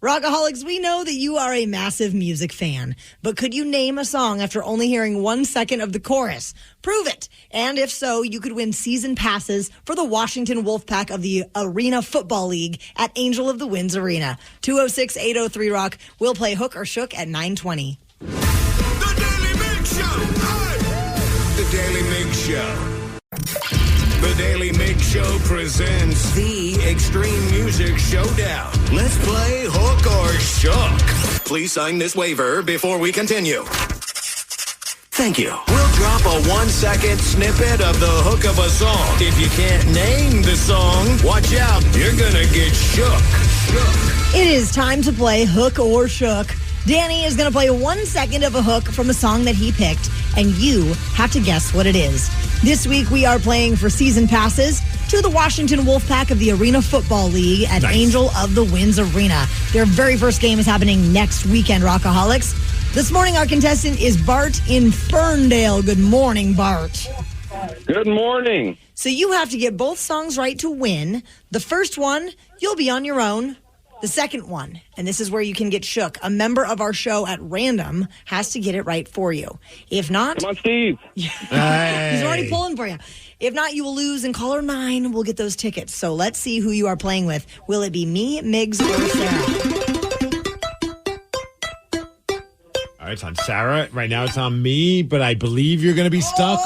Rockaholics, we know that you are a massive music fan, but could you name a song after only hearing 1 second of the chorus? Prove it. And if so, you could win season passes for the Washington Wolfpack of the Arena Football League at Angel of the Winds Arena. 206-803-ROCK. We'll play Hook or Shook at 9:20. The Daily Migs Show. The Daily Migs Show. The Daily Migs Show presents the Extreme Music Showdown. Let's play Hook or Shook. Please sign this waiver before we continue. Thank you. We'll drop a 1-second snippet of the hook of a song. If you can't name the song, watch out. You're gonna get shook. It is time to play Hook or Shook. Danny is going to play 1 second of a hook from a song that he picked, and you have to guess what it is. This week, we are playing for season passes to the Washington Wolfpack of the Arena Football League at Angel of the Winds Arena. Their very first game is happening next weekend, Rockaholics. This morning, our contestant is Bart in Ferndale. Good morning, Bart. Good morning. So you have to get both songs right to win. The first one, you'll be on your own. The second one, and this is where you can get shook. A member of our show at random has to get it right for you. If not... Come on, Steve. He's already pulling for you. If not, you will lose, and caller 9 will get those tickets. So let's see who you are playing with. Will it be me, Migs, or Sarah? All right, it's on Sarah. Right now it's on me, but I believe you're going to be stuck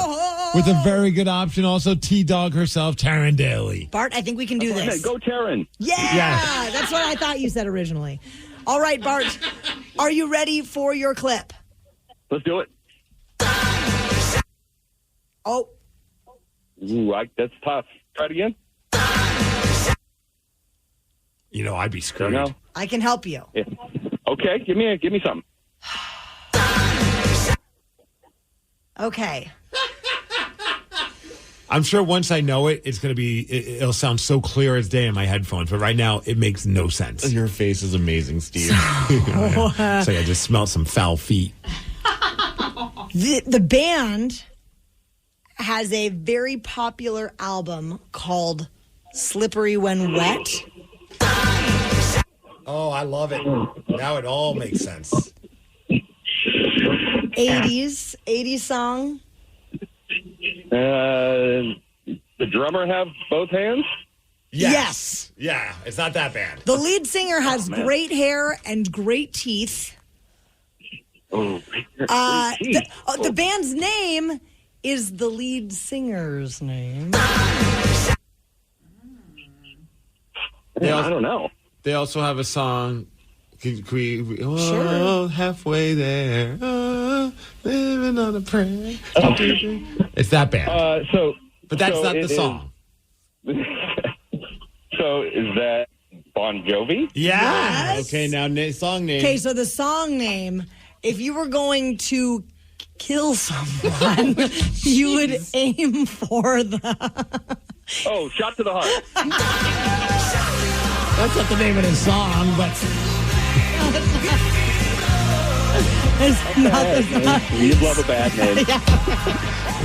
with a very good option. Also, T-Dog herself, Taryn Daly. Bart, I think we can do this. Go, Taryn. Yeah! Yes. That's what I thought you said originally. All right, Bart, are you ready for your clip? Let's do it. Oh. Ooh, that's tough. Try it again. You know, I'd be screwed. I can help you. Yeah. Okay, give me something. Okay. I'm sure once I know it, it's going to be, it'll sound so clear as day in my headphones. But right now, it makes no sense. Your face is amazing, Steve. It's like I just smelled some foul feet. The band has a very popular album called Slippery When Wet. Oh, I love it. Now it all makes sense. 80s song. The drummer have both hands? Yes. Yeah, it's not that bad. The lead singer has great hair and great teeth. The band's name is the lead singer's name. I don't know. They also have a song. Can we Sure. Halfway there, living on a prayer. It's that band. But that's not the song. So is that Bon Jovi? Yeah. Yes. Okay, now song name. Okay, so the song name, if you were going to kill someone, you would aim for the... Oh, Shot to the Heart. That's not the name of the song, but... It's not the sign. You'd love a bad name.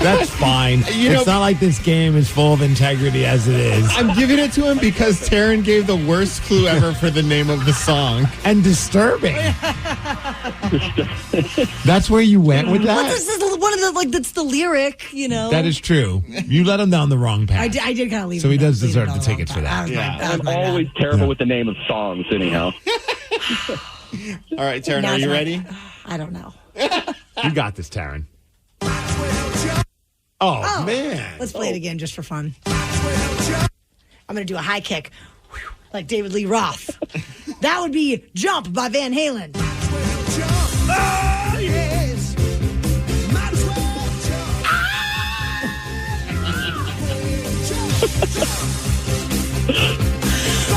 That's fine. It's not like this game is full of integrity as it is. I'm giving it to him because Taryn gave the worst clue ever for the name of the song. And disturbing. That's where you went with that? Well, this is one of the, that's the lyric, you know. That is true. You let him down the wrong path. I did kind of leave So him he does leave deserve him the on tickets wrong for path. that. I'm always terrible with the name of songs, anyhow. All right, Taryn, are you ready? I don't know. You got this, Taryn. Oh, man. Let's play it again just for fun. I'm going to do a high kick like David Lee Roth. That would be Jump by Van Halen. Oh, yes. Might as well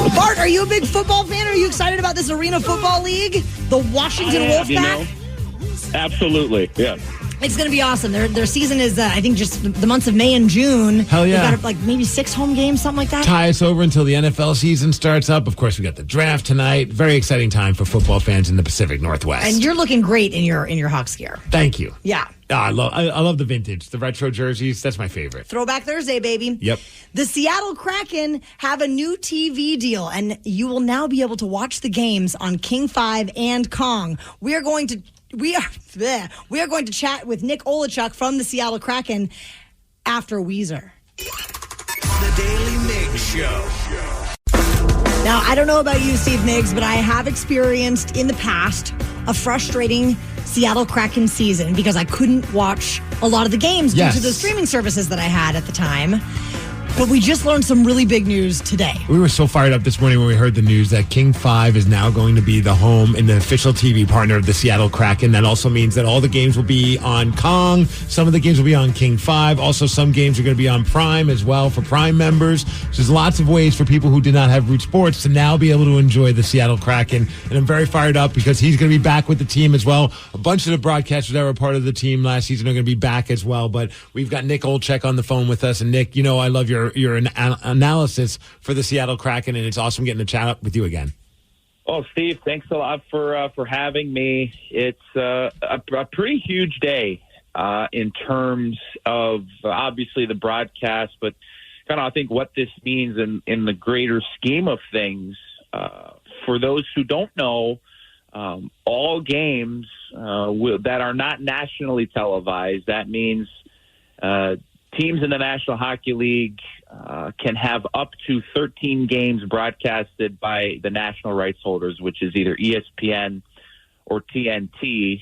jump. Bart, are you a big football fan? Are you excited about this Arena Football League? The Washington Wolfpack? Absolutely, yeah. It's going to be awesome. Their season is, I think, just the months of May and June. Hell yeah. They've got like maybe 6 home games, something like that. Tie us over until the NFL season starts up. Of course, we got the draft tonight. Very exciting time for football fans in the Pacific Northwest. And you're looking great in your Hawks gear. Thank you. Yeah. I love the vintage, the retro jerseys. That's my favorite. Throwback Thursday, baby. Yep. The Seattle Kraken have a new TV deal, and you will now be able to watch the games on King 5 and Kong. We are going to chat with Nick Olachuk from the Seattle Kraken after Weezer. The Daily Migs Show. Now, I don't know about you, Steve Migs, but I have experienced in the past a frustrating Seattle Kraken season because I couldn't watch a lot of the games due to the streaming services that I had at the time. But we just learned some really big news today. We were so fired up this morning when we heard the news that King 5 is now going to be the home and the official TV partner of the Seattle Kraken. That also means that all the games will be on Kong. Some of the games will be on King 5. Also, some games are going to be on Prime as well for Prime members. So there's lots of ways for people who did not have Root Sports to now be able to enjoy the Seattle Kraken. And I'm very fired up because he's going to be back with the team as well. A bunch of the broadcasters that were part of the team last season are going to be back as well. But we've got Nick Olachuk on the phone with us. And Nick, you know I love your analysis for the Seattle Kraken, and it's awesome getting to chat up with you again. Oh, Steve, thanks a lot for having me. It's a pretty huge day in terms of obviously the broadcast, but kind of I think what this means in the greater scheme of things. For those who don't know, all games that are not nationally televised, that means teams in the National Hockey League can have up to 13 games broadcasted by the national rights holders, which is either ESPN or TNT.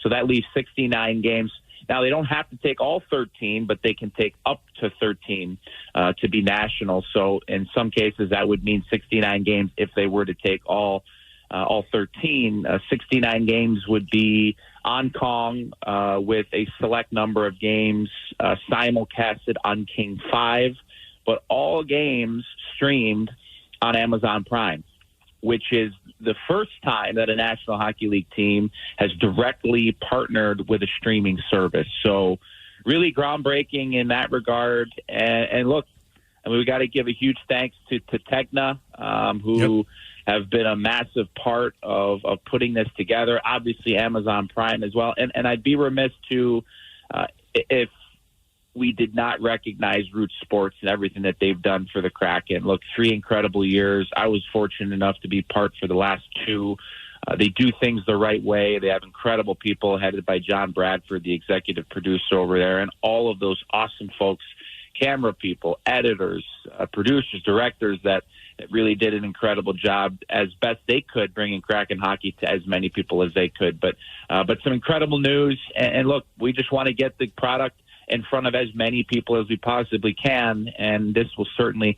So that leaves 69 games. Now, they don't have to take all 13, but they can take up to 13 to be national. So in some cases, that would mean 69 games if they were to take all 13. 69 games would be on Kong with a select number of games simulcasted on King 5, but all games streamed on Amazon Prime, which is the first time that a National Hockey League team has directly partnered with a streaming service. So really groundbreaking in that regard. And look, I mean, we got to give a huge thanks to Tegna, who have been a massive part of putting this together. Obviously, Amazon Prime as well. And I'd be remiss to if we did not recognize Root Sports and everything that they've done for the Kraken. Look, 3 incredible years. I was fortunate enough to be part for the last 2. They do things the right way. They have incredible people headed by John Bradford, the executive producer over there, and all of those awesome folks, camera people, editors, producers, directors that really did an incredible job as best they could, bringing Kraken hockey to as many people as they could. But some incredible news. And look, we just want to get the product in front of as many people as we possibly can, and this will certainly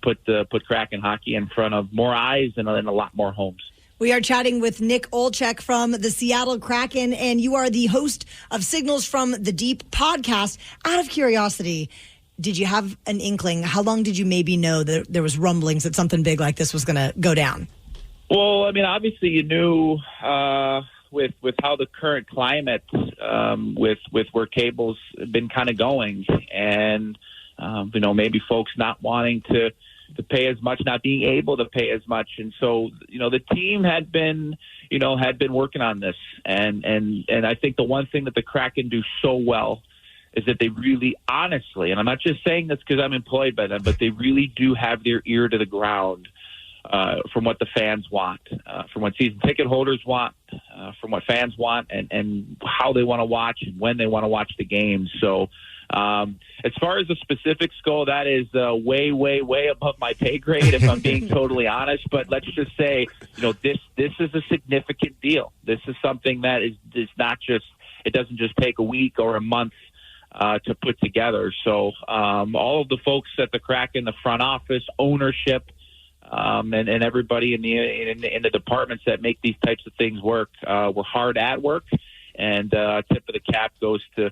put Kraken hockey in front of more eyes and in a lot more homes. We are chatting with Nick Olachuk from the Seattle Kraken, and you are the host of Signals from the Deep podcast. Out of curiosity, did you have an inkling? How long did you maybe know that there was rumblings that something big like this was going to go down? Well, I mean, obviously you knew with how the current climate with where cable's been kind of going, and maybe folks not wanting to pay as much, not being able to pay as much, and so the team had been had been working on this. And I think the one thing that the Kraken do so well is that they really honestly, and I'm not just saying this because I'm employed by them, but they really do have their ear to the ground from what the fans want, from what season ticket holders want, from what fans want, and how they want to watch and when they want to watch the games. So as far as the specifics go, that is way, way, way above my pay grade, if I'm being totally honest. But let's just say, this is a significant deal. This is something that is not just, it doesn't just take a week or a month to put together. So all of the folks at the Kraken, the front office, ownership, and everybody in the departments that make these types of things work, were hard at work. And tip of the cap goes to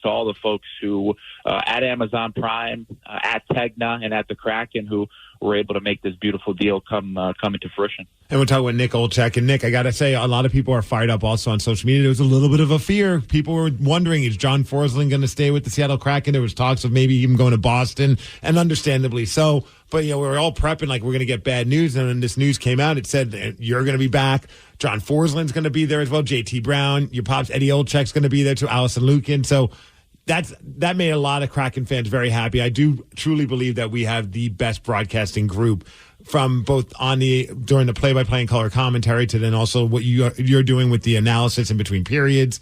all the folks who at Amazon Prime, at Tegna, and at the Kraken who were able to make this beautiful deal come into fruition. And we'll talk with Nick Olchek. And Nick, I got to say, a lot of people are fired up also on social media. There was a little bit of a fear. People were wondering, is John Forsling going to stay with the Seattle Kraken? There was talks of maybe even going to Boston, and understandably so. But, we were all prepping like we're going to get bad news. And when this news came out, it said you're going to be back. John Forslund's going to be there as well. JT Brown, your pops, Eddie Olchek's going to be there too. Allison Lukin. So that made a lot of Kraken fans very happy. I do truly believe that we have the best broadcasting group, from both during the play-by-play and color commentary to then also what you're doing with the analysis in between periods.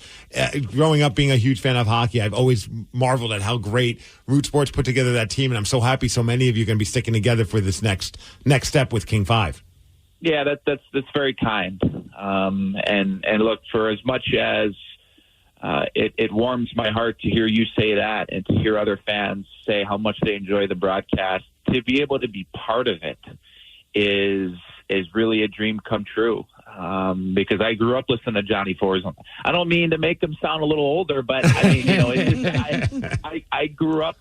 Growing up being a huge fan of hockey, I've always marveled at how great Root Sports put together that team, and I'm so happy so many of you are going to be sticking together for this next step with King 5. Yeah, that's very kind. And look, for as much as it warms my heart to hear you say that, and to hear other fans say how much they enjoy the broadcast, to be able to be part of it is really a dream come true. Because I grew up listening to Johnny Forsland. I don't mean to make him sound a little older, but I mean, I grew up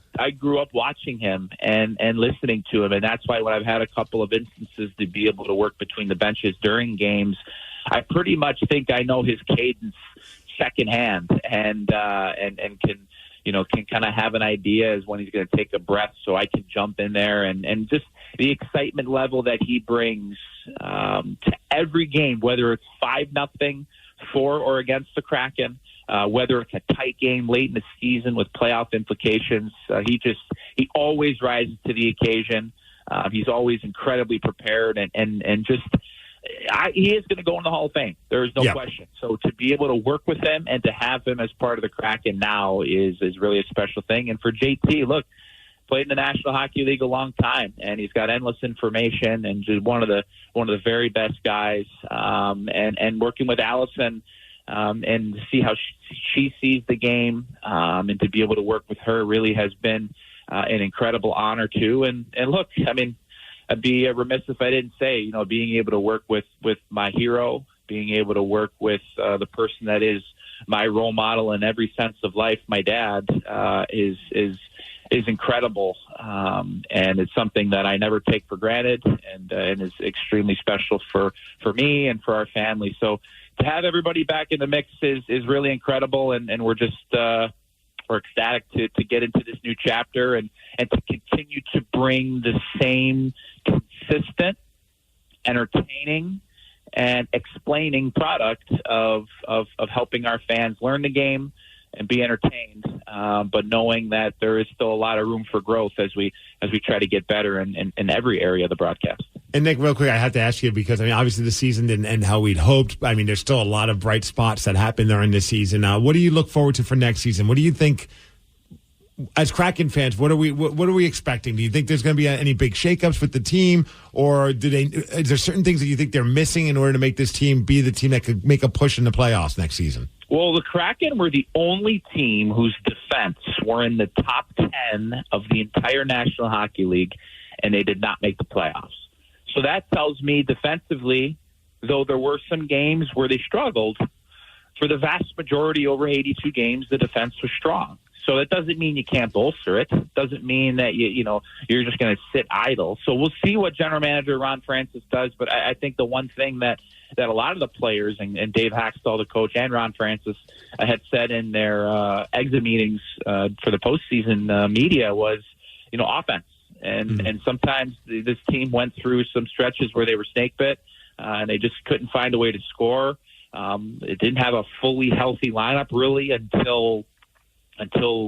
watching him and listening to him, and that's why when I've had a couple of instances to be able to work between the benches during games, I pretty much think I know his cadence secondhand, and can kind of have an idea as when he's going to take a breath, so I can jump in there and just the excitement level that he brings to every game, whether it's 5-0 for or against the Kraken, whether it's a tight game late in the season with playoff implications. He always rises to the occasion. He's always incredibly prepared, and just he is going to go in the Hall of Fame. There is no question. So to be able to work with him and to have him as part of the Kraken now is really a special thing. And for JT, look, played in the National Hockey League a long time, and he's got endless information, and just one of the very best guys. And working with Allison and to see how she sees the game, and to be able to work with her really has been an incredible honor too. And look, I mean, I'd be remiss if I didn't say, being able to work with my hero, being able to work with the person that is my role model in every sense of life, my dad, is incredible. And it's something that I never take for granted, and is extremely special for me and for our family. So to have everybody back in the mix is really incredible. And we're just, we're ecstatic to get into this new chapter and to continue to bring the same consistent, entertaining, and explaining product of helping our fans learn the game and be entertained, but knowing that there is still a lot of room for growth as we try to get better in every area of the broadcast. And Nick, real quick, I have to ask you, because obviously the season didn't end how we'd hoped. There's still a lot of bright spots that happened during this season. What do you look forward to for next season? What do you think, as Kraken fans, what are we expecting? Do you think there's going to be any big shakeups with the team, or is there certain things that you think they're missing in order to make this team be the team that could make a push in the playoffs next season? Well, the Kraken were the only team whose defense were in the top 10 of the entire National Hockey League, and they did not make the playoffs. So that tells me defensively, though there were some games where they struggled, for the vast majority, over 82 games, the defense was strong. So that doesn't mean you can't bolster it. Doesn't mean that you're just going to sit idle. So we'll see what General Manager Ron Francis does. But I think the one thing that a lot of the players and Dave Haxtell, the coach, and Ron Francis had said in their exit meetings for the postseason media was, offense. And sometimes this team went through some stretches where they were snake bit. and they just couldn't find a way to score. It didn't have a fully healthy lineup really until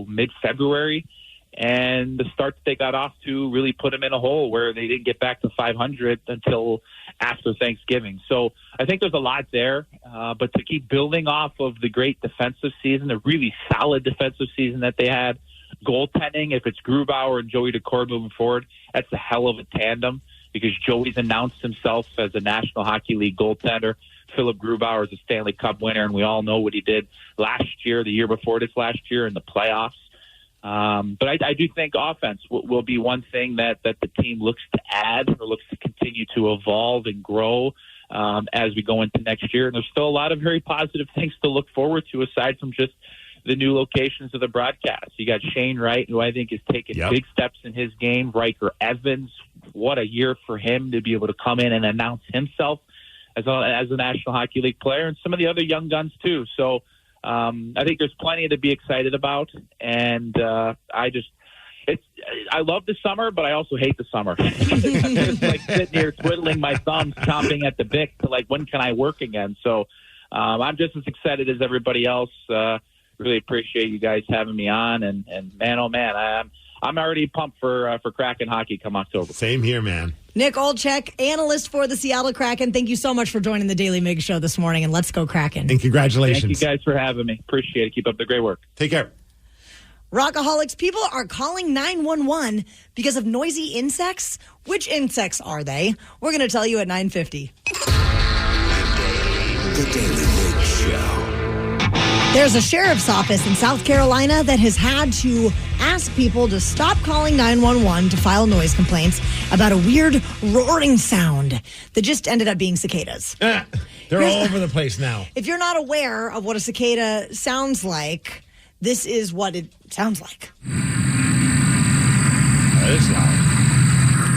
mid-February. And the start that they got off to really put them in a hole where they didn't get back to 500 until after Thanksgiving. So I think there's a lot there. But to keep building off of the great defensive season, a really solid defensive season that they had, goaltending, if it's Grubauer and Joey Daccord moving forward, that's a hell of a tandem because Joey's announced himself as a National Hockey League goaltender. Philip Grubauer is a Stanley Cup winner, and we all know what he did last year, the year before this last year in the playoffs. But I do think offense will be one thing that the team looks to add or looks to continue to evolve and grow as we go into next year. And there's still a lot of very positive things to look forward to aside from just the new locations of the broadcast. You got Shane Wright, who I think is taking big steps in his game. Riker Evans, what a year for him to be able to come in and announce himself as a National Hockey League player, and some of the other young guns too. So I think there's plenty to be excited about, and I love the summer, but I also hate the summer. I'm just like sitting here twiddling my thumbs, chomping at the bit to like, when can I work again? So I'm just as excited as everybody else. Really appreciate you guys having me on, and man, oh man, I'm already pumped for Kraken hockey come October. Same here, man. Nick Olczyk, analyst for the Seattle Kraken. Thank you so much for joining the Daily Migs show this morning, and let's go Kraken. And congratulations. Thank you guys for having me. Appreciate it. Keep up the great work. Take care. Rockaholics, people are calling 911 because of noisy insects. Which insects are they? We're going to tell you at 9:50. The Daily Migs Show. There's a sheriff's office in South Carolina that has had to ask people to stop calling 911 to file noise complaints about a weird roaring sound that just ended up being cicadas. They're all over the place now. If you're not aware of what a cicada sounds like, this is what it sounds like. That is loud.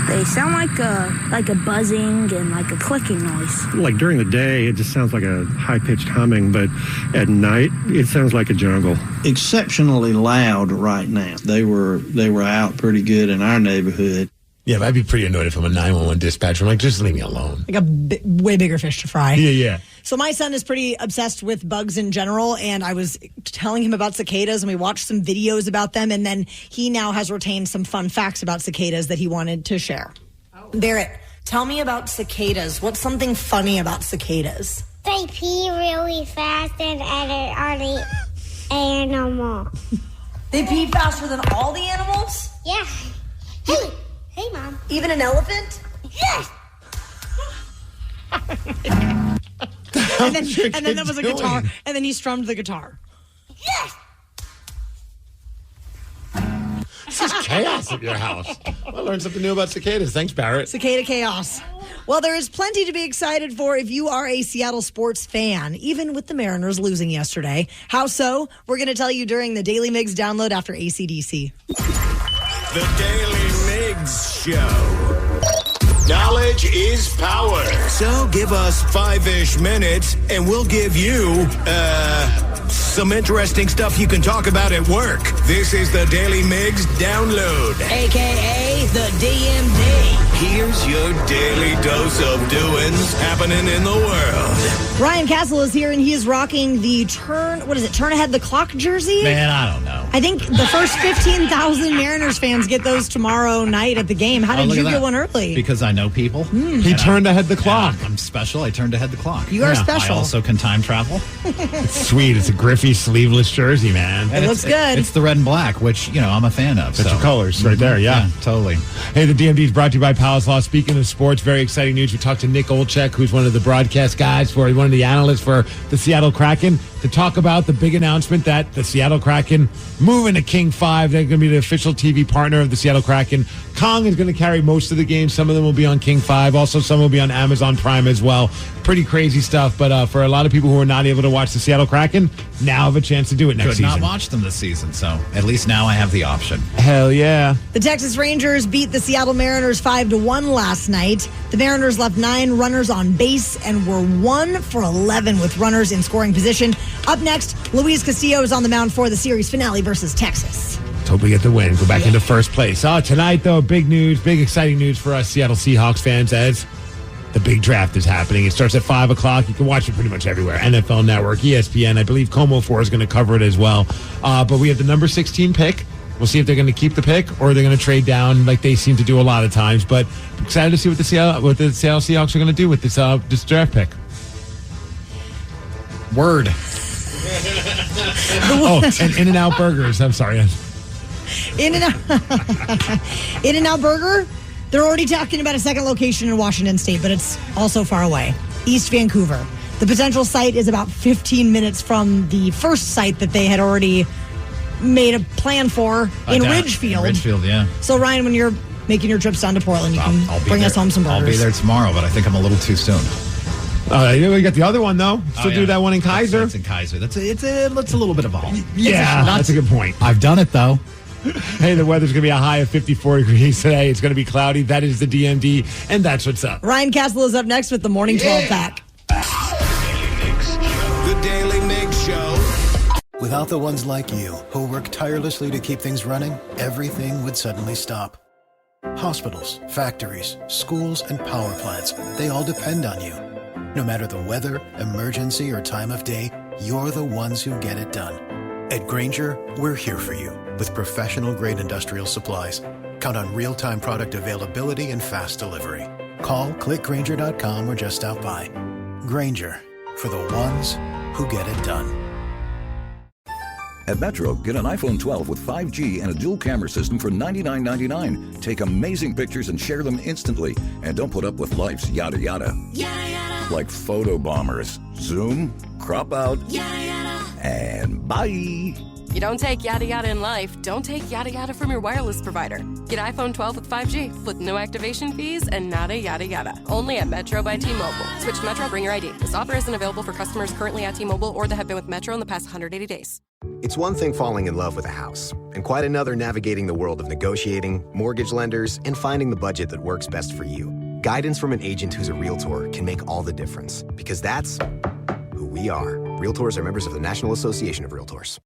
They sound like a buzzing and like a clicking noise. Like during the day, it just sounds like a high-pitched humming, but at night, it sounds like a jungle. Exceptionally loud right now. They were out pretty good in our neighborhood. Yeah, but I'd be pretty annoyed if I'm a 911 dispatcher. I'm like, just leave me alone. Like a way bigger fish to fry. Yeah. So my son is pretty obsessed with bugs in general, and I was telling him about cicadas, and we watched some videos about them, and then he now has retained some fun facts about cicadas that he wanted to share. Barrett, tell me about cicadas. What's something funny about cicadas? They pee really fast and are the animal. They pee faster than all the animals? Yeah. Hey, Mom. Even an elephant? Yes. and then there was a guitar, and then he strummed the guitar. Yes. This is chaos at your house. I learned something new about cicadas. Thanks, Barrett. Cicada chaos. Well, there is plenty to be excited for if you are a Seattle sports fan, even with the Mariners losing yesterday. How so? We're going to tell you during the Daily Migs download after AC/DC. The Daily Migs Show. Knowledge is power. So give us 5-ish minutes, and we'll give you, some interesting stuff you can talk about at work. This is the Daily Migs Download. A.K.A. the DMD. Here's your daily dose of doings happening in the world. Ryan Castle is here, and he is rocking the turn ahead the clock jersey? Man, I don't know. I think the first 15,000 Mariners fans get those tomorrow night at the game. How did you get one early? Because I know people. He turned ahead the clock. I'm special. I turned ahead the clock. You are special. I also can time travel. It's sweet. It's a Griffey sleeveless jersey, man. It looks good. It's the red and black, which, I'm a fan of. That's your colors right there, yeah. Totally. Hey, the DMD is brought to you by Palace Law. Speaking of sports, very exciting news. We talked to Nick Olczyk, who's one of the broadcast guys one of the analysts for the Seattle Kraken, to talk about the big announcement that the Seattle Kraken moving to King 5. They're going to be the official TV partner of the Seattle Kraken. Kong is going to carry most of the games. Some of them will be on King 5. Also, some will be on Amazon Prime as well. Pretty crazy stuff. But for a lot of people who are not able to watch the Seattle Kraken, now have a chance to do it next season. Could not watch them this season, so at least now I have the option. Hell yeah. The Texas Rangers beat the Seattle Mariners 5-1 last night. The Mariners left 9 runners on base and were 1 for 11 with runners in scoring position. Up next, Luis Castillo is on the mound for the series finale versus Texas. Let's hope we get the win. Go back into first place. Tonight, though, big news, big exciting news for us Seattle Seahawks fans as the big draft is happening. It starts at 5 o'clock. You can watch it pretty much everywhere. NFL Network, ESPN. I believe Como 4 is going to cover it as well. But we have the number 16 pick. We'll see if they're going to keep the pick or they're going to trade down like they seem to do a lot of times. But excited to see what the Seattle Seahawks are going to do with this draft pick. Word. And In-N-Out Burgers. I'm sorry. In-N-Out Burger, they're already talking about a second location in Washington State, but it's also far away. East Vancouver. The potential site is about 15 minutes from the first site that they had already made a plan for in Ridgefield. Ridgefield, yeah. So, Ryan, when you're making your trips down to Portland, you can bring us home some burgers. I'll be there tomorrow, but I think I'm a little too soon. We got the other one, though. Still do that one in Kaiser. That's in Kaiser. It's a little bit of all. Yeah, that's a good point. I've done it, though. Hey, the weather's going to be a high of 54 degrees today. It's going to be cloudy. That is the DMD, and that's what's up. Ryan Castle is up next with the Morning 12 Pack. The Daily Migs Show. Without the ones like you, who work tirelessly to keep things running, everything would suddenly stop. Hospitals, factories, schools, and power plants, they all depend on you. No matter the weather, emergency, or time of day, you're the ones who get it done. At Grainger, we're here for you with professional-grade industrial supplies. Count on real-time product availability and fast delivery. Call, clickgrainger.com, or just stop by. Grainger, for the ones who get it done. At Metro, get an iPhone 12 with 5G and a dual camera system for $99.99. Take amazing pictures and share them instantly. And don't put up with life's yada yada. Yada yada. Like photo bombers. Zoom, crop out, yada yada. And bye. You don't take yada yada in life, don't take yada yada from your wireless provider. Get iPhone 12 with 5G with no activation fees and nada yada yada. Only at Metro by T-Mobile. Switch to Metro, bring your ID. This offer isn't available for customers currently at T-Mobile or that have been with Metro in the past 180 days. It's one thing falling in love with a house, and quite another navigating the world of negotiating, mortgage lenders, and finding the budget that works best for you. Guidance from an agent who's a Realtor can make all the difference, because that's who we are. Realtors are members of the National Association of Realtors.